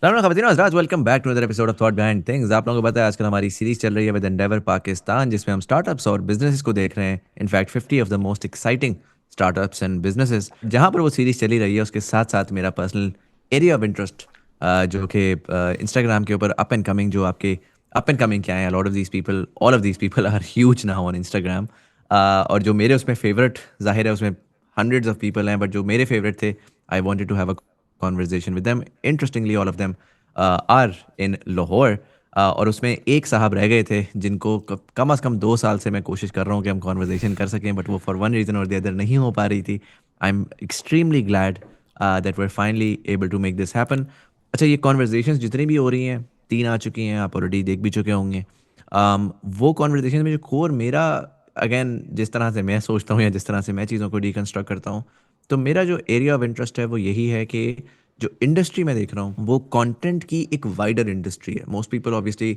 Welcome back to another episode of Thought Behind Things. आप लोगों को पता है आजकल हमारी सीरीज चल रही है विद एंडेवर पाकिस्तान, जिसमें हम स्टार्टअप्स और बिजनेसेस को देख रहे हैं। In fact 50 of the most exciting startups and businesses, जहां पर वो सीरीज चली रही है उसके साथ साथ मेरा पर्सनल एरिया ऑफ इंटरेस्ट जो कि इंस्टाग्राम के ऊपर अप एंड कमिंग, जो आपके अप एंड कमिंग क्या है, lot of these people, all of these people are huge now on Instagram. और जो मेरे उसमें फेवरेट, जाहिर है उसमें हंड्रेड्स ऑफ पीपल हैं, बट जो मेरे फेवरेट थे, I wanted to have a conversation with them. Interestingly, all of them are in Lahore. और उसमें एक साहब रह गए थे जिनको कम अज़ कम 2 साल से मैं कोशिश कर रहा हूँ कि हम कॉन्वर्जेसन कर सकें, बट वो फॉर वन रीज़न और द अदर नहीं हो पा रही थी। I am extremely glad that we are finally able to make this happen. अच्छा, ये कॉन्वर्जेसन जितनी भी हो रही हैं, 3 आ चुकी हैं, आप ऑलरेडी देख भी चुके होंगे। वो कॉन्वर्जेसन में जो कोर मेरा, अगेन जिस तरह से मैं सोचता हूँ या जिस तरह से मैं चीज़ों को डिकन्स्ट्रक्ट करता हूँ, तो मेरा जो एरिया ऑफ इंटरेस्ट है वो यही है कि जो इंडस्ट्री मैं देख रहा हूँ वो कंटेंट की एक वाइडर इंडस्ट्री है। मोस्ट पीपल ऑब्वियसली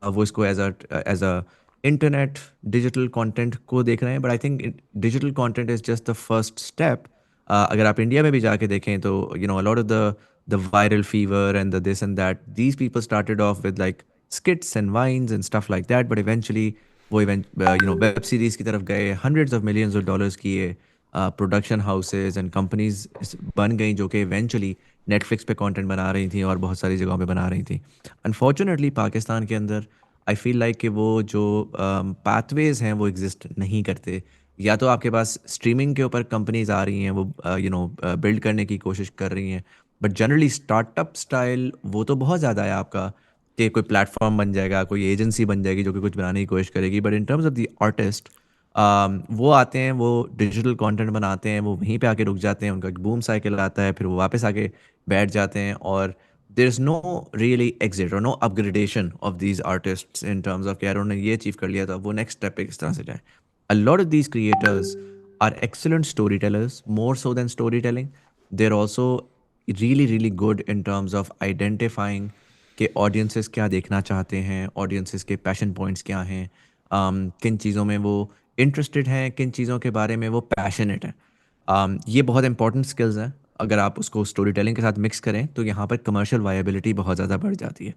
वो इसको as a internet digital content को देख रहे हैं, but I think digital content is just the first step. अगर आप इंडिया में भी जाके देखें तो a lot of the viral fever and the this and that, these people started off with like skits and vines and stuff like that, but eventually वो event web series की तरफ गए, hundreds of millions of dollars किए, production houses and companies बन गई जो कि eventually Netflix पे कंटेंट बना रही थी और बहुत सारी जगहों पे बना रही थी। अनफॉर्चुनेटली पाकिस्तान के अंदर आई फील लाइक कि वो जो पाथवेज हैं वो एग्जिस्ट नहीं करते। या तो आपके पास स्ट्रीमिंग के ऊपर कंपनीज आ रही हैं, वो बिल्ड करने की कोशिश कर रही हैं, बट जनरली स्टार्टअप स्टाइल वो तो बहुत ज़्यादा है आपका, कि कोई प्लेटफॉर्म बन जाएगा, कोई एजेंसी बन जाएगी जो कि कुछ बनाने की कोशिश करेगी। But in terms of the artist, वो आते हैं, वो डिजिटल कंटेंट बनाते हैं, वो वहीं पे आके रुक जाते हैं, उनका एक बूम साइकिल आता है, फिर वो वापस आके बैठ जाते हैं, और there is no really exit और no upgradation of these artists in terms of कि यार उन्होंने ये अचीव कर लिया था, वो नेक्स्ट स्टेप पे किस तरह से जाए। A lot of these creators are excellent storytellers, more so than storytelling. They're also really really good in terms of identifying कि ऑडियंसेस क्या देखना चाहते हैं, ऑडियंसेस के पैशन पॉइंट्स क्या हैं, किन चीज़ों में वो इंटरेस्टेड हैं, किन चीज़ों के बारे में वो पैशनेट हैं। ये बहुत इंपॉर्टेंट स्किल्स हैं। अगर आप उसको स्टोरी टेलिंग के साथ मिक्स करें तो यहाँ पर कमर्शियल वायबिलिटी बहुत ज़्यादा बढ़ जाती है।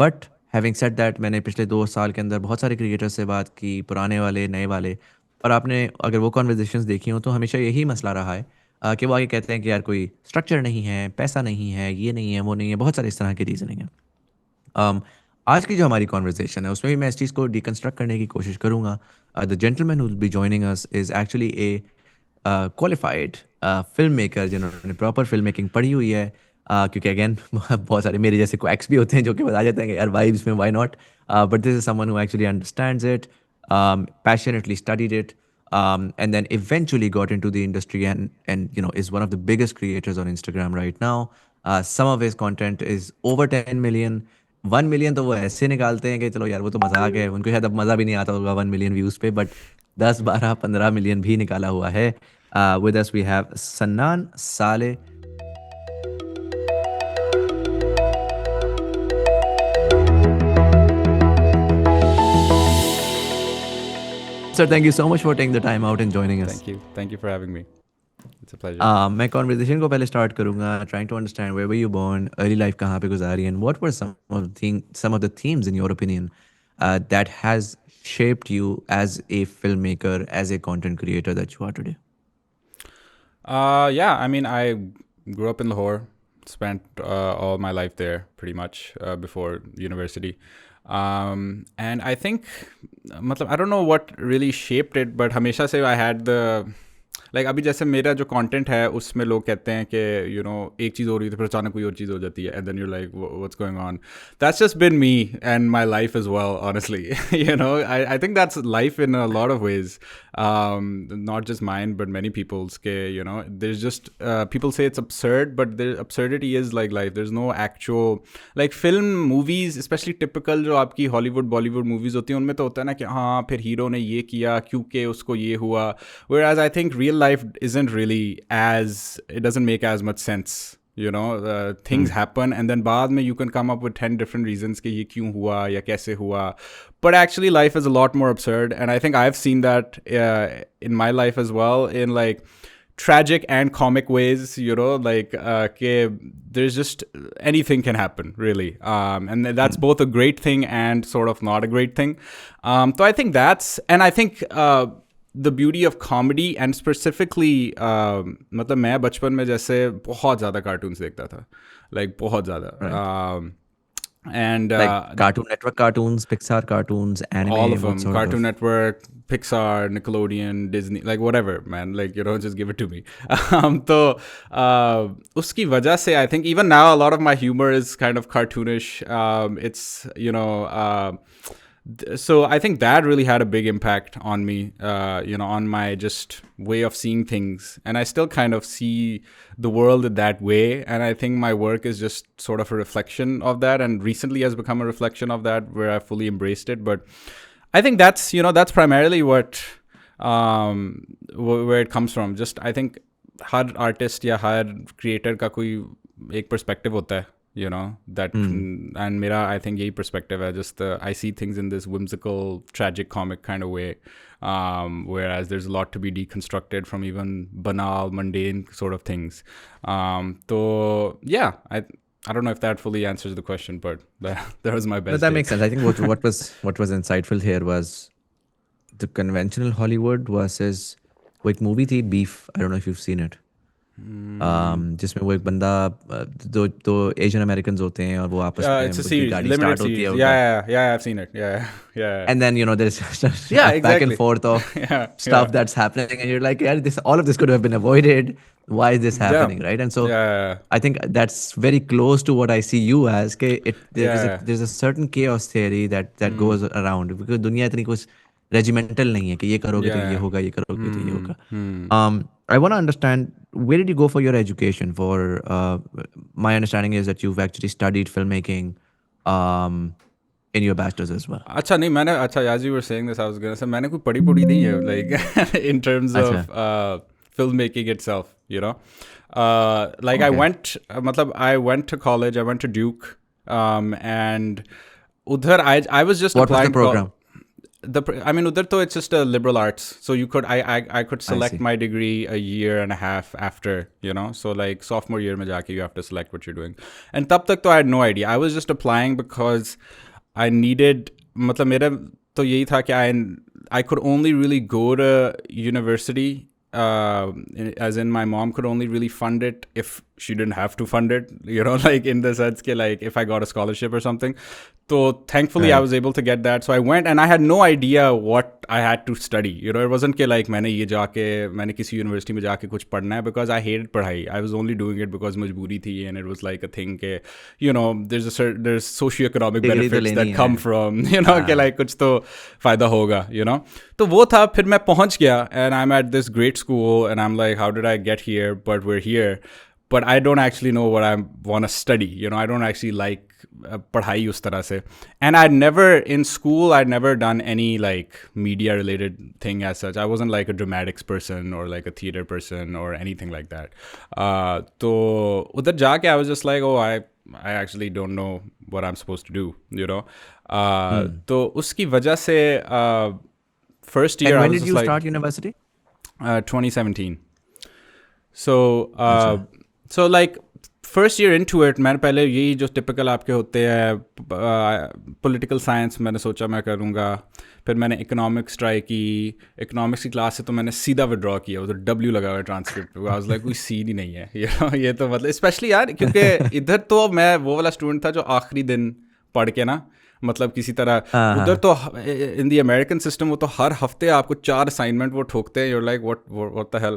बट हैविंग सेड दैट, मैंने पिछले 2 साल के अंदर बहुत सारे क्रिएटर्स से बात की, पुराने वाले, नए वाले, और आपने अगर वो कॉन्वर्जेशंस देखी हो तो हमेशा यही मसला रहा है कि वो आगे कहते हैं कि यार कोई स्ट्रक्चर नहीं है, पैसा नहीं है, ये नहीं है, वो नहीं है, बहुत सारे इस तरह की रीजनिंग है। um, आज की जो हमारी कॉन्वर्जेशन है उसमें भी मैं इस चीज़ को डिकन्स्ट्रक्ट करने की कोशिश करूंगा। The gentleman who will be joining us is actually A qualified film maker, जिन्होंने प्रॉपर फिल्म मेकिंग पढ़ी हुई है। क्योंकि अगेन बहुत सारे मेरे जैसे क्वैक्स भी होते हैं जो कि बता जाते हैं कि यार वाइब्स में why not, but this is someone who actually understands it, passionately studied it, and then eventually got into the industry, and is one of the biggest creators on Instagram right now. Some of his content is over 10 million. 1 million तो वो ऐसे निकालते हैं कि चलो यार वो तो मजाक है, उनको शायद अब मज़ा भी नहीं आता होगा 1 मिलियन व्यूज़ पे, बट 10 12 15 मिलियन भी निकाला हुआ है। विद अस वी हैव सन्नान साले। Sir, thank you so much for taking the time out and joining us. Thank you. Thank you for having me. It's a pleasure. मैं conversation को पहले start करूंगा, trying to understand where were you born, early life कहाँ पे गुजारी, and what were some of the themes in your opinion that has shaped you as a filmmaker, as a content creator that you are today. Yeah, I mean, I grew up in Lahore, spent all my life there pretty much before university. And I think, I don't know what really shaped it, but हमेशा से I had the अभी जैसे मेरा जो content है उसमें लोग कहते हैं कि एक चीज़ हो रही है तो फिर अचानक कोई और चीज़ हो जाती है, and then you like what's going on. That's just been me and my life as well, honestly. I think that's life in a lot of ways, not just mine but many people's के there's just people say it's absurd, but the absurdity is like life. There's no actual film movies, especially typical जो आपकी Hollywood Bollywood movies होती हैं, उनमें तो होता है ना कि हाँ फिर हीरो ने ये किया क्योंकि उसको ये हुआ, whereas I think real life isn't really it doesn't make as much sense. Things happen and then बाद में you can come up with 10 different reasons कि ये क्यों हुआ या कैसे हुआ, but actually life is a lot more absurd, and I think I've seen that in my life as well, in tragic and comic ways, you know, like there's just anything can happen really, and that's both a great thing and sort of not a great thing. So I think that's, and I think the beauty of comedy, and specifically मतलब मैं बचपन में जैसे बहुत ज़्यादा cartoons देखता था, like बहुत ज़्यादा, and like Cartoon Network cartoons, Pixar cartoons, anime, all of what them, sort Cartoon Network, Pixar, Nickelodeon, Disney, like whatever, man, like, you know, just give it to me. So uski wajah se I think even now a lot of my humor is kind of cartoonish. It's, you know, so I think that really had a big impact on me, you know, on my just way of seeing things. And I still kind of see the world that way. And I think my work is just sort of a reflection of that, and recently has become a reflection of that, where I fully embraced it. But I think that's, you know, that's primarily what, where it comes from. Just, I think her artist या हर creator का कोई एक perspective होता है, you know, that, and mera, I think yahi perspective hai, just I see things in this whimsical, tragic comic kind of way, whereas there's a lot to be deconstructed from even banal, mundane sort of things. So yeah, I don't know if that fully answers the question, but that was my best. But that makes sense. I think what was insightful here was the conventional Hollywood versus वो एक movie थी Beef. I don't know if you've seen it. जिसमें वो एक बंदा दो Asian Americans होते हैं और वो आपस में It's a उनकी series, गाड़ी limited स्टार्ट होती series. है Yeah, I've seen it. Yeah. and then you know there's just Yeah, back and exactly. forth of Yeah, stuff that's happening and you're like, yeah, this all of this could have been avoided. Why is this happening, right? And so Yeah. I think that's very close to what I see you as. There's a certain chaos theory that goes around because दुनिया इतनी कुछ regimental नहीं है कि ये करोगे तो ये होगा, ये करोगे तो ये होगा. I want to understand, where did you go for your education? For my understanding is that you've actually studied filmmaking in your bachelor's as well. अच्छा नहीं, मैंने, अच्छा, as you were saying this, I was gonna say मैंने कोई पढ़ी पढ़ी नहीं है, like in terms of filmmaking itself, you know. Like I went to college, I went to Duke, and udhar I was just what was applying the program? I mean, udhar to it's just a liberal arts, so you could I could select my degree a year and a half after, you know, so like sophomore year mein jaake you have to select what you're doing, and tab tak to I had no idea. I was just applying because I needed, matlab mera to yahi tha ki I could only really go to university, as in my mom could only really fund it if she didn't have to fund it, you know, like in the sense ke like if I got a scholarship or something. So thankfully I was able to get that. So I went and I had no idea what I had to study, you know. It wasn't ke like maine kisi university mein jaake kuch padhna hai, because I hated padhai. I was only doing it because majboori thi, and it was like a thing ke, you know, there's socioeconomic benefits that come from, you know, ke like kuch to fayda hoga, you know. तो वो था, फिर मैं पहुंच गया and I'm at this great school and I'm like, how did I get here? But we're here. But I don't actually know what I want to study. You know, I don't actually like पढ़ाई उस तरह से. And I'd never done any like media related thing as such. I wasn't like a dramatics person or like a theater person or anything like that. तो उधर जाके I was just like, oh, I actually don't know what I'm supposed to do, you know. तो उसकी वजह से first year, and when I was did you start university? 2017. So like first year into it, मैंने पहले यही जो typical आपके होते हैं political science मैंने सोचा मैं करूँगा. फिर मैंने economics try की. economics की class से तो मैंने सीधा withdraw किया. उधर W लगा हुआ transcript पे. I was like, कोई C ही नहीं है, you know. ये तो मतलब especially यार, क्योंकि इधर तो मैं वो वाला student था जो आखिरी दिन पढ़ के ना, मतलब किसी तरह, उधर तो इन द अमेरिकन सिस्टम वो तो हर हफ्ते आपको 4 असाइनमेंट वो ठोकते हैं. You're like what the hell.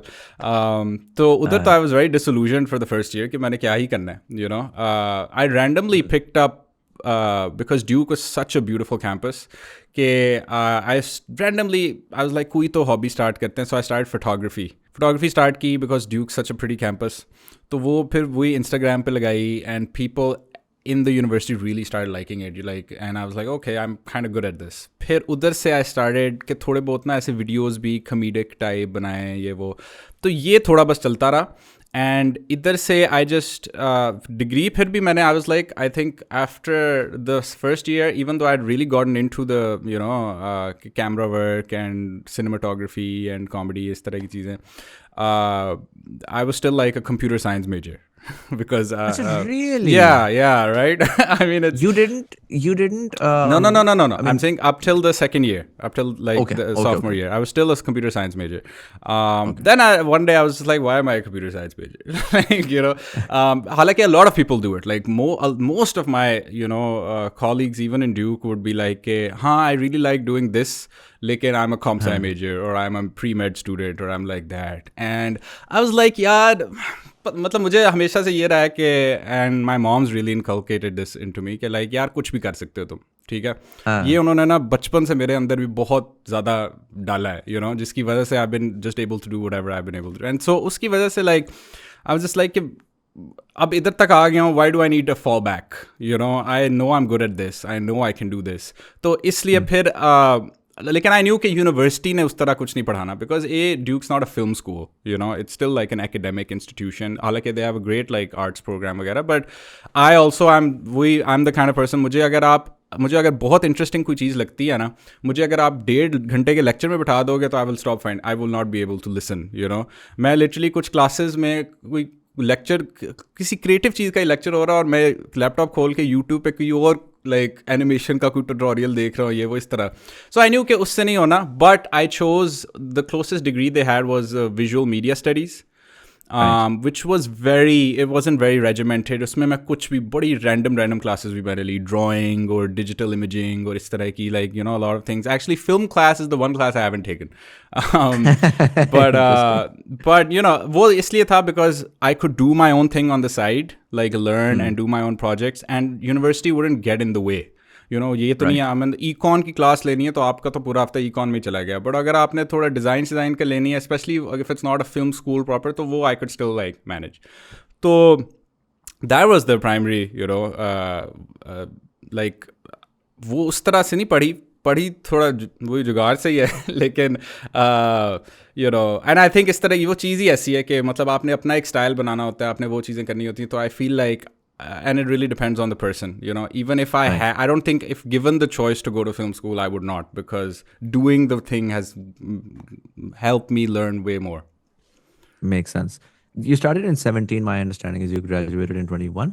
तो उधर तो I was very disillusioned for the first year कि मैंने क्या ही करना है, you know. I randomly picked up because Duke was such a beautiful campus कि I was like कोई तो hobby start करते हैं. So I started photography start की because Duke's such a pretty campus. तो वो फिर वही Instagram पे लगाई and people in the university really started liking it. And I was like, okay, I'm kind of good at this. फिर उधर से I started कि थोड़े बहुत ना ऐसे videos भी comedic type बनाए ये वो. तो ये थोड़ा बस चलता रहा. एंड इधर से आई जस्ट डिग्री फिर भी मैंने I was like I think after the first year even though I had really gotten into the you know camera work and cinematography and comedy इस तरह की चीज़ें I was still like a computer science major because really? yeah right. I mean it's You didn't no I'm saying up till the second year, up till like the sophomore okay. year I was still a computer science major. Then one day I was just like, why am I a computer science major? Like, you know, halaki a lot of people do it, like most of my, you know, colleagues even in Duke would be like, I really like doing this, like I'm a comp sci major, or I'm a pre-med student, or I'm like that. And I was like, yaar, मतलब मुझे हमेशा से ये रहा है कि and my mom's really inculcated this into me कि like यार कुछ भी कर सकते हो तुम, ठीक है. ये उन्होंने ना बचपन से मेरे अंदर भी बहुत ज़्यादा डाला है, यू नो, जिसकी वजह से I been just able to do whatever I been able to. And so उसकी वजह से like I was just like कि अब इधर तक आ गया हूँ, why do I need a fall back, you know, I know I am good at this, I know I can do this. तो इसलिए फिर लेकिन आई न्यू कि यूनिवर्सिटी ने उस तरह कुछ नहीं पढ़ाना, because Duke's not a film school, you know, it's still like an academic institution. हालांकि they have a great like arts programme वगैरह, but I also I am the kind of person, मुझे अगर बहुत इंटरेस्टिंग कोई चीज़ लगती है ना, मुझे अगर आप 1.5 घंटे के लेक्चर में बैठा दोगे तो I will stop find, I will not be able to listen, you know. मैं लिटरली कुछ क्लासेस में कोई लेक्चर, किसी क्रिएटिव चीज़ का ही लेक्चर हो रहा है और मैं लैपटॉप खोल के यूट्यूब पे कोई और लाइक एनिमेशन का कोई ट्यूटोरियल देख रहा हूँ, ये वो इस तरह. सो आई न्यू कि उससे नहीं होना, but I chose the closest degree they had was visual media studies, which was it wasn't very regimented. उसमें मैं कुछ भी बड़ी random classes भी मैंने ली, drawing or digital imaging और इस तरह की, like, you know, a lot of things. Actually, film class is the one class I haven't taken. But you know, वो इसलिए था because I could do my own thing on the side, like learn and do my own projects, and university wouldn't get in the way. You know, ये तो नहीं है मैंने ईकॉन की class लेनी है तो आपका तो पूरा हफ्ता ईकॉन में चला गया, बट अगर आपने थोड़ा डिज़ाइन का लेनी है, specially if it's not a film school proper, तो वो I could still like manage. तो that was the primary, you know, like वो उस तरह से नहीं पढ़ी थोड़ा वही जुगाड़ से ही है, लेकिन you know, and I think इस तरह की वो चीज़ ही ऐसी है कि मतलब आपने अपना एक स्टाइल बनाना होता है, आपने वो चीज़ें करनी होती हैं. तो I feel like and it really depends on the person, you know. Even if I don't think if given the choice to go to film school I would not, because doing the thing has helped me learn way more. Makes sense. You started in 17, my understanding is you graduated in 21.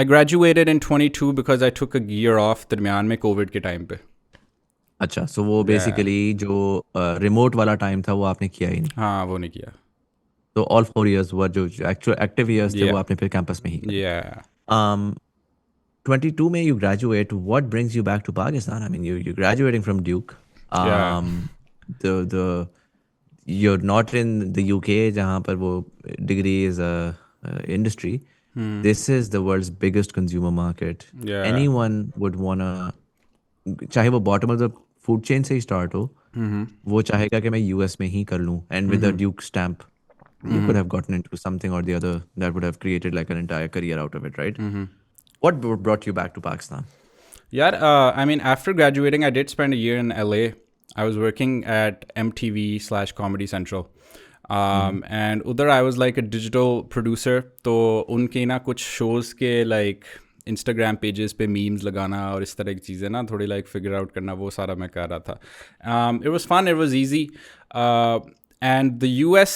I graduated in 22 because I took a year off दरमियान में Covid के time पे. अच्छा, so वो basically जो remote वाला time था वो आपने किया ही नहीं. हाँ, वो नहीं किया. तो all 4 years वो जो actual active years थे वो आपने फिर कैंपस में ही किया. Yeah. 22 में you graduate. What brings you back to Pakistan? I mean, you're graduating from Duke. The you're not in the UK जहाँ पर वो degree is a industry. This is the world's biggest consumer market. Yeah. Anyone would wanna, चाहे वो bottom of the food chain से ही start हो, वो चाहेगा कि मैं US में ही कर लूँ, and with the Duke stamp you could have gotten into something or the other that would have created like an entire career out of it, right? What brought you back to Pakistan? Yeah, I mean, after graduating, I did spend a year in LA. I was working at MTV/Comedy Central. And udhar I was like a digital producer. तो उनके ना कुछ shows के like Instagram pages पे memes लगाना और इस तरह की चीज़ें ना थोड़ी like figure out करना, वो सारा मैं कर रहा था. It was fun, it was easy. And the US,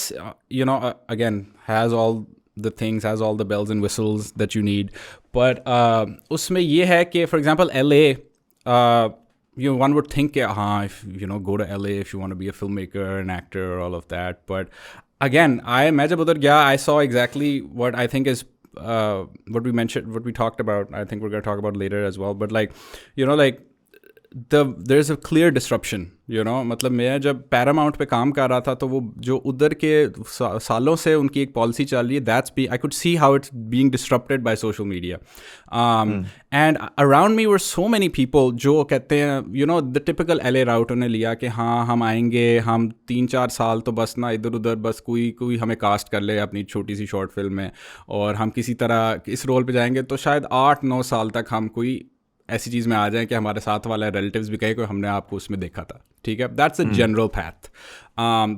you know, again, has all the things, has all the bells and whistles that you need. But usme ye hai कि, for example, LA, you know, one would think, if you know, go to LA if you want to be a filmmaker, an actor, all of that. But again, मैं जब उधर गया, I saw exactly what I think is what we mentioned, what we talked about. I think we're going to talk about later as well. But like, you know, like there's a clear disruption, you know. मतलब मैं जब Paramount पे काम कर रहा था तो वो जो उधर के सालों से उनकी एक पॉलिसी चल रही है, I could see how it's being disrupted by social media. And around me were so many people जो कहते हैं, you know, the typical LA route उन्हें लिया कि हाँ हम आएंगे, हम 3-4 साल तो बस ना इधर उधर बस कोई हमें कास्ट कर ले अपनी छोटी सी शॉर्ट फिल्म में, और हम किसी तरह इस रोल पे जाएंगे तो शायद 8-9 साल तक हम कोई ऐसी चीज़ में आ जाए कि हमारे साथ वाला रिलेटिव्स भी कहे कि हमने आपको उसमें देखा था, ठीक है. That's a general path.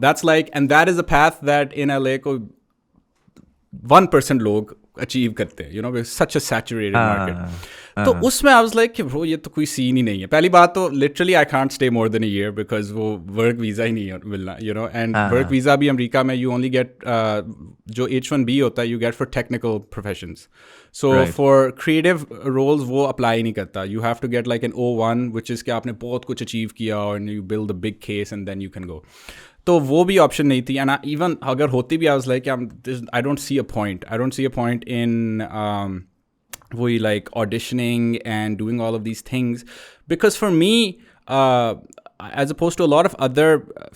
That's like, and that is a path that in LA को 1% लोग अचीव करते हैं, you no, such a saturated market. तो उसमें आई वाज लाइक कि ब्रो ये तो कोई सीन ही नहीं है। पहली बात तो literally I can't stay more than a year because वो वर्क वीज़ा ही नहीं मिलना, you know, and work visa भी अमेरिका में यू ओनली गेट जो H1B होता है you get for technical professions. So for creative roles वो अप्लाई नहीं करता, you have to get like an O1 which is कि आपने बहुत कुछ अचीव किया और you build a big case and then you can go. तो वो भी ऑप्शन नहीं थी। एंड इवन अगर होती भी आई was like I don't see a point in वही like auditioning and doing all of these things, because for me, as opposed to a lot of other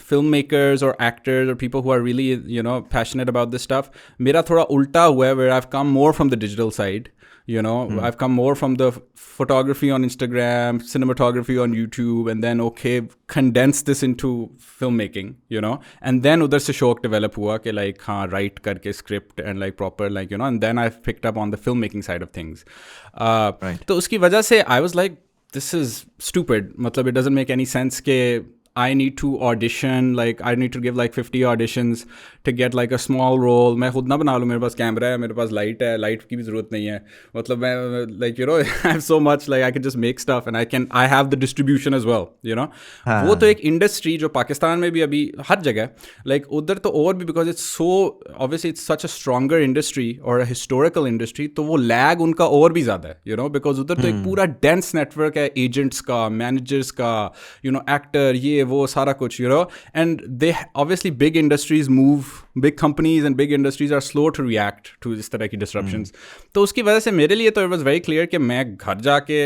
filmmakers or actors or people who are really, you know, passionate about this stuff, mera thoda ulta hua hai, where I've come more from the digital side, you know. I've come more from the photography on Instagram, cinematography on YouTube, and then okay, condense this into filmmaking, you know, and then udhar se shauq develop hua कि like हाँ write करके script and like proper like, you know, and then I've picked up on the filmmaking side of things. Right. तो उसकी वजह से I was like, this is stupid, मतलब it doesn't make any sense कि I need to audition, like I need to give like 50 auditions to get like a small role. मैं खुद ना बना लूँ, मेरे पास कैमरा है, मेरे पास लाइट है, लाइट की भी ज़रूरत नहीं है, मतलब मैं like, you know, I have so much, like I can just make stuff and I have the distribution as well, you know. वो तो एक इंडस्ट्री जो पाकिस्तान में भी अभी हर जगह like उधर तो और भी, because it's so obviously it's such a stronger industry or a historical industry, तो वो लैग उनका और भी ज़्यादा है, you know, because उधर तो एक पूरा dense network है agents का, managers का, you know, actor, ये वो सारा कुछ, you know, and they obviously big industries move, big companies and big industries are slow to react to इस तरह की disruptions. तो उसकी वजह से मेरे लिए तो it was very clear कि मैं घर जाके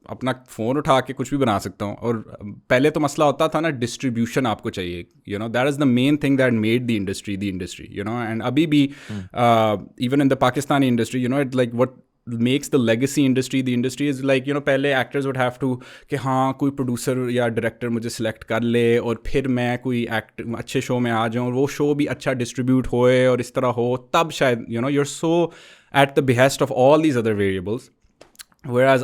अपना फ़ोन उठा के कुछ भी बना सकता हूँ। और पहले तो मसला होता था ना, डिस्ट्रीब्यूशन आपको चाहिए, you know, that is the main thing that made the industry, you know, and अभी भी even in the Pakistani industry, you know, it like what makes the legacy industry is like, you know, पहले actors would have to कि हाँ कोई producer या director मुझे select कर ले और फिर मैं कोई अच्छे show में आ जाऊँ और वो show भी अच्छा distribute होए और इस तरह हो, तब शायद, you know, you're so at the behest of all these other variables. Whereas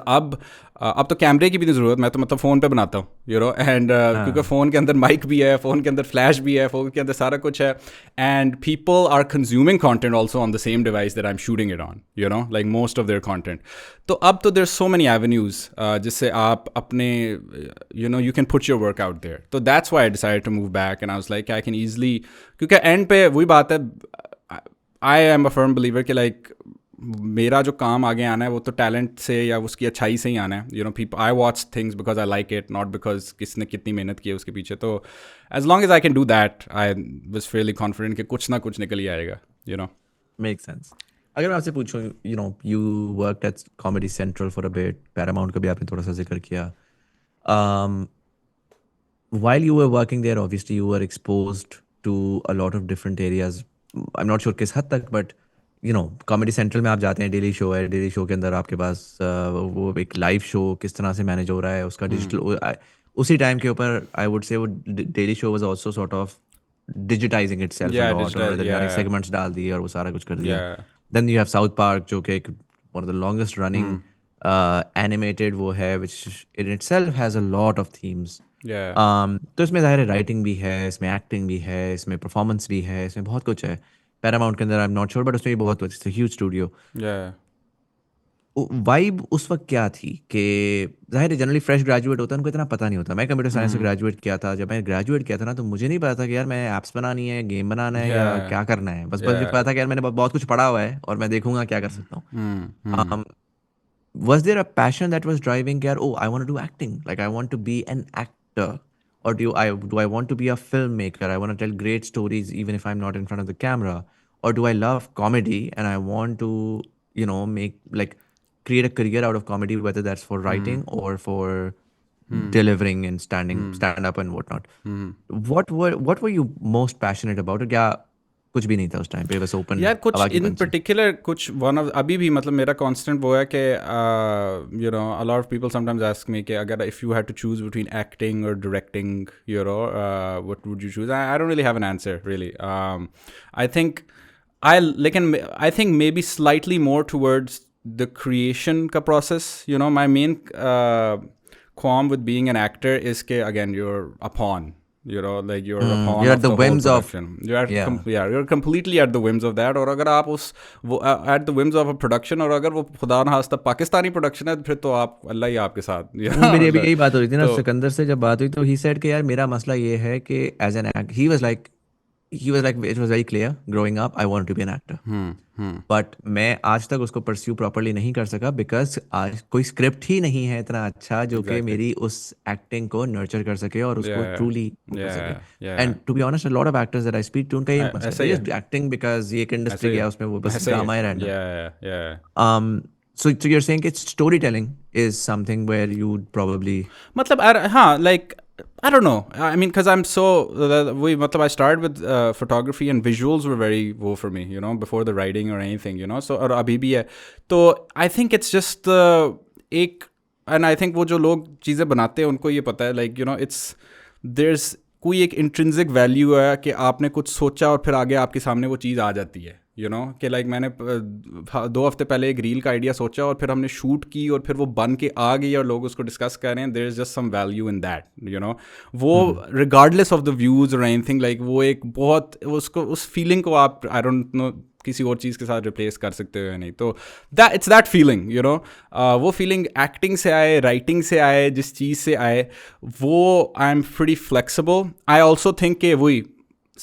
अब तो कैमरे की भी नहीं ज़रूरत, मैं तो मतलब फ़ोन पे बनाता हूँ, यू नो, एंड क्योंकि फ़ोन के अंदर माइक भी है, फ़ोन के अंदर फ्लैश भी है, फ़ोन के अंदर सारा कुछ है, and people are consuming content also on the same device that I am shooting it on, you know, like most of their content. तो अब तो देयर सो मेनी एवेन्यूज़ जिससे आप अपने, you know, you can put your work out there. तो that's why I decided to move back and I was like I can easily, क्योंकि and पे वही बात है, I am a firm believer कि लाइक मेरा जो काम आगे आना है वो तो टैलेंट से या उसकी अच्छाई से ही आना है, you know. People, I watch things because I like it, not because किसने कितनी मेहनत की है उसके पीछे. तो as long as I can do that, I was fairly confident कि कुछ ना कुछ निकल ही आएगा, यू नो. Make sense. अगर मैं आपसे पूछूं, you know, you worked eight comedy central for a bit, Paramount का भी आपने थोड़ा सा जिक्र किया. while you were working there, obviously you were exposed to a lot of different areas. I'm not sure किस हद तक, but you know, comedy central में आप जाते हैं, डेली शो है, डेली शो के अंदर आपके पास वो एक लाइव शो किस तरह से मैनेज हो रहा है, उसका डिजिटल, उसी टाइम के ऊपर आई वुड से वो daily show was also sort of digitising itself a lot, और उन्होंने सेगमेंट्स डाल दिए और वो सारा कुछ कर दिया. Then you have South Park जो कि एक one of the longest running animated वो है, which in itself has a lot of themes. तो इसमें ज़ाहिर है राइटिंग भी है, इसमें एक्टिंग भी है, इसमें परफॉर्मेंस भी है, इसमें बहुत कुछ है. पैरामाउंट के अंदर I am not sure, but उसमें भी बहुत कुछ, it's a huge studio. Vibe उस वक्त क्या थी कि ज़ाहिर है जनरली फ्रेश ग्रेजुएट होता है, उनको इतना पता नहीं होता. मैं कंप्यूटर साइंस से ग्रेजुएट किया था. जब मैं ग्रेजुएट किया था ना, तो मुझे नहीं पता था कि यार मैं ऐप्स बनानी है, गेम बनाना है, या क्या करना है. बस मुझे पता था कि यार मैंने बहुत कुछ पढ़ा हुआ है और मैं देखूंगा क्या कर सकता हूँ. Was there a passion that was driving यार, oh I want to do acting, like I want to be an actor, or do I want to be a filmmaker, I want to tell great stories even if I'm not in front of the camera, or do I love comedy and I want to, you know, make like create a career out of comedy, whether that's for writing or for delivering and stand up and whatnot. What were you most passionate about? क्या कुछ भी नहीं था उस time पे, बस open यार कुछ इन पर्टिकुलर कुछ वन ऑफ, अभी भी मतलब मेरा कांस्टेंट वो है कि you know, a lot of people sometimes ask me कि अगर if you had to choose between acting और directing, you know, what would you choose. I don't really have an answer really. I think लेकिन I think maybe slightly more towards the creation का process, you know. My main qualm with being an actor is ke again you're a pawn, like you're a pawn you're of at the the whole whims of production. yeah. You're completely at the whims of that. और अगर आप at the whims of a production, और अगर वो खुदा ना खास्ता Pakistani production है, फिर तो आप अल्लाह ही आपके साथ वो मेरी अभी मतलब यही बात हो रही थी ना तो सिकंदर से जब बात हुई तो ही सेड कि यार मेरा मसला ये है कि एज एन एक्ट ही was like it was very clear growing up I want to be an actor but मैं आज तक उसको परस्यू प्रॉपर्ली नहीं कर सका बिकॉज आज कोई स्क्रिप्ट ही नहीं है इतना अच्छा जो कि exactly मेरी उस एक्टिंग को नर्चर कर सके और उसको yeah ट्रूली कर yeah सके yeah and to be honest a lot of actors that I speak to उनका ये मसला ऐसा है ही जस्ट है एक्टिंग बिकॉज ये एक ऐसा इंडस्ट्री ही गया है उसमें वो बस ऐसा ही ड्रामा ही है रहना yeah so you're saying it's storytelling is something where you'd probably मतलब हाँ like I don't know. I mean, because I'm so I started with photography and visuals were very for me, before the writing or anything, So और अभी भी है. तो I think it's just एक and I think वो जो लोग चीज़ें बनाते हैं उनको ये पता है like it's there's कोई एक intrinsic value है कि आपने कुछ सोचा और फिर आगे आपके सामने वो चीज़ आ जाती है. कि लाइक मैंने 2 हफ्ते पहले एक रील का आइडिया सोचा और फिर हमने शूट की और फिर वो बन के आ गई और लोग उसको डिस्कस कर रहे हैं there is just some value in that वो रिगार्डलेस ऑफ द व्यूज और एनीथिंग लाइक वो एक बहुत उसको उस फीलिंग को आप आई डोंट नो किसी और चीज़ के साथ रिप्लेस कर सकते हो या नहीं तो इट्स दैट फीलिंग वो फीलिंग एक्टिंग से आए राइटिंग से आए जिस चीज़ से आए वो I am pretty flexible I also think कि वही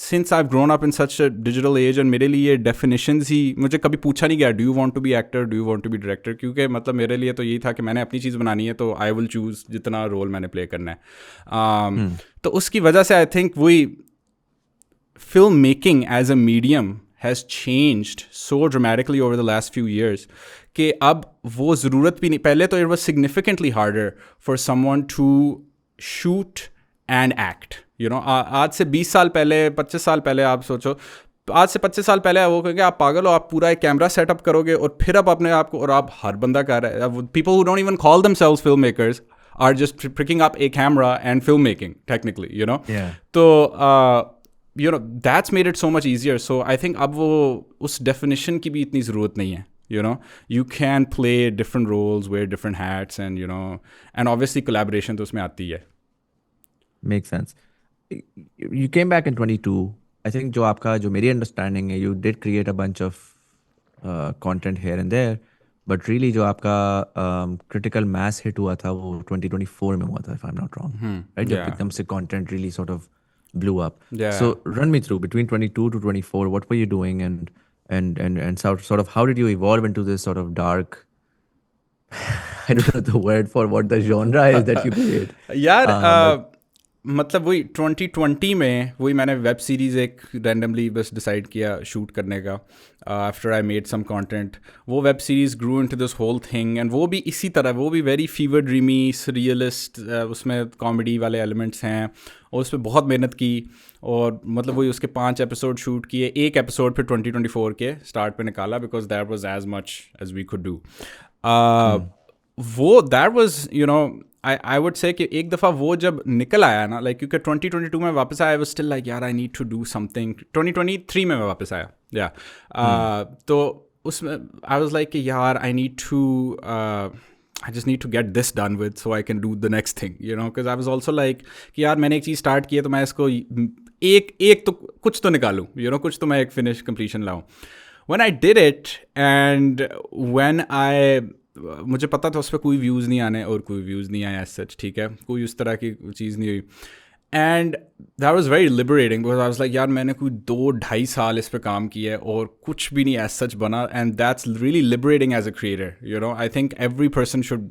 since I've grown up in such a digital age and मेरे लिए definitions ही मुझे कभी पूछा नहीं गया do you want to be actor do you want to be director क्योंकि मतलब मेरे लिए तो यही था कि मैंने अपनी चीज़ बनानी है तो I will choose जितना रोल मैंने प्ले करना है तो उसकी वजह से I think वही film making as a medium has changed so dramatically over the last few years कि अब वो ज़रूरत भी नहीं पहले तो it was significantly harder for someone to shoot and act आज से 20 साल पहले 25 साल पहले आप सोचो आज से 25 साल पहले वो कहेंगे आप पागल हो आप पूरा एक कैमरा सेटअप करोगे और फिर आप अपने आप को और आप हर बंदा कर रहा है people who don't even call themselves film makers are just picking up a camera and film making technically तो that's made it so much easier so I think अब वो उस डेफिनेशन की भी इतनी ज़रूरत नहीं है you can play different roles wear different hats and and obviously collaboration तो उसमें आती है makes sense you came back in 22 I think जो आपका जो मेरी understanding है you did create a bunch of content here and there but really जो आपका critical mass hit हुआ था वो 2024 में हुआ था if I'm not wrong right जब एकदम से content really sort of blew up so run me through between 22 to 24 what were you doing and sort of how did you evolve into this sort of dark I don't know the word for what the genre is that you create यार मतलब वही 2020 में वही मैंने web series एक randomly बस decide किया shoot करने का after I made some content वो web series grew into this whole thing and वो भी इसी तरह वो भी वेरी फीवर ड्रीमी रियलिस्ट उसमें कॉमेडी वाले एलिमेंट्स हैं और उस पर बहुत मेहनत की और मतलब वही उसके 5 एपिसोड शूट किए एक एपिसोड फिर 2024 के स्टार्ट पे निकाला because that was as much as we could do वो that was I would say कि एक दफ़ा वो जब निकल आया ना लाइक क्योंकि 2022 में वापस आया आई वाज स्टिल लाइक यार I need to do something 2023 में मैं वापस आया या तो उसमें आई वाज लाइक कि यार I need to I just need to get this done with so I can do the next thing because I was also like कि यार मैंने एक चीज़ स्टार्ट की है तो मैं इसको एक तो कुछ तो निकालूं कुछ तो मैं एक फिनिश कंप्लीशन लाऊं when I did it and when मुझे पता था उस पर कोई व्यूज़ नहीं आने और कोई व्यूज़ नहीं आए एज सच ठीक है कोई उस तरह की चीज़ नहीं हुई and that was very liberating because I was like यार मैंने कोई 2-2.5 साल इस पर काम किया है और कुछ भी नहीं एज सच बना and that's really liberating as a creator I think every person should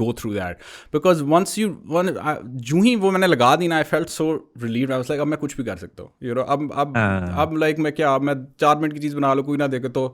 go through that because once जूँ ही वो मैंने लगा दी ना I felt so relieved I was like अब मैं कुछ भी कर सकता हूँ अब लाइक मैं 4 मिनट की चीज़ बना लो कोई ना देखे तो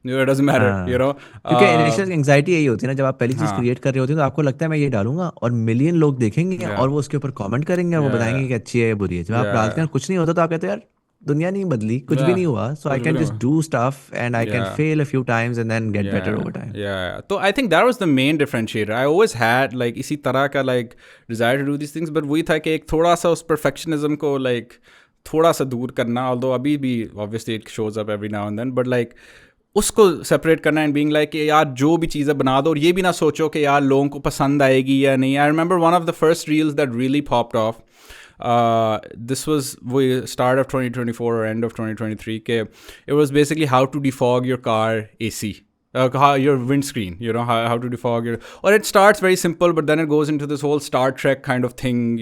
it doesn't matter क्योंकि इनिशियल एंजाइटी यही होती है ना जब आप पहली चीज क्रिएट कर रहे होते हैं तो आपको लगता है मैं ये डालूंगा और मिलियन लोग देखेंगे और वो उसके ऊपर कमेंट करेंगे और वो बताएंगे कि अच्छी है या बुरी है जब आप डालते हैं कुछ नहीं होता तो आप कहते हैं यार दुनिया नहीं बदली कुछ भी नहीं हुआ so I can just do stuff and I can fail a few times and then get better over time तो I think that was the main differentiator I always had like इसी तरह का like desire to do this things but वही था कि एक थोड़ा सा उस परफेक्शनिज्म को लाइक थोड़ा सा दूर करना ऑल्दो अभी भी obviously it shows up every now and then but like उसको सेपरेट करना एंड बीइंग लाइक कि यार जो भी चीज़ें बना दो और ये भी ना सोचो कि यार लोगों को पसंद आएगी या नहीं I remember one of the first reels that really popped of this was we start of 2024 or end of 2023 ke it was basically how to defog your car AC, your windscreen, how to defog your, or it starts very simple, but then it goes into this whole Star Trek kind of thing.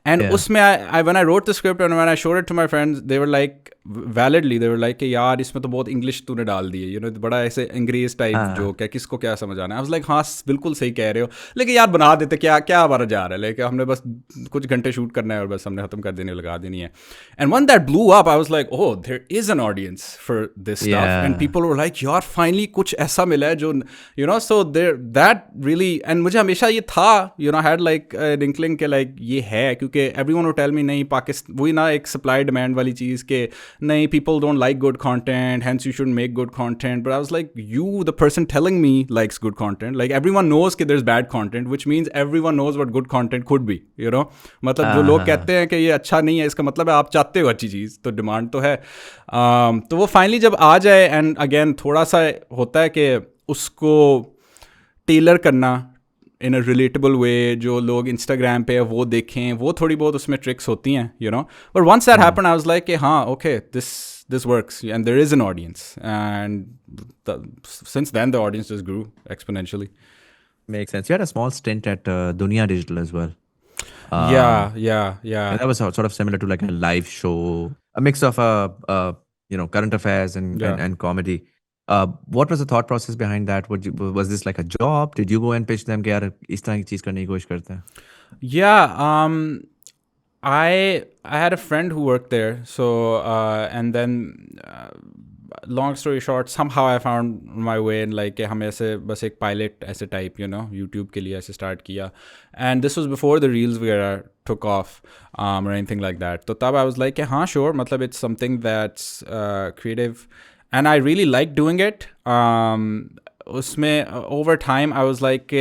And Yeah. usme I when I wrote the script and when I showed it to my friends, they were like, validly they were like कि यार इसमें तो बहुत English तूने डाल दी है, बड़ा ऐसे अंग्रेज टाइप जोक है, किसको क्या समझ आना है. I was like, हाँ बिल्कुल सही कह रहे हो, लेकिन यार बना देते, क्या क्या हमारा जा रहा है, लेकिन हमने बस कुछ घंटे शूट करना है और बस हमने खत्म कर देने लगा देनी है. And when that blew up, I was like, oh, there is an audience for this stuff. Yeah. And people were like, यार finally कुछ ऐसा मिला है जो so there that really, and मुझे हमेशा ये था, I had like an inkling के like ये है, क्योंकि everyone would tell me नहीं पाकिस्तान, वही ना एक supply demand वाली चीज़ के nahi, people don't like good content, hence you shouldn't make good content. But I was like, you, the person telling me, likes good content. Like everyone knows that there's bad content, which means everyone knows what good content could be. मतलब जो लोग कहते हैं कि ये अच्छा नहीं है, इसका मतलब है आप चाहते हो अच्छी चीज़, तो डिमांड तो है. तो वो फाइनली जब आ जाए, एंड अगेन थोड़ा सा होता है कि उसको टेलर करना इन अ रिलेटेबल वे, जो लोग इंस्टाग्राम पे वो देखें, वो थोड़ी बहुत उसमें ट्रिक्स होती हैं, but once that happen I was like कि हाँ okay, this works and there is an audience, and since then the audience just grew exponentially. Makes sense. You had a small stint at Dunia Digital as well. Yeah. And that was sort of similar to like a live show, a mix of current affairs and comedy. What was the thought process behind that? Was this like a job? Did you go and pitch them कि यार इस तरह की चीज़ करने की कोशिश करते हैं? Yeah, I had a friend who worked there, so and then long story short, somehow I found my way in, like हम ऐसे बस एक pilot ऐसे type, YouTube के लिए ऐसे start किया, and this was before the reels वगैरह took off or anything like that. तो तब I was like हाँ sure, मतलब it's something that's creative and I really like doing it. उसमें over time I was like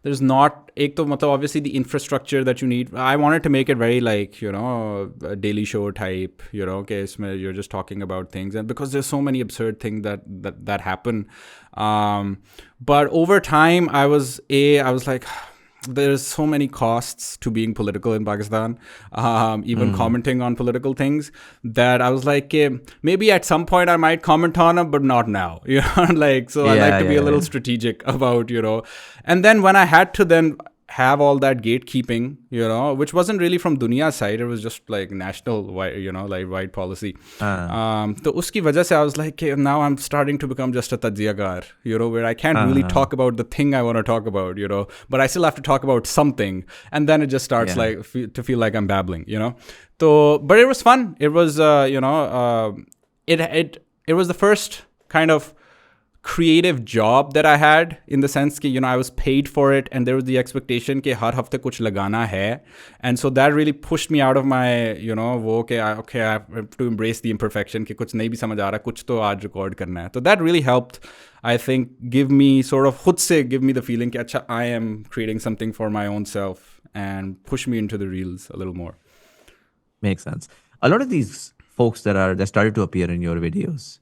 there's not, एक तो मतलब obviously the infrastructure that you need. I wanted to make it very like, a daily show type, कि इसमें you're just talking about things, and because there's so many absurd things that happen. But over time I was like, there's so many costs to being political in Pakistan, even commenting on political things, that I was like, maybe at some point I might comment on them, but not now. Like, so I like to be a little strategic about, and then when I had to then have all that gatekeeping, which wasn't really from Dunia's side, it was just like national, like wide policy. So uski wajah se I was like, now I'm starting to become just a tajziyagar, where I can't really talk about the thing I want to talk about, but I still have to talk about something, and then it just starts like to feel like I'm babbling, So, but it was fun. It was, it was the first kind of creative job that I had, in the sense कि I was paid for it, and there was the expectation कि हर हफ्ते कुछ लगाना है, and so that really pushed me out of my वो कि okay, I have to embrace the imperfection कि कुछ नहीं भी समझ आ रहा, कुछ तो आज record करना है. So that really helped, I think, give me the feeling कि अच्छा, I am creating something for my own self, and push me into the reels a little more. Makes sense. A lot of these folks that started to appear in your videos,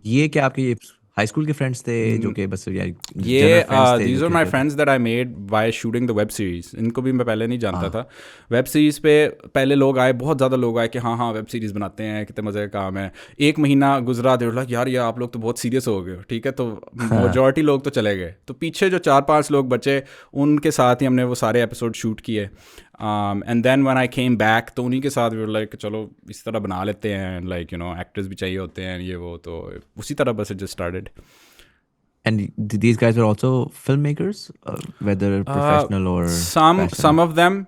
ये क्या आपके ये high school के friends थे जो कि बस यार these are my friends that I made by shooting the web series. इनको भी मैं पहले नहीं जानता था. वेब सीरीज़ पे पहले लोग आए, बहुत ज़्यादा लोग आए कि हाँ वेब सीरीज़ बनाते हैं, कितने मज़े का काम है. एक महीना गुजरा, देर लाइक यार आप लोग तो बहुत सीरियस हो गए, ठीक है. तो मेजॉरिटी लोग तो चले गए, तो पीछे जो 4-5 लोग बचे, उनके साथ ही हमने वो सारे एपिसोड शूट किए. And then when I came back, तो उन्हीं के साथ we were like, चलो इस तरह बना लेते हैं, like actors भी चाहिए होते हैं, ये वो, तो उसी तरह बस it just started. And these guys were also filmmakers, whether professional or some of them,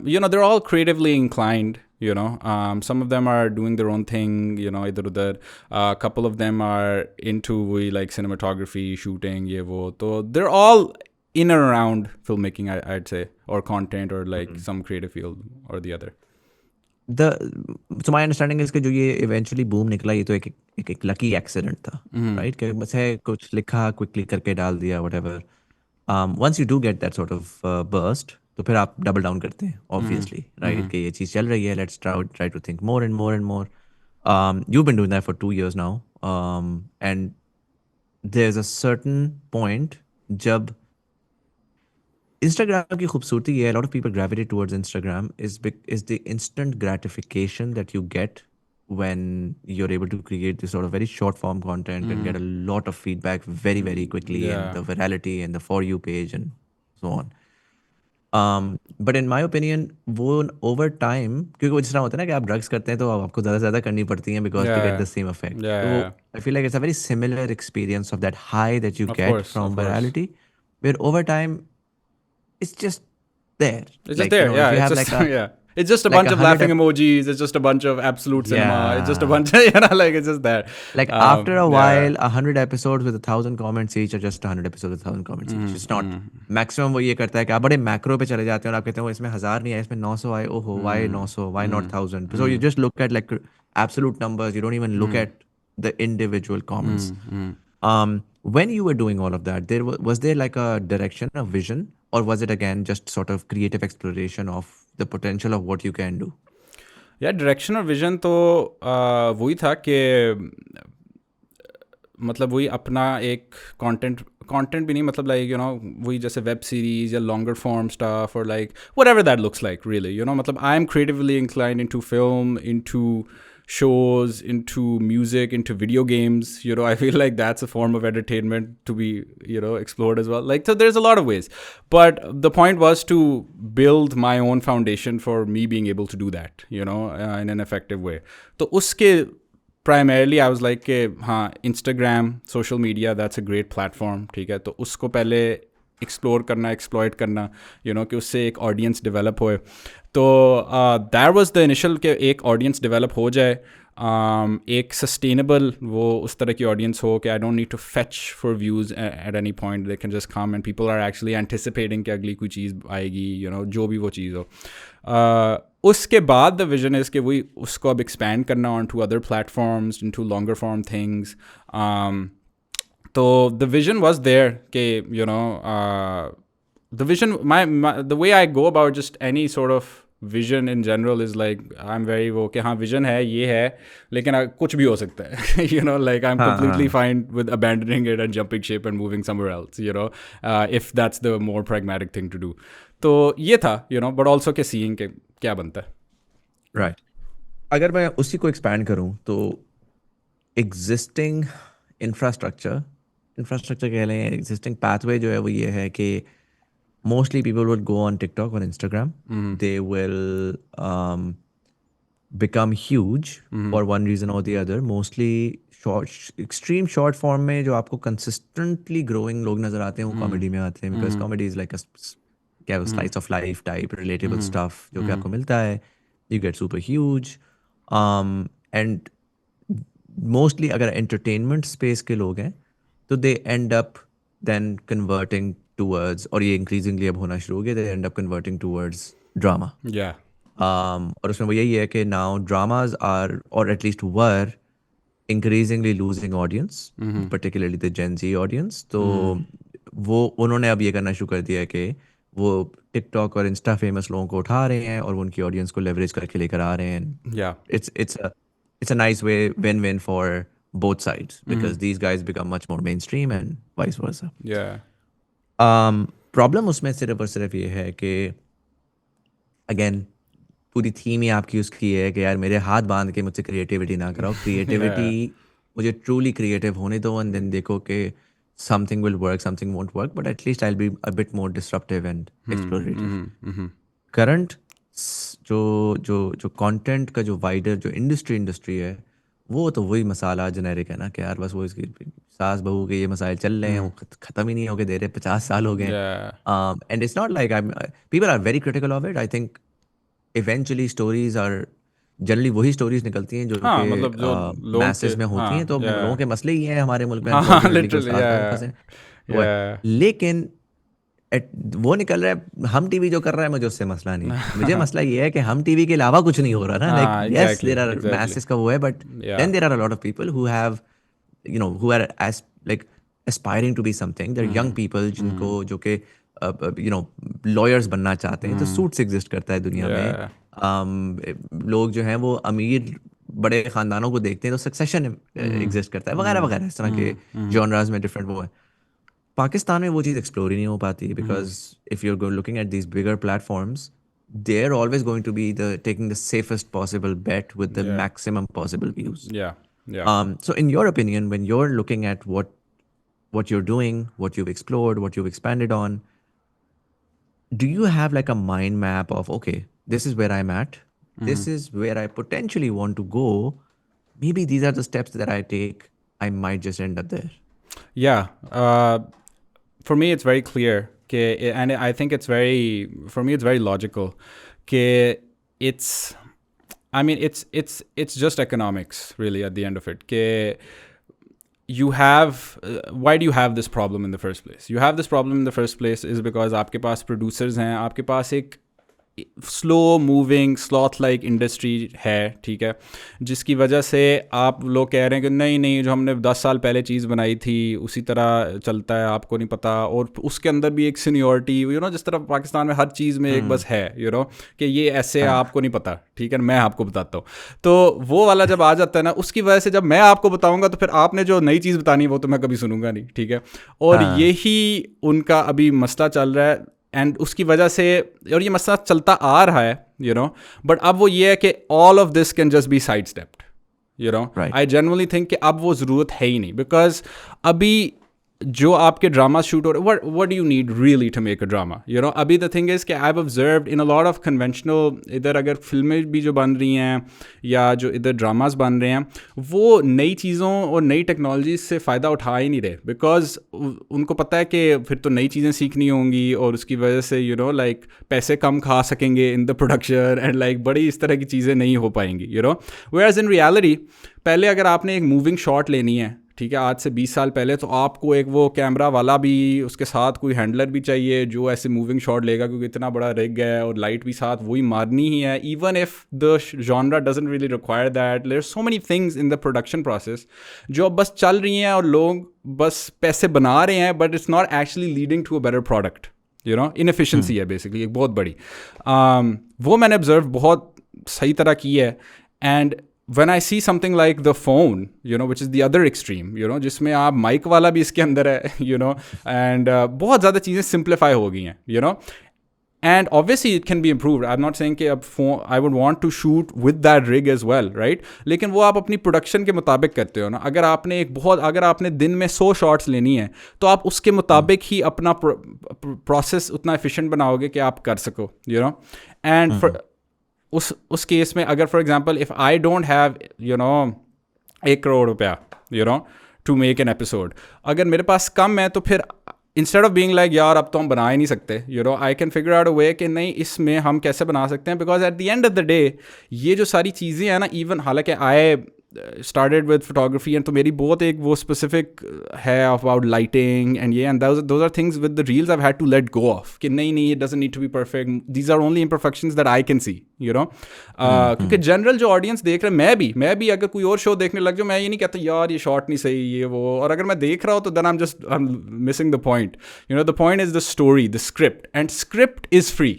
they're all creatively inclined. Some of them are doing their own thing, either udhar. A couple of them are into like cinematography, shooting, ye wo. So they're all in and around filmmaking, I'd say, or content, or like some creative field or the other. So my understanding is कि जो ये eventually boom निकला, ये तो एक lucky accident था, right? कि बस है कुछ लिखा, quickly करके डाल दिया, whatever. Once you do get that sort of burst, तो फिर आप double down करते हैं, obviously, right? कि ये चीज़ चल रही है, let's try to think more and more and more. You've been doing that for 2 years now, and there's a certain point जब Instagram की खूबसूरती ये है, a lot of people gravitate towards Instagram is the instant gratification that you get when you're able to create this sort of very short form content and get a lot of feedback very very quickly, and Yeah. the virality and the for you page and so on. But in my opinion, वो over time, क्योंकि वो जिस तरह होता है ना कि आप ड्रग्स करते हैं तो आपको ज़्यादा से ज़्यादा करनी पड़ती हैं because to get Yeah. the same effect. Yeah. तो Yeah. I feel like it's a very similar experience of that high that you Of get course. from Of course. virality, where over time it's just there. It's just Like, you there. know, Yeah. if you It's have just like a yeah. It's just a like bunch a of hundred laughing emojis. It's just a bunch of absolute cinema. It's just a yeah. bunch of like it's just there. Like after a Yeah. while, 100 episodes with 1,000 comments each are just 100 episodes with 1,000 comments each. It's not maximum. वो ये करता है कि आप बड़े macro पे चले जाते हैं और आप कहते हैं वो इसमें 1,000 नहीं आए, इसमें 900 आए, ओहो why 900, why not 1,000? So you just look at like absolute numbers. You don't even look at the individual comments. When you were doing all of that, was there like a direction, a vision, or was it again just sort of creative exploration of the potential of what you can do? या direction और vision तो वही था कि मतलब वही अपना एक कंटेंट भी नहीं, मतलब लाइक यू नो वही जैसे वेब सीरीज या लॉन्गर फॉर्म स्टफ और like whatever that looks like really, you know, मतलब I am creatively inclined into film, into shows, into music, into video games. You know, I feel like that's a form of entertainment to be, you know, explored as well. Like, so there's a lot of ways. But the point was to build my own foundation for me being able to do that, you know, in an effective way. So uske primarily I was like कि हाँ Instagram, social media, that's a great platform, ठीक है, तो उसको पहले explore करना, exploit करना, you know, कि उससे एक ऑडियंस डेवलप होए. तो दैट वाज द इनिशियल कि एक ऑडियंस डेवलप हो जाए, एक सस्टेनेबल वो उस तरह की ऑडियंस हो कि I don't need to fetch for views at any point, they can just come and people are actually anticipating कि अगली कोई चीज़ आएगी, यू नो, जो भी वो चीज़ हो. उसके बाद द विजन इज़ कि वही उसको अब एक्सपैंड करना on to other platforms, in to longer form things. So the vision was there, you know, the vision, the way I go about just any sort of vision in general is like, I'm very वो कि हाँ vision है, ये है, लेकिन कुछ भी हो सकता है, you know, like I'm completely fine with abandoning it and jumping ship and moving somewhere else, you know, if that's the more pragmatic thing to do. तो ये था, you know, but also कि seeing के क्या बनता है. Right. अगर मैं उसी को expand करूँ तो existing infrastructure कह लें, existing pathway जो है वो ये है कि mostly people will go on TikTok or Instagram. They will become huge for one reason or the other. Mostly extreme short form में जो आपको consistently growing लोग नजर आते हैं वो comedy में आते हैं, because comedy is like a क्या है, slice of life type relatable stuff जो कि आपको मिलता है. You get super huge. And mostly अगर entertainment space के लोग हैं तो they end up then converting towards, और ये increasingly अब होना शुरू हो गया, they end up converting towards drama. Yeah. और उसमें वो यही है कि now dramas are, or at least were, increasingly losing audience, particularly the Gen Z audience. तो वो उन्होंने अब ये करना शुरू कर दिया है कि वो TikTok और Insta famous लोगों को उठा रहे हैं और वो उनकी audience को leverage करके लेकर आ रहे हैं. Yeah. It's a nice way, win-win for both sides, because these guys become much more mainstream and vice versa. Yeah. Problem उसमें सिर्फ और सिर्फ ये है कि again पूरी थीम ही आपकी उसकी है कि यार मेरे हाथ बांध के मुझसे क्रिएटिविटी ना कराओ. क्रिएटिविटी मुझे ट्रूली क्रिएटिव होने दो and then देखो कि something will work, something won't work, but at least I'll be a bit more disruptive and explorative. Current जो कंटेंट का जो वाइडर जो इंडस्ट्री है वो तो वही मसाला जेनेरिक है ना कि यार बस वो इसकी सास बहू के ये मसाइल चल रहे हैं, वो ख़त्म ही नहीं होके दे रहे, 50 साल हो गए. And it's not like people are very critical of it. I think eventually stories are generally वही स्टोरीज निकलती हैं जो कि मतलब मैसेज में होती हैं. तो लोगों के मसले ही हैं हमारे मुल्क में, लेकिन वो निकल रहा है. हम टीवी जो कर रहा है मुझे उससे मसला नहीं है. मुझे मसला ये है कि हम टीवी के अलावा कुछ नहीं हो रहा ना. Like yes there are masses का वो है, but then there are a lot of people who have, you know, who are as like aspiring to be something. There young people जिनको जो कि यू नो लॉयर्स बनना चाहते हैं. तो सूट्स एग्जिस्ट करता है दुनिया में. लोग जो हैं वो अमीर बड़े खानदानों को देखते हैं तो सक्सेशन एग्जिस्ट करता है वगैरह वगैरह. इस तरह के जॉनरास में डिफरेंट वो है. पाकिस्तान में वो चीज़ एक्सप्लोर ही नहीं हो पाती because if you are looking at these bigger platforms they are always going to be the taking the safest possible bet with the Yeah, maximum possible views. yeah, yeah. So in your opinion, when you're looking at what you're doing, what you've explored, what you've expanded on, do you have like a mind map of, okay, this is where I'm at, this is where I potentially want to go, maybe these are the steps that I take, I might just end up there? Yeah, for me it's very clear. And I think it's for me it's very logical. It's, I mean, it's just economics really at the end of it. You have why do you have this problem in the first place? You have this problem in the first place is because आपके पास producers हैं, आपके पास एक slow moving sloth like industry है, ठीक है, जिसकी वजह से आप लोग कह रहे हैं कि नहीं नहीं जो हमने 10 साल पहले चीज़ बनाई थी उसी तरह चलता है, आपको नहीं पता. और उसके अंदर भी एक सीनियरिटी, जिस तरह पाकिस्तान में हर चीज़ में एक बस है, कि ये ऐसे आपको नहीं पता, ठीक है, मैं आपको बताता हूँ. तो वो वाला जब आ जाता है ना, उसकी वजह से जब मैं आपको बताऊँगा तो फिर आपने जो नई चीज़ बतानी वो तो मैं कभी सुनूंगा नहीं, ठीक है. और यही उनका अभी मसला चल रहा है. एंड उसकी वजह से, और ये मसला चलता आ रहा है, बट अब वो ये है कि all of this can just be side stepped. I generally think कि अब वो ज़रूरत है ही नहीं, बिकॉज अभी जो आपके ड्रामा शूट हो रहे, what do you need really to make a drama? अभी द थिंग इज़ कि I have observed in a lot of conventional, इधर अगर फिल्में भी जो बन रही हैं या जो इधर ड्रामास बन रहे हैं, वो नई चीज़ों और नई टेक्नोलॉजी से फ़ायदा उठा ही नहीं रहे, बिकॉज उनको पता है कि फिर तो नई चीज़ें सीखनी होंगी और उसकी वजह से लाइक पैसे कम खा सकेंगे इन द प्रोडक्शन एंड लाइक बड़ी इस तरह की चीज़ें नहीं हो पाएंगी. Whereas in reality, पहले अगर आपने एक मूविंग शॉट लेनी है, ठीक है, आज से 20 साल पहले, तो आपको एक वो कैमरा वाला भी, उसके साथ कोई हैंडलर भी चाहिए जो ऐसे मूविंग शॉट लेगा, क्योंकि इतना बड़ा रिग है और लाइट भी साथ वही मारनी ही है. Even if the genre doesn't really require that, there are so many things in the production process जो अब बस चल रही हैं और लोग बस पैसे बना रहे हैं, but it's not actually leading to a better product. Inefficiency है बेसिकली एक बहुत बड़ी. वो मैंने ऑब्जर्व बहुत सही तरह की है. And when I see something like the phone, which is the other extreme, जिसमें आप माइक वाला भी इसके अंदर है, and बहुत ज़्यादा चीज़ें simplify हो गई हैं, and obviously it can be improved. I'm not saying कि अब phone, I would want to shoot with that rig as well, right? लेकिन वो आप अपनी प्रोडक्शन के मुताबिक करते हो ना. अगर आपने दिन में 100 शॉट्स लेनी है तो आप उसके मुताबिक ही अपना प्रोसेस उतना एफिशिएंट बनाओगे कि आप कर सको, and उस केस में अगर for example if I don't have 1 crore रुपया टू मेक एन एपिसोड, अगर मेरे पास कम है, तो फिर इंस्टेड ऑफ बीइंग लाइक यार अब तो हम बना ही नहीं सकते, I can figure out a way कि नहीं इसमें हम कैसे बना सकते हैं. Because at the end of the day ये जो सारी चीज़ें हैं ना, इवन हालांकि आई started with photography, and तो मेरी बहुत एक वो specific है about lighting and and those are things with the reels I've had to let go of कि नहीं it doesn't need to be perfect, these are only imperfections that I can see, क्योंकि general जो audience देख रहे हैं, मैं भी अगर कोई और शो देखने लग जाऊँ, मैं ये नहीं कहता यार ये शॉट नहीं सही ये वो, और अगर मैं देख रहा हूँ तो then I'm missing the point. The point is the story, the script, and script is free.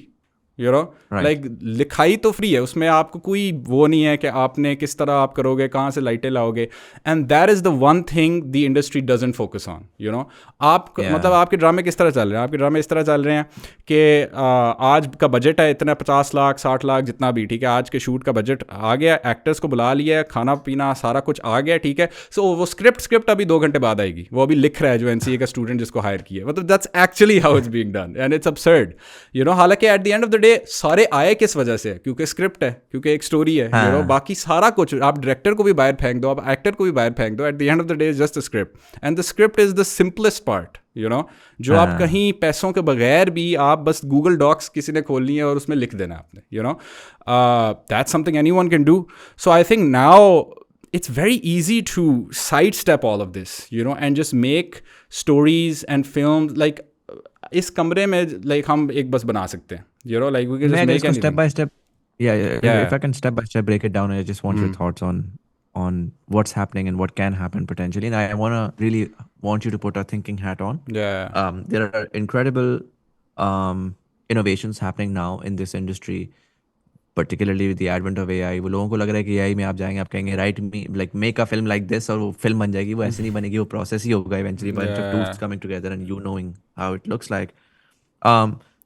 Like लिखाई तो फ्री है, उसमें आपको कोई वो नहीं है कि आपने किस तरह आप करोगे, कहाँ से लाइटें लाओगे. And that is the one thing the industry doesn't focus on. मतलब आपके ड्रामे किस तरह चल रहे हैं, आपके ड्रामे इस तरह चल रहे हैं कि आज का बजट है इतना 50 लाख 60 लाख जितना भी, ठीक है, आज के शूट का बजट आ गया, एक्टर्स को बुला लिया, खाना पीना सारा कुछ आ गया, ठीक है. सो वो स्क्रिप्ट अभी 2 घंटे बाद आएगी, वो अभी लिख रहा है जो NCA का स्टूडेंट जिसको हायर किया. मतलब that's actually how it's being done and it's absurd. हालांकि eight the end of the day सारे आए किस वजह से, क्योंकि स्क्रिप्ट है, क्योंकि एक स्टोरी है. बाकी सारा कुछ आप डायरेक्टर को भी बाहर फेंक दो, आप एक्टर को भी बाहर फेंक दो, eight the end of the day just a script, and the script is the simplest part. जो आप कहीं पैसों के बगैर भी आप बस गूगल डॉक्स किसी ने खोलनी है और उसमें लिख देना आपने, that's something anyone can do. So I think now it's very easy to sidestep all of this, and just make stories and films like इस कमरे में like हम एक बस बना सकते हैं, like we can just make anything. Step by step, if I can step by step break it down, I just want your thoughts on what's happening and what can happen potentially, and I really want you to put a thinking hat on. There are incredible innovations happening now in this industry. Particularly with the advent of AI, वो लोगों को लग रहा है कि AI में आप जाएंगे, आप कहेंगे right me like make a film like this, और वो फिल्म बन जाएगी। वो ऐसे नहीं बनेगी, वो प्रोसेस ही होगा eventually, bunch of tools Yeah. Coming together and you knowing how it looks like.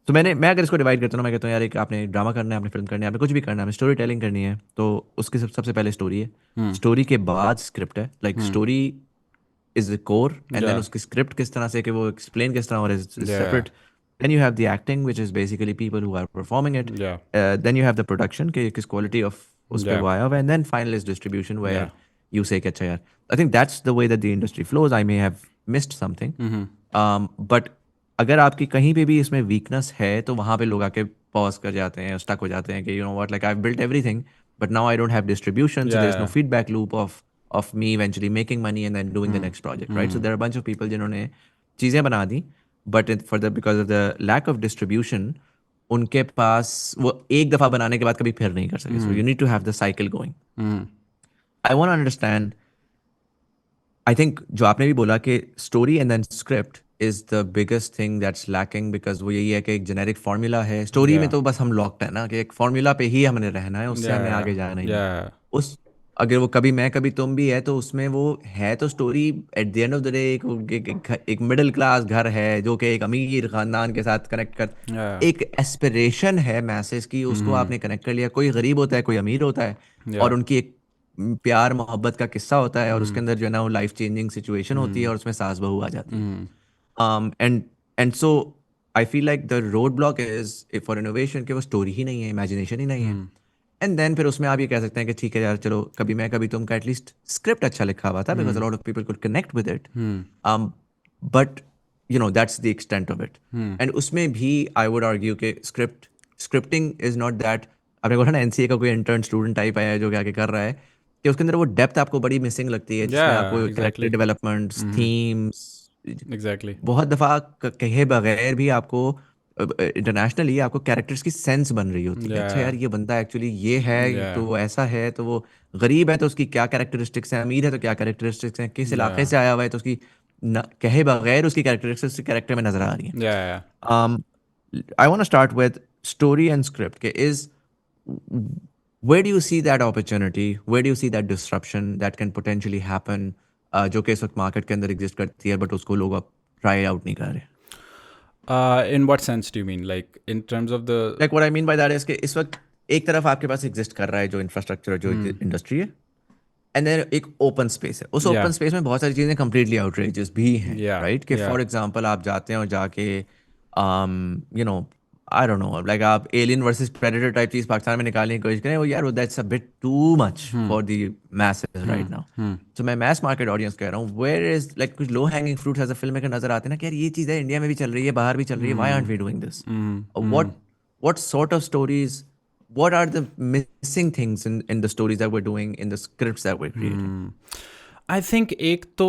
तो मैं अगर इसको डिवाइड करता हूँ ना, मैं कहता हूँ यार एक आपने ड्रामा करना है, आपने फिल्म करनी है, आपने कुछ भी करना है, आपने स्टोरी टेलिंग करनी है, तो उसकी सबसे पहले स्टोरी है। स्टोरी के बाद स्क्रिप्ट है, like story is the core, and then Yeah. उसकी स्क्रिप्ट किस तरह से कि वो एक्सप्लेन किस तरह, और is Yeah. Separate. Then you have the acting which is basically people who are performing it. Yeah. Then you have the production के किस क्वालिटी ऑफ उस पे Yeah. वो आया हुआ है, and then final is distribution Yeah. Where you say कि अच्छा यार, I think that's the way that the industry flows. I may have missed something, but अगर आपकी कहीं पे भी इसमें वीकनेस है तो वहाँ पे लोग आके पॉज कर जाते हैं, स्टक हो जाते हैं कि you know what, like I have built everything but now I don't have distribution, so there is no Yeah. Feedback loop of me eventually making money and then doing the next project, right? So there are bunch of people जिन्होंने चीज़ें बना दी, but for the because of the lack of distribution उनके पास वो एक दफ़ा बनाने के बाद कभी फिर नहीं कर सके। So you need to have the cycle going. I want to understand, I think जो आपने भी बोला कि story and then script is the biggest thing that's lacking, because वो यही है कि एक जेनेरिक फार्मूला है स्टोरी में, Yeah. तो बस हम लॉक्ड है ना कि एक फार्मूला पे ही हमने रहना है, उससे हमें Yeah. आगे जाना ही नहीं। Yeah. उस अगर वो कभी मैं कभी तुम भी है तो उसमें वो है तो story at the end of the day एक मिडिल क्लास घर है जो कि एक अमीर खानदान के साथ कनेक्ट कर, Yeah. एक एस्पिरेशन है मैसेज की, उसको आपने कनेक्ट कर लिया। कोई गरीब होता है, कोई अमीर होता है, और Yeah. उनकी एक प्यार मोहब्बत का किस्सा होता है, और उसके अंदर जो है ना वो लाइफ चेंजिंग सिचुएशन होती है, और उसमें सास बहू आ जाती है। And so I feel like the road block is for innovation कि वो स्टोरी ही नहीं है, इमेजिनेशन ही नहीं है। एंड देन फिर उसमें आप ये कह सकते हैं कि ठीक है यार चलो कभी मैं कभी तुम का एटलीस्ट स्क्रिप्ट अच्छा लिखा हुआ था, because a lot of people could connect with it, but you know that's the extent of it. And उसमें भी आई वुड आर्ग्यू कि स्क्रिप्टिंग इज नॉट दैट। आपने बोला ना एनसीए का कोई इंटर्न स्टूडेंट टाइप आया है जो आके कर रहा है, कि उसके अंदर वो डेप्थ आपको बड़ी मिसिंग लगती है, जिसमें Yeah. आपको character Exactly. Developments, themes, Exactly. बहुत दफ़ा कहे बगैर भी आपको इंटरनेशनली आपको कैरेक्टर्स की सेंस बन रही होती है। अच्छा यार Yeah. ये बंदा एक्चुअली ये है तो Yeah. वो ऐसा है, तो वो गरीब है तो उसकी क्या कैरेक्टरिस्टिक्स हैं, अमीर है तो क्या कैरेक्टरिस्टिक्स हैं, किस इलाके Yeah. से आया हुआ है तो उसकी कहे बगैर उसकी कैरेक्टरिस्टिक्स कैरेक्टर में नजर आ रही हैं। Yeah. I want to start with story and script. Okay, is where do you see that opportunity? Where do you see that disruption that can potentially happen? जो कि इस वक्त मार्केट के अंदर एग्जिस्ट करती है, बट उसको लोग अब ट्राई आउट नहीं कर रहे। In what sense do you mean? Like in terms of the. Like what I mean by that is कि इस वक्त एक तरफ आपके पास एग्जिस्ट कर रहा है जो इंफ्रास्ट्रक्चर, जो इंडस्ट्री है, एंड देन एक ओपन स्पेस है। उस Yeah. ओपन स्पेस में बहुत सारी चीज़ें कंप्लीटली आउटरेजियस भी हैं, Yeah. राइट? कि Yeah. फॉर एग्जांपल आप जाते हैं और जाके you know I don't know, like आप एलियन वर्सेस प्रेडेटर टाइप चीज़ पाकिस्तान में निकालने की कोशिश करें, वो यार that's a bit too much for the messes right now. तो मैं मैस मार्केट ऑडियंस कह रहा हूँ, वेयर इज लाइक कुछ low hanging fruit as a film maker नजर आते हैं ना कि यार ये चीज़ है, इंडिया में भी चल रही है, बाहर भी चल रही है, why aren't we doing this? What sort of stories, what are the missing things in the stories that we're doing, in the scripts that we're creating? I think एक तो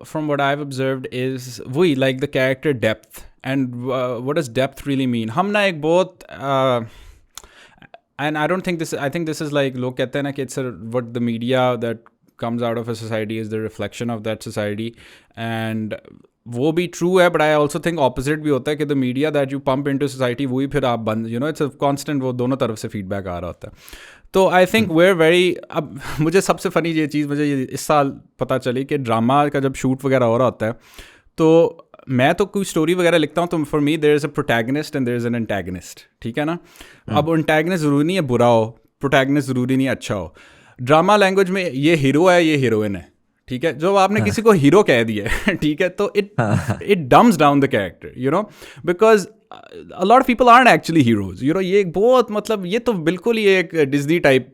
from what I've observed is वही like the character depth and what does depth really mean? हम ना एक बहुत and I don't think this, I think this is like लोग कहते हैं ना कि it's what the media that comes out of a society is the reflection of that society, and वो भी ट्रू है, but I also think opposite भी होता है कि the media that you pump into society वही फिर आप बंद, you know it's a constant, वो दोनों तरफ से फीडबैक आ रहा होता है। तो I think we are very, अब मुझे सबसे फनी ये चीज़ मुझे ये इस साल पता चली कि ड्रामा का जब शूट वगैरह हो रहा होता है तो मैं तो कोई स्टोरी वगैरह लिखता हूँ तो for me there is a protagonist and there is an antagonist, ठीक है ना? अब एंटैगनिस्ट ज़रूरी नहीं है बुरा हो, प्रोटैगनिस्ट ज़रूरी नहीं है अच्छा हो। ड्रामा लैंग्वेज में ये हीरो है, ये हीरोइन है, ठीक है? जो आपने किसी को हीरो कह दिया है, ठीक है, तो it dumps down the character, you know, because a lot of people aren't actually heroes, you know। ये एक बहुत मतलब ये तो बिल्कुल ही एक डिज्नी टाइप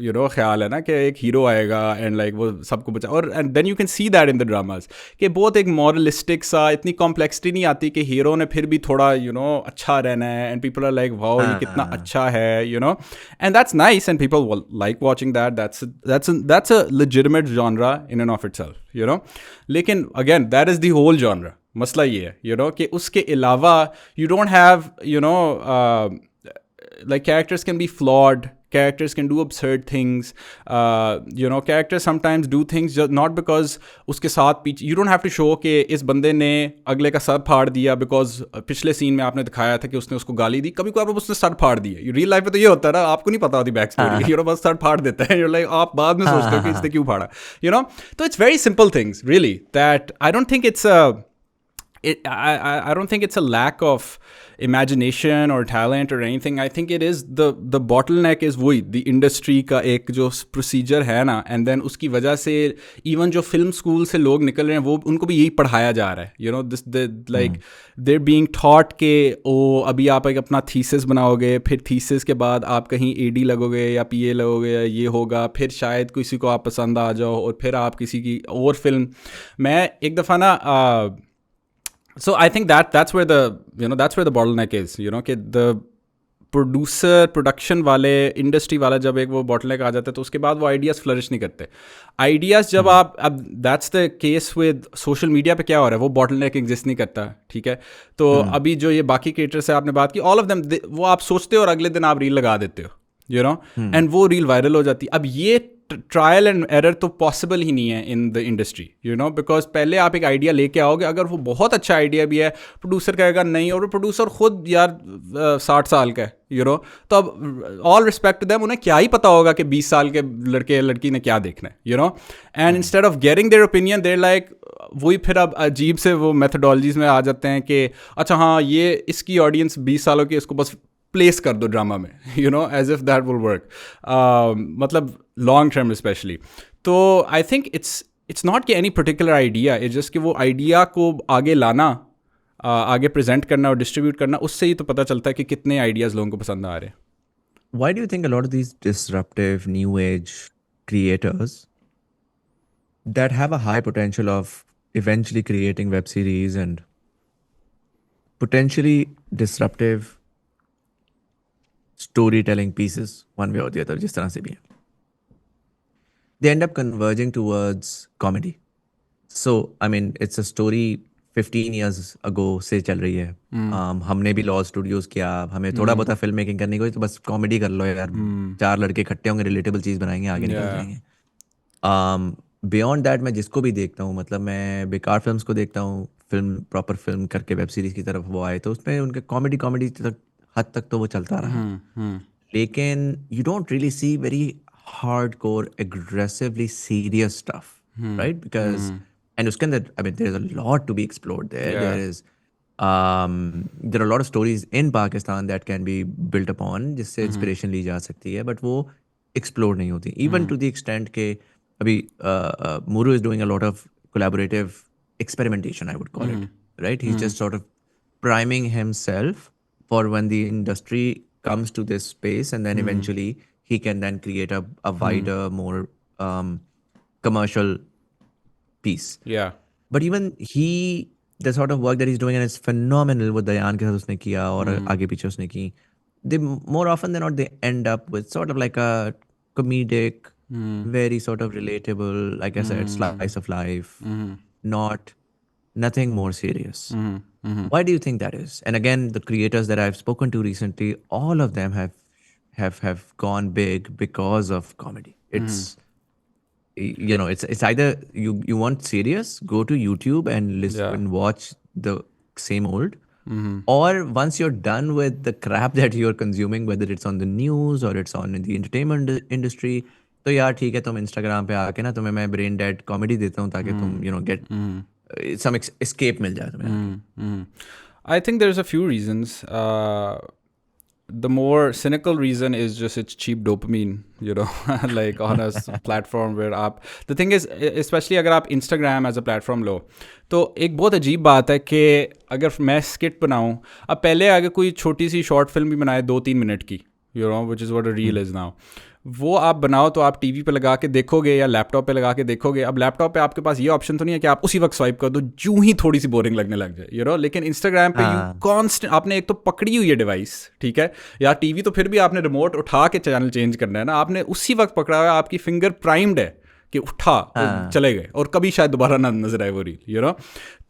यू नो ख्याल है ना कि एक हीरो आएगा एंड लाइक वो सबको बचा, और and then you can see that in the dramas कि बहुत एक मॉरलिस्टिक सा, इतनी कॉम्प्लेक्सिटी नहीं आती कि हीरो ने फिर भी थोड़ा यू नो अच्छा रहना है, and people are like wow ये कितना अच्छा है, you know, and that's nice and people like watching that, that's a legitimate genre in and of itself, you know. लेकिन again that is the whole genre. मसला ये है, you know, कि उसके अलावा you don't have, you know, like characters can be flawed, characters can do absurd things. Characters sometimes do things just not because उसके साथ पीछे, you don't have to show कि इस बंदे ने अगले का सर फाड़ दिया because पिछले सीन में आपने दिखाया था कि उसने उसको गाली दी, कभी कभार उसने सर फाड़ दिया. रियल लाइफ में तो ये होता है ना, आपको नहीं पता होती बैक स्टोरी, बस सर फाड़ देता है, like आप बाद में सोचते हो कि इसने क्यों फाड़ा, तो it's very simple things really that I don't think it's I don't think it's a lack of imagination or talent or anything. I think it is the bottleneck is वही the industry का एक जो procedure है ना, and then उसकी वजह से even जो film school से लोग निकल रहे हैं वो उनको भी यही पढ़ाया जा रहा है. They're being taught के अभी आप एक अपना thesis बनाओगे, फिर thesis के बाद आप कहीं AD लगोगे या PA लगोगे, ये होगा, फिर शायद किसी को आप पसंद आ जाओ और फिर आप किसी की और फिल्म. मैं एक दफ़ा ना so I think that's where the bottleneck is, कि the प्रोडक्शन वाले, इंडस्ट्री वाला जब एक वो बॉटलनेक आ जाता है तो उसके बाद वो आइडियाज़ फ्लरिश नहीं करते. आइडियाज़ जब आप, अब that's the case with social media पे क्या हो रहा है, वो बॉटलनेक एग्जिस्ट नहीं करता, ठीक है. तो अभी जो ये बाकी क्रिएटर्स से आपने बात की, ऑल ऑफ देम वो आप सोचते हो और अगले दिन आप रील लगा देते हो, एंड वो रील वायरल हो जाती है. अब ये ट्रायल एंड एरर तो पॉसिबल ही नहीं है इन द इंडस्ट्री, बिकॉज पहले आप एक आइडिया लेके आओगे, अगर वो बहुत अच्छा आइडिया भी है, प्रोड्यूसर कहेगा नहीं, और प्रोड्यूसर खुद यार 60 साल का है, तो अब ऑल रिस्पेक्ट देम, उन्हें क्या ही पता होगा कि 20 साल के लड़के लड़की ने क्या देखना है, and instead of getting their opinion they're like, वही फिर अब अजीब से वो मेथडोलॉजीज में आ जाते हैं कि अच्छा हाँ ये इसकी ऑडियंस 20 सालों की, इसको बस प्लेस कर दो ड्रामा में, as if that will work, मतलब लॉन्ग टर्म स्पेशली. तो आई थिंक इट्स नॉट कि any particular idea, it's just कि वो आइडिया को आगे लाना, आगे प्रेजेंट करना और डिस्ट्रीब्यूट करना, उससे ही तो पता चलता है कि कितने आइडियाज़ लोगों को पसंद आ रहे हैं. Why do you think a lot of these disruptive new age creators that have a high potential of eventually creating web series and potentially disruptive storytelling pieces, one way or the other, जिस तरह से भी है, they end up converging towards comedy? So, I mean, it's a story 15 years ago से चल रही है. हमने भी लॉ स्टूडियोज किया, हमें थोड़ा बहुत फिल्म मेकिंग करनी कोई तो बस कॉमेडी कर लो यार, 4 लड़के इकट्ठे होंगे, रिलेटेबल चीज़ बनाएंगे, आगे निकल जाएंगे. बियॉन्ड दैट मैं जिसको भी देखता हूँ, मतलब मैं बेकार फिल्म्स को देखता हूँ, प्रॉपर फिल्म करके वेब सीरीज की तरफ वो आए तो उसमें उनके कॉमेडी तक हद तक तो वो चलता रहा. लेकिन you don't really see very hardcore aggressively serious stuff, right? Because and उसके अंदर I mean there is a lot to be explored there. There are lot of stories in Pakistan that can be built upon, जिससे inspiration ली जा सकती है, but वो explore नहीं होती. इवन टू द एक्सटेंट के अभी Muru is doing a lot of collaborative experimentation, I would call it, right? He's just sort of priming himself for when the industry comes to this space, and then eventually he can then create a wider, more commercial piece. Yeah. But even the sort of work that he's doing, and it's phenomenal with Dayan के साथ उसने किया और आगे पीछे उसने की, they more often than not they end up with sort of like a comedic, very sort of relatable, like I said, slice of life, nothing more serious. Why do you think that is? And again, the creators that I've spoken to recently, all of them have gone big because of comedy. It's it's either you want serious, go to YouTube and listen and watch the same old, or once you're done with the crap that you're consuming, whether it's on the news or it's on the entertainment industry, तो यार ठीक है, तुम Instagram पे आके ना तुम्हें मैं ब्रेन डेड कॉमेडी देता हूँ ताकि तुम गेट सम एस्केप मिल जाए तुम्हें. I think there's a few reasons. The more cynical reason is just it's cheap dopamine, like on a platform where the thing is, especially अगर आप Instagram as a platform लो, तो एक बहुत अजीब बात है कि अगर मैं skit बनाऊँ, अब पहले अगर कोई छोटी सी शॉर्ट फिल्म भी बनाए 2-3 मिनट की, which is what a reel is now, वो आप बनाओ तो आप टीवी पे लगा के देखोगे या लैपटॉप पे लगा के देखोगे. अब लैपटॉप पे आपके पास ये ऑप्शन तो नहीं है कि आप उसी वक्त स्वाइप कर दो, जूं ही थोड़ी सी बोरिंग लगने लग जाए, लेकिन इंस्टाग्राम पे यू कांस्टेंट, आपने एक तो पकड़ी हुई है डिवाइस, ठीक है, या टीवी तो फिर भी आपने रिमोट उठा के चैनल चेंज करना है ना, आपने उसी वक्त पकड़ा हुआ है, आपकी फिंगर प्राइम्ड है कि उठा चले गए और कभी शायद दोबारा ना नजर आए वो रील,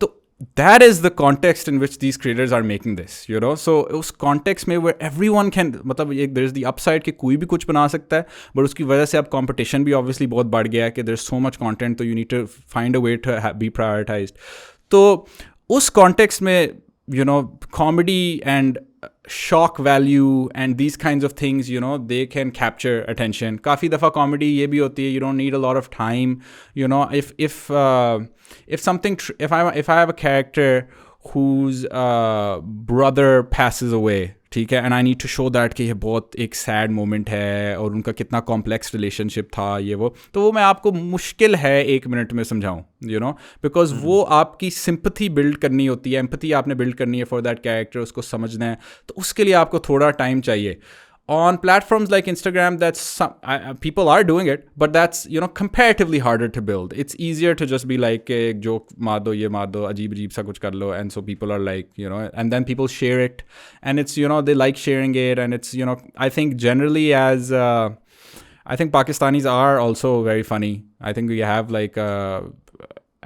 तो that is the context in which these creators are making this, you know. So उस context में where everyone can, मतलब एक there is the upside कि कोई भी कुछ बना सकता है, but उसकी वजह से अब competition भी obviously बहुत बढ़ गया है कि there's so much content, so you need to find a way to be prioritized. तो उस context में, you know, comedy and shock value and these kinds of things, you know, they can capture attention. काफ़ी दफ़ा comedy ये भी होती है, you don't need a lot of time, you know. If I have a character whose brother passes away, ठीक है, and I need to show that कि ये बहुत एक sad moment है और उनका कितना complex relationship था ये वो, तो वो मैं आपको मुश्किल है 1 मिनट में समझाऊं, you know, because वो आपकी sympathy build करनी होती है, empathy आपने build करनी है for that character, उसको समझना है, तो उसके लिए आपको थोड़ा time चाहिए. On platforms like Instagram, people are doing it, but that's, you know, comparatively harder to build. It's easier to just be like, एक joke मार दो, ये मार दो, अजीब अजीब सा कुछ कर लो, and so people are like, you know, and then people share it, and it's, you know, they like sharing it, and it's, you know, I think generally I think Pakistanis are also very funny. I think we have like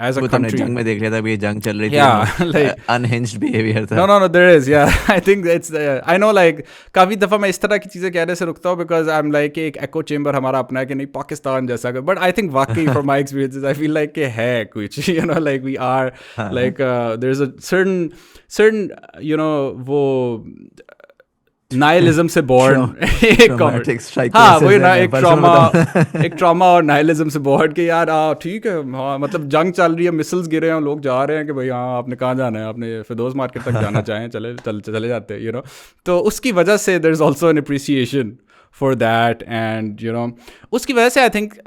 as a वो तुमने country. जंग में देख लिया था, ये जंग चल रही थी, Yeah, like अनहिंज्ड बिहेवियर था. no, there is, yeah. I think it's I know, like काफ़ी दफ़ा मैं इस तरह की चीज़ें कहने से रुकता हूँ because I'm like एक echo chamber हमारा अपना है कि नहीं पाकिस्तान जैसा, but I think वाकई from my experiences I feel like कि है कुछ, you know, like we are like there's a certain you know वो नाइलिज्म से born Traumatic strike हाँ cases वही हैं, ना, मैं एक परसों ट्रॉमा एक ट्रॉमा और नाइलिज्म से born के यार ठीक है, हाँ मतलब जंग चल रही है, मिसल्स गिरे हैं, लोग जा रहे हैं कि भाई हाँ आपने कहाँ जाना है, आपने फिरदौस मार्केट तक जाना चाहें चले जाते हैं, you know. तो उसकी वजह से there is also an appreciation for that, and you know uski wajah se I think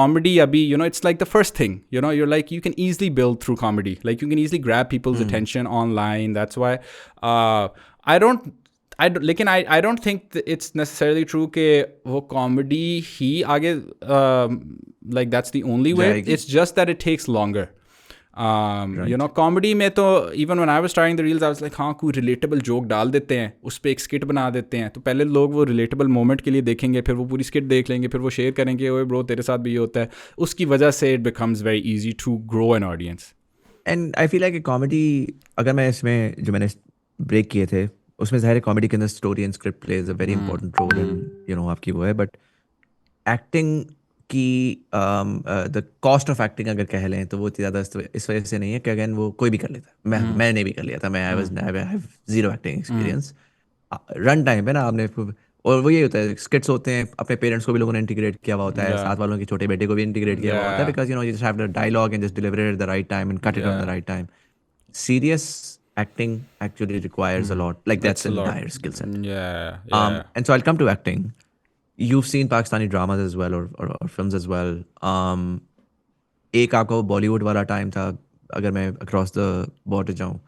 comedy abhi, you know, it's like the first thing, you know, you're like you can easily build through comedy, like you can easily grab people's attention online. That's why I don't think it's necessarily true कि वो comedy ही आगे like that's the only way. It's just that it takes longer. Right. You know, comedy में तो even when I was starting the reels, I was like हाँ कोई relatable joke डाल देते हैं, उस पर एक skit बना देते हैं, तो पहले लोग वो relatable moment के लिए देखेंगे, फिर वो पूरी skit देख लेंगे, फिर वो share करेंगे, ओए bro तेरे साथ भी ये होता है, उसकी वजह से it becomes very easy to grow an audience. And I feel like comedy, अगर मैं इसमें जो मैंने break किए थे उसमें ज़ाहिर है कॉमेडी के अंदर story and script plays a very important role in, you know, आपकी वो है, बट एक्टिंग की द कॉस्ट ऑफ एक्टिंग अगर कह लें तो वो ज़्यादा इस वजह से नहीं है कि अगेन वो कोई भी कर लेता है. मैंने भी कर लिया था, मैं I have zero acting experience. Run time पे ना आपने, और वो ये होता है स्किट्स होते हैं, अपने पेरेंट्स को भी लोगों ने इंटीग्रेट किया हुआ होता है, साथ वालों के छोटे बेटे को भी इंटीग्रेट किया हुआ होता है, because you know you just have the dialogue and just deliver it at the right time and cut it on the right time. Serious acting actually requires a lot. Like that's an entire skill set. Yeah. And so I'll come to acting. You've seen Pakistani dramas as well, or films as well. एक आपको बॉलीवुड वाला time था, अगर मैं across the border जाऊँ,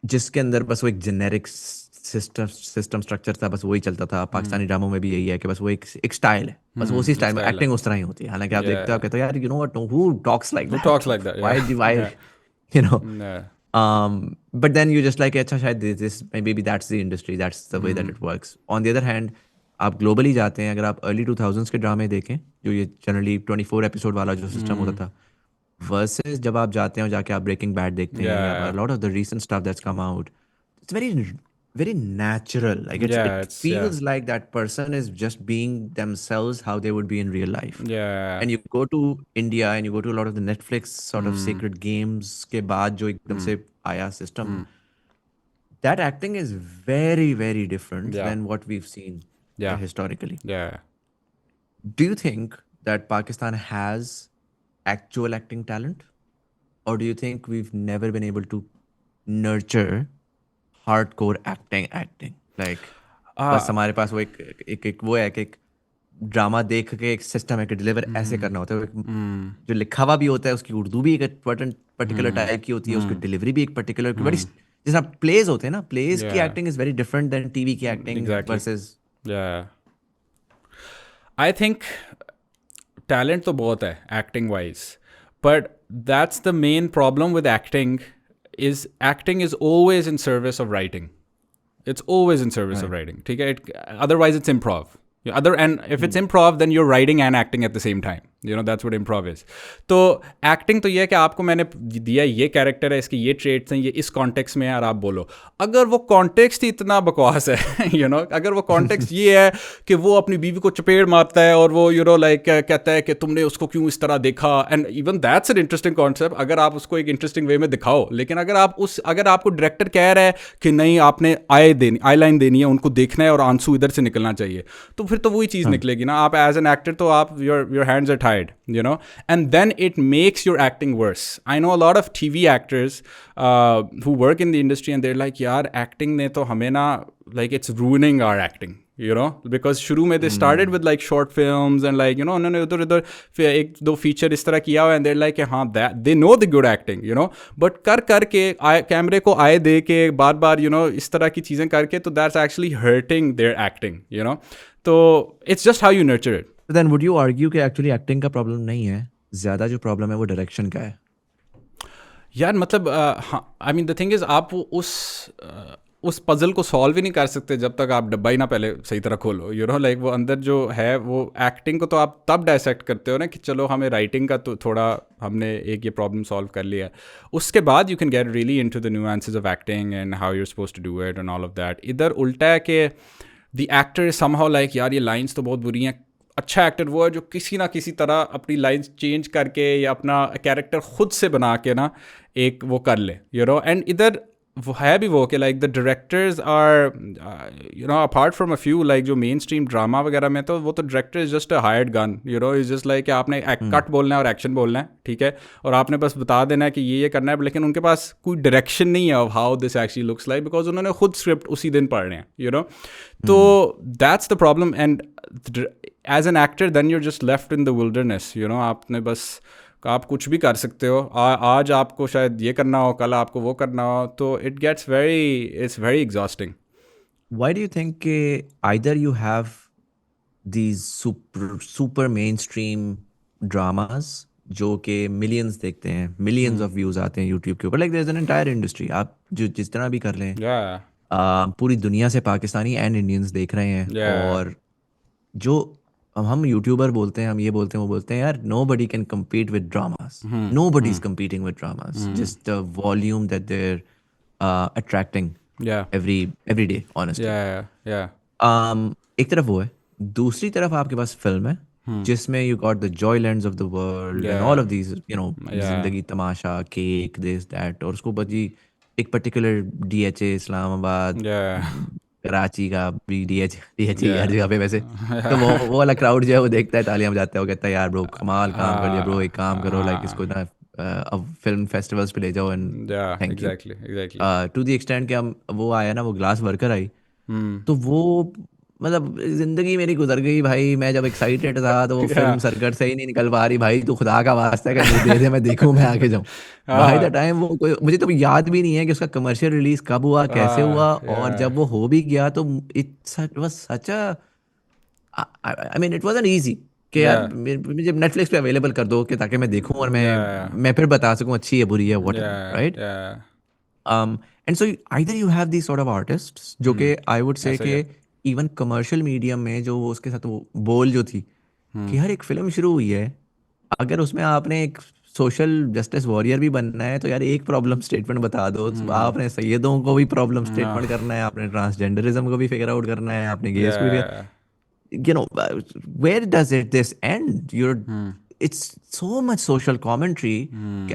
जिसके अंदर बस वो एक जेनेरिक सिस्टम स्ट्रक्चर था, बस वही चलता था. पाकिस्तानी ड्रामों में भी यही है कि बस वो एक स्टाइल है, बस उसी स्टाइल में एक्टिंग उस तरह ही होती है. हालांकि आप देखते हो, कहते हो यार you know what, who talks like that, why you know. But then you just like अच्छा शायद this maybe that's the industry, that's the way that it works. On the other hand, आप ग्लोबली जाते हैं, अगर आप early 2000s के ड्रामे देखें जो ये जनरली 24 एपिसोड वाला जो सिस्टम होता था, वर्सेस जब आप जाते हैं और जाके आप ब्रेकिंग बैड देखते हैं, या lot of the recent stuff that's come out, it's very natural. Like it feels like that person is just being themselves how they would be in real life. And you go to India and you go to a lot of the Netflix sort of Sacred Games के बाद जो एकदम से आया system, that acting is very very different than what we've seen historically. Do you think that Pakistan has actual acting talent, or do you think we've never been able to nurture hardcore acting like बस हमारे पास वो एक वो है कि एक drama देख के एक सिस्टम है कि डिलीवर ऐसे करना होता है, जो लिखा हुआ भी होता है उसकी उर्दू भी एक पर्टिकुलर टाइप की होती है, उसकी डिलीवरी भी एक पर्टिकुलर बड़ी, जैसे प्लेज होते हैं ना, प्लेज की acting is very different than TV की acting versus. I think talent तो बहुत है acting wise, but that's the main problem with acting is acting is always in service of writing. It's always in service of writing. ठीक है? Otherwise it's improv. Other, and if it's improv, then you're writing and acting at the same time. You know, that's what improv is. तो acting तो ये है कि आपको मैंने दिया ये कैरेक्टर है, इसके ये ट्रेट्स हैं, ये इस कॉन्टेक्स्ट में है और आप बोलो. अगर वो कॉन्टेक्स्ट ही इतना बकवास है, you know, अगर वो कॉन्टेक्स्ट ये है कि वो अपनी बीवी को चपेट मारता है और वो you know like कहता है कि तुमने उसको क्यों इस तरह देखा, and even that's an interesting concept अगर आप उसको एक इंटरेस्टिंग वे में दिखाओ. लेकिन अगर आपको डायरेक्टर कह रहा है कि नहीं आपने आई लाइन देनी है, उनको देखना है और आंसू इधर से निकलना चाहिए, तो फिर तो वही चीज़ निकलेगी ना. आप एज एन एक्टर तो आप your hands are tied, you know, and then it makes your acting worse. I know a lot of TV actors who work in the industry and they're like, yaar, acting ne to hame na, like it's ruining our acting, you know, because shuru mein they started with like short films and like, you know, उन्होंने उधर एक दो feature इस तरह किया हुआ, and they're like, हाँ, that they know the good acting, you know, but कर के कैमरे को आए दे के बार बार, you know, इस तरह की चीज़ें करके, तो that's actually hurting their acting, you know. तो it's just how you nurture it. So then would you argue कि actually acting का problem नहीं है, ज़्यादा जो problem है वो direction का है? यार मतलब I mean the thing is आप उस पजल को सॉल्व ही नहीं कर सकते जब तक आप डब्बा ही ना पहले सही तरह खोलो. यू नो लाइक वो अंदर जो है वो एक्टिंग को तो आप तब डायसेक्ट करते हो ना कि चलो हमें राइटिंग का तो थोड़ा हमने एक ये प्रॉब्लम सॉल्व कर लिया, उसके बाद you can get really into the nuances of acting and how you are supposed to do it and all of that. इधर उल्टा है कि the actor is somehow like यार ये लाइन्स तो बहुत बुरी हैं. अच्छा एक्टर वो है जो किसी ना किसी तरह अपनी लाइन्स चेंज करके या अपना कैरेक्टर खुद से बना के ना एक वो कर ले, यू नो. एंड इधर वो है भी वो कि like the directors are you know apart from a few like जो मेन स्ट्रीम ड्रामा वगैरह में तो वो तो director is just a hired gun, you know. Is just like आपने कट बोलना है और एक्शन बोलना है, ठीक है, और आपने बस बता देना है कि ये करना है, लेकिन उनके पास कोई डायरेक्शन नहीं है of how this actually looks like, because उन्होंने खुद स्क्रिप्ट उसी दिन पढ़ रहे हैं, यू नो. तो that's the problem. And as an actor then you're just left in the wilderness, you know. आपने बस आप कुछ भी कर सकते हो. आज आपको शायद ये करना हो, कल आपको वो करना हो, तो it's very exhausting. Why do you think either you have these super mainstream dramas जो कि millions देखते हैं, millions of views आते हैं YouTube के ऊपर, like there's an entire industry, आप जो जिस तरह भी कर लें, पूरी दुनिया से पाकिस्तानी एंड इंडियंस देख रहे हैं. और जो हम यूट्यूबर बोलते हैं, हम ये बोलते हैं, वो बोलते हैं, यार nobody can compete with dramas, nobody's competing with dramas, just the volume that they're attracting every day, honestly. एक तरफ वो है, दूसरी तरफ आपके पास फिल्म है जिसमें you got the Joylands of the world and all of these, you know, जिंदगी तमाशा, केक, this that, और उसको बजी एक पर्टिकुलर DHA इस्लामाबाद, कराची का भी DHA हर जगह पे वैसे, तो वो वाला क्राउड जो है वो देखता है, तालियां बजाता है, वो कहता है यार ब्रो कमाल काम कर लिया ब्रो, एक काम करो लाइक इसको ना अब फिल्म फेस्टिवल्स पे ले जाओ. And thank you to the extent कि हम वो आया ना, वो ग्लास वर्कर आई, तो वो मतलब जिंदगी मेरी गुजर गई भाई. मैं जब एक्साइटेड था तो वो फिल्म सरकट से ही नहीं निकल पा रही भाई. तो खुदा का वास्ता है कि दे दे, मैं देखूं, मैं आके जाऊं. बाय द टाइम वो कोई मुझे तो याद भी नहीं है कि उसका कमर्शियल रिलीज कब हुआ, कैसे हुआ, और जब वो हो भी गया तो it's was such a, I mean it wasn't easy कि यार मुझे नेटफ्लिक्स पे अवेलेबल कर दो कि ताकि मैं देखूं और मैं फिर बता सकूं अच्छी है बुरी है, whatever, right. And so either you have these sort of artists जो कि आई वुड से कि इवन कमर्शियल मीडियम में जो उसके साथ वो बोल जो थी कि हर एक फिल्म शुरू हुई है, अगर उसमें आपने एक सोशल जस्टिस वॉरियर भी बनना है तो यार एक प्रॉब्लम स्टेटमेंट बता दो. आपने सैयदों को भी प्रॉब्लम स्टेटमेंट करना है, आपने ट्रांसजेंडरिज्म को भी फिगर आउट करना है, आपने गेस को भी, you know, where does this end? It's so much social commentary.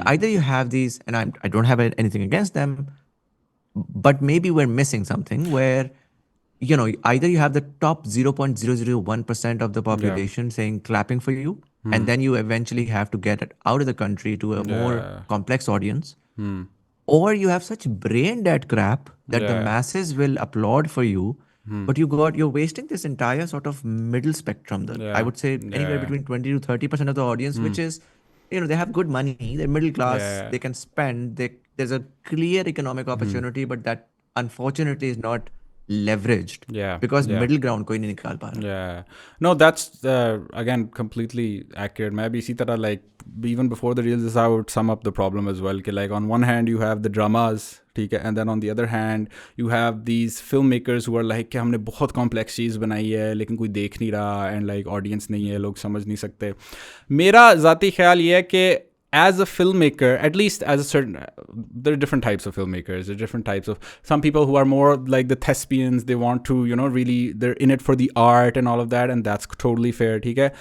Either you have these, and I don't have anything against them, but maybe we're missing something where, you know, either you have the top 0.001% of the population saying clapping for you, and then you eventually have to get it out of the country to a more complex audience, or you have such brain dead crap that the masses will applaud for you, but you're wasting this entire sort of middle spectrum. I would say anywhere between 20 to 30% of the audience, which is, you know, they have good money, they're middle class, they can spend, there's a clear economic opportunity, but that unfortunately is not leveraged Yeah, because yeah. middle ground कोई नहीं निकाल पा रहा. Yeah. No, that's again completely accurate. Maybe इसी तरह like even before the reels, I would sum up the problem as well. कि like on one hand you have the dramas, ठीक है, and then on the other hand you have these filmmakers who are like कि हमने बहुत complex चीज़ बनाई है लेकिन कोई देख नहीं रहा and like audience नहीं है, लोग समझ नहीं सकते. मेरा ज़ाती ख्याल ये है कि as a filmmaker, at least as a certain, there are different types of filmmakers. There are different types of, some people who are more like the thespians, they want to, you know, really, they're in it for the art and all of that, and that's totally fair, ठीक है.